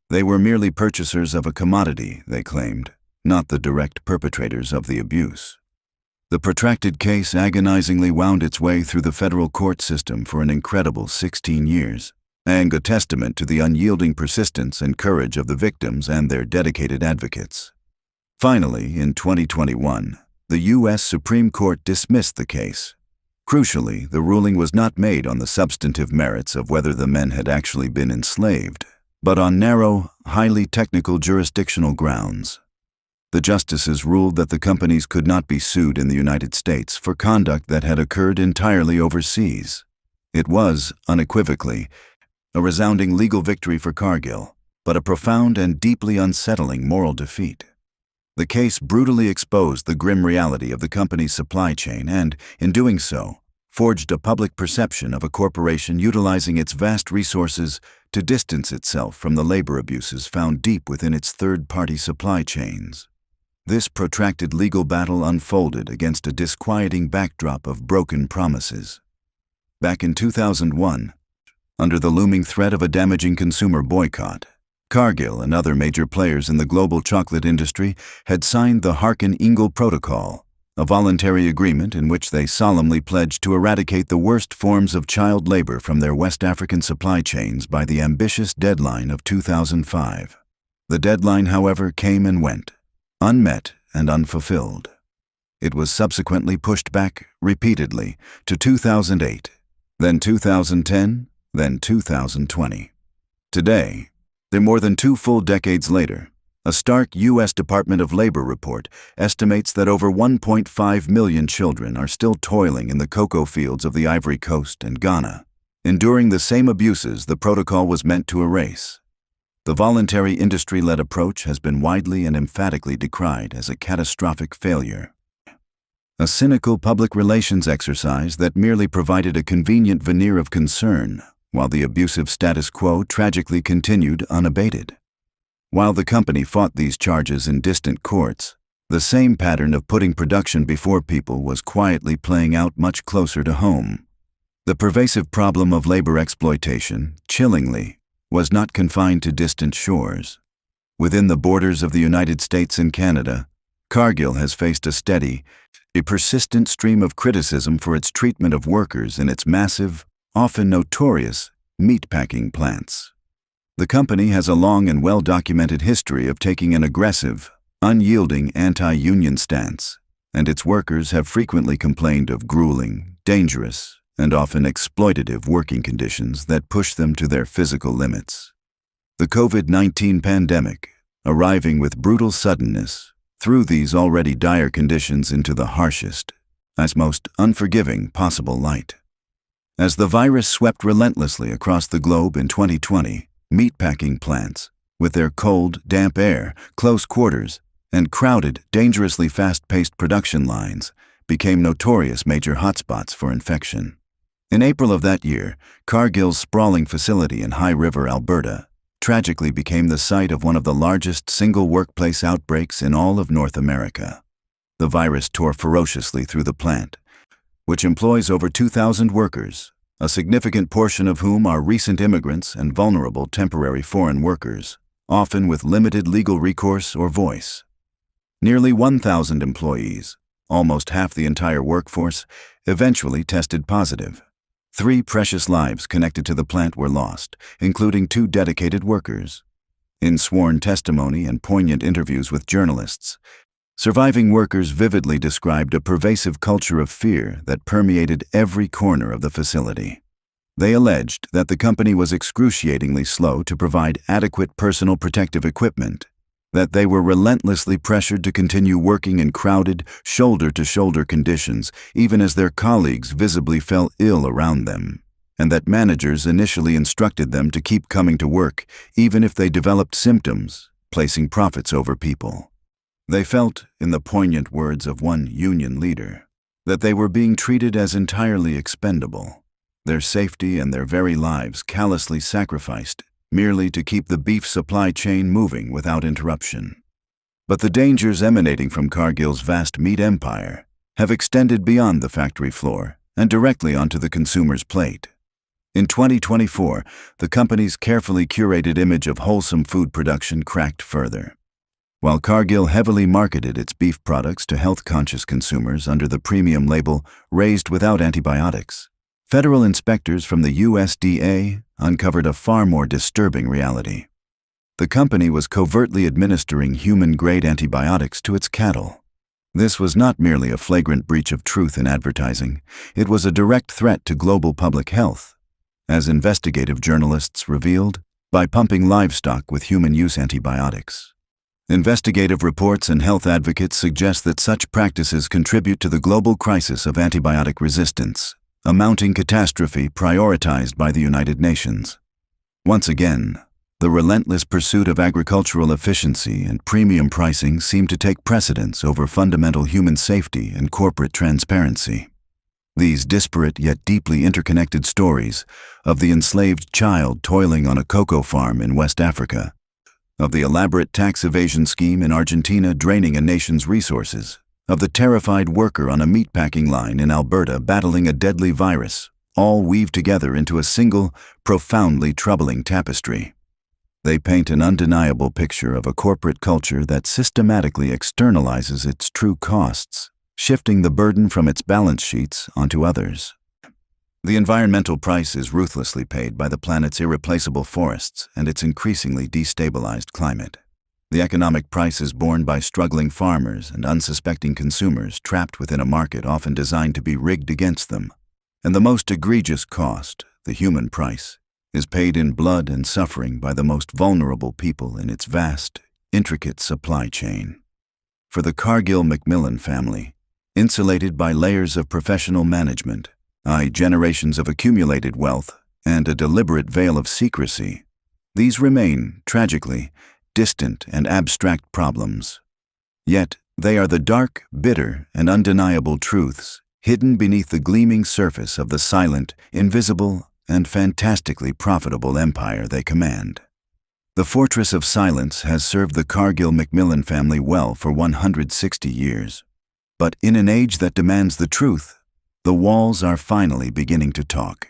They were merely purchasers of a commodity, they claimed, not the direct perpetrators of the abuse. The protracted case agonizingly wound its way through the federal court system for an incredible 16 years, and a testament to the unyielding persistence and courage of the victims and their dedicated advocates. Finally, in 2021, the U.S. Supreme Court dismissed the case. Crucially, the ruling was not made on the substantive merits of whether the men had actually been enslaved, but on narrow, highly technical jurisdictional grounds. The justices ruled that the companies could not be sued in the United States for conduct that had occurred entirely overseas. It was, unequivocally, a resounding legal victory for Cargill, but a profound and deeply unsettling moral defeat. The case brutally exposed the grim reality of the company's supply chain and, in doing so, forged a public perception of a corporation utilizing its vast resources to distance itself from the labor abuses found deep within its third-party supply chains. This protracted legal battle unfolded against a disquieting backdrop of broken promises. Back in 2001, under the looming threat of a damaging consumer boycott, Cargill and other major players in the global chocolate industry had signed the Harkin-Engel Protocol, a voluntary agreement in which they solemnly pledged to eradicate the worst forms of child labor from their West African supply chains by the ambitious deadline of 2005. The deadline, however, came and went, unmet and unfulfilled. It was subsequently pushed back repeatedly to 2008, then 2010, then 2020. Today, more than 2 full decades later, a stark U.S. Department of Labor report estimates that over 1.5 million children are still toiling in the cocoa fields of the Ivory Coast and Ghana, enduring the same abuses the protocol was meant to erase. The voluntary industry-led approach has been widely and emphatically decried as a catastrophic failure. a cynical public relations exercise that merely provided a convenient veneer of concern, while the abusive status quo tragically continued unabated. While the company fought these charges in distant courts, the same pattern of putting production before people was quietly playing out much closer to home. The pervasive problem of labor exploitation, chillingly, was not confined to distant shores. Within the borders of the United States and Canada, Cargill has faced a persistent stream of criticism for its treatment of workers in its massive, often notorious, meatpacking plants. The company has a long and well-documented history of taking an aggressive, unyielding anti-union stance, and its workers have frequently complained of grueling, dangerous, and often exploitative working conditions that push them to their physical limits. The COVID-19 pandemic, arriving with brutal suddenness, threw these already dire conditions into the harshest, as most unforgiving possible light. As the virus swept relentlessly across the globe in 2020, meatpacking plants, with their cold, damp air, close quarters, and crowded, dangerously fast-paced production lines, became notorious major hotspots for infection. In April of that year, Cargill's sprawling facility in High River, Alberta, tragically became the site of one of the largest single workplace outbreaks in all of North America. The virus tore ferociously through the plant, which employs over 2,000 workers, a significant portion of whom are recent immigrants and vulnerable temporary foreign workers, often with limited legal recourse or voice. Nearly 1,000 employees, almost half the entire workforce, eventually tested positive. 3 precious lives connected to the plant were lost, including 2 dedicated workers. In sworn testimony and poignant interviews with journalists, surviving workers vividly described a pervasive culture of fear that permeated every corner of the facility. They alleged that the company was excruciatingly slow to provide adequate personal protective equipment, that they were relentlessly pressured to continue working in crowded, shoulder-to-shoulder conditions even as their colleagues visibly fell ill around them, and that managers initially instructed them to keep coming to work even if they developed symptoms, placing profits over people. They felt, in the poignant words of one union leader, that they were being treated as entirely expendable, their safety and their very lives callously sacrificed merely to keep the beef supply chain moving without interruption. But the dangers emanating from Cargill's vast meat empire have extended beyond the factory floor and directly onto the consumer's plate. In 2024, the company's carefully curated image of wholesome food production cracked further. While Cargill heavily marketed its beef products to health-conscious consumers under the premium label "raised without antibiotics," federal inspectors from the USDA uncovered a far more disturbing reality. The company was covertly administering human-grade antibiotics to its cattle. This was not merely a flagrant breach of truth in advertising, it was a direct threat to global public health, as investigative journalists revealed, by pumping livestock with human-use antibiotics. Investigative reports and health advocates suggest that such practices contribute to the global crisis of antibiotic resistance, a mounting catastrophe prioritized by the United Nations. Once again, the relentless pursuit of agricultural efficiency and premium pricing seemed to take precedence over fundamental human safety and corporate transparency. These disparate yet deeply interconnected stories of the enslaved child toiling on a cocoa farm in West Africa, of the elaborate tax evasion scheme in Argentina draining a nation's resources, of the terrified worker on a meatpacking line in Alberta battling a deadly virus, all weave together into a single, profoundly troubling tapestry. They paint an undeniable picture of a corporate culture that systematically externalizes its true costs, shifting the burden from its balance sheets onto others. The environmental price is ruthlessly paid by the planet's irreplaceable forests and its increasingly destabilized climate. The economic price is borne by struggling farmers and unsuspecting consumers trapped within a market often designed to be rigged against them. And the most egregious cost, the human price, is paid in blood and suffering by the most vulnerable people in its vast, intricate supply chain. For the Cargill MacMillan family, insulated by layers of professional management, generations of accumulated wealth, and a deliberate veil of secrecy, these remain, tragically, distant and abstract problems. Yet, They are the dark, bitter, and undeniable truths hidden beneath the gleaming surface of the silent, invisible, and fantastically profitable empire they command. The Fortress of Silence has served the Cargill MacMillan family well for 160 years. But in an age that demands the truth, the walls are finally beginning to talk.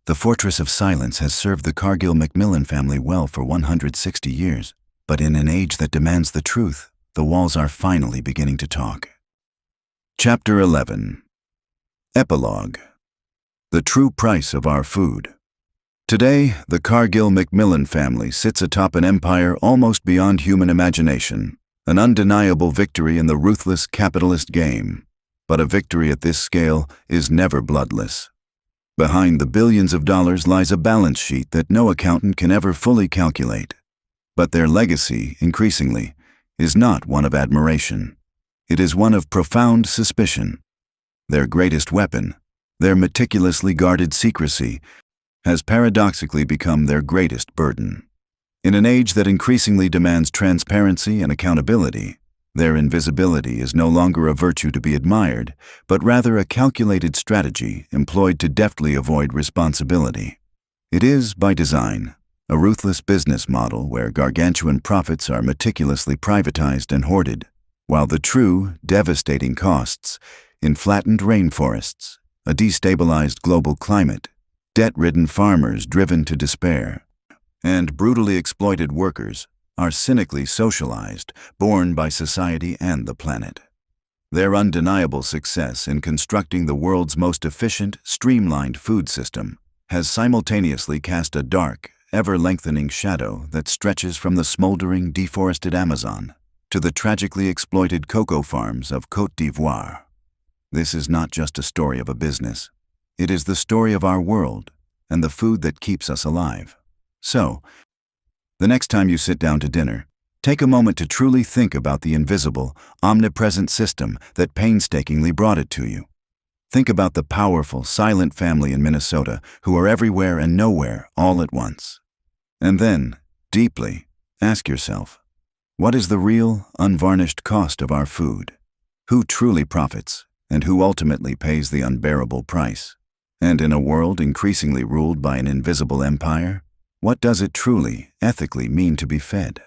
The Fortress of Silence has served the Cargill MacMillan family well for 160 years. But in an age that demands the truth, the walls are finally beginning to talk. Chapter 11. Epilogue. The true price of our food. Today, the Cargill MacMillan family sits atop an empire almost beyond human imagination, an undeniable victory in the ruthless capitalist game. But a victory at this scale is never bloodless. Behind the billions of dollars lies a balance sheet that no accountant can ever fully calculate. But their legacy, increasingly, is not one of admiration. It is one of profound suspicion. Their greatest weapon, their meticulously guarded secrecy, has paradoxically become their greatest burden. In an age that increasingly demands transparency and accountability, their invisibility is no longer a virtue to be admired, but rather a calculated strategy employed to deftly avoid responsibility. It is, by design, a ruthless business model where gargantuan profits are meticulously privatized and hoarded, while the true, devastating costs in flattened rainforests, a destabilized global climate, debt-ridden farmers driven to despair, and brutally exploited workers are cynically socialized, borne by society and the planet. Their undeniable success in constructing the world's most efficient, streamlined food system has simultaneously cast a dark, ever-lengthening shadow that stretches from the smoldering, deforested Amazon to the tragically exploited cocoa farms of Côte d'Ivoire. This is not just a story of a business. It is the story of our world and the food that keeps us alive. So, the next time you sit down to dinner, take a moment to truly think about the invisible, omnipresent system that painstakingly brought it to you. Think about the powerful, silent family in Minnesota who are everywhere and nowhere all at once. And then, deeply, ask yourself, what is the real, unvarnished cost of our food? Who truly profits, and who ultimately pays the unbearable price? And in a world increasingly ruled by an invisible empire, what does it truly, ethically mean to be fed?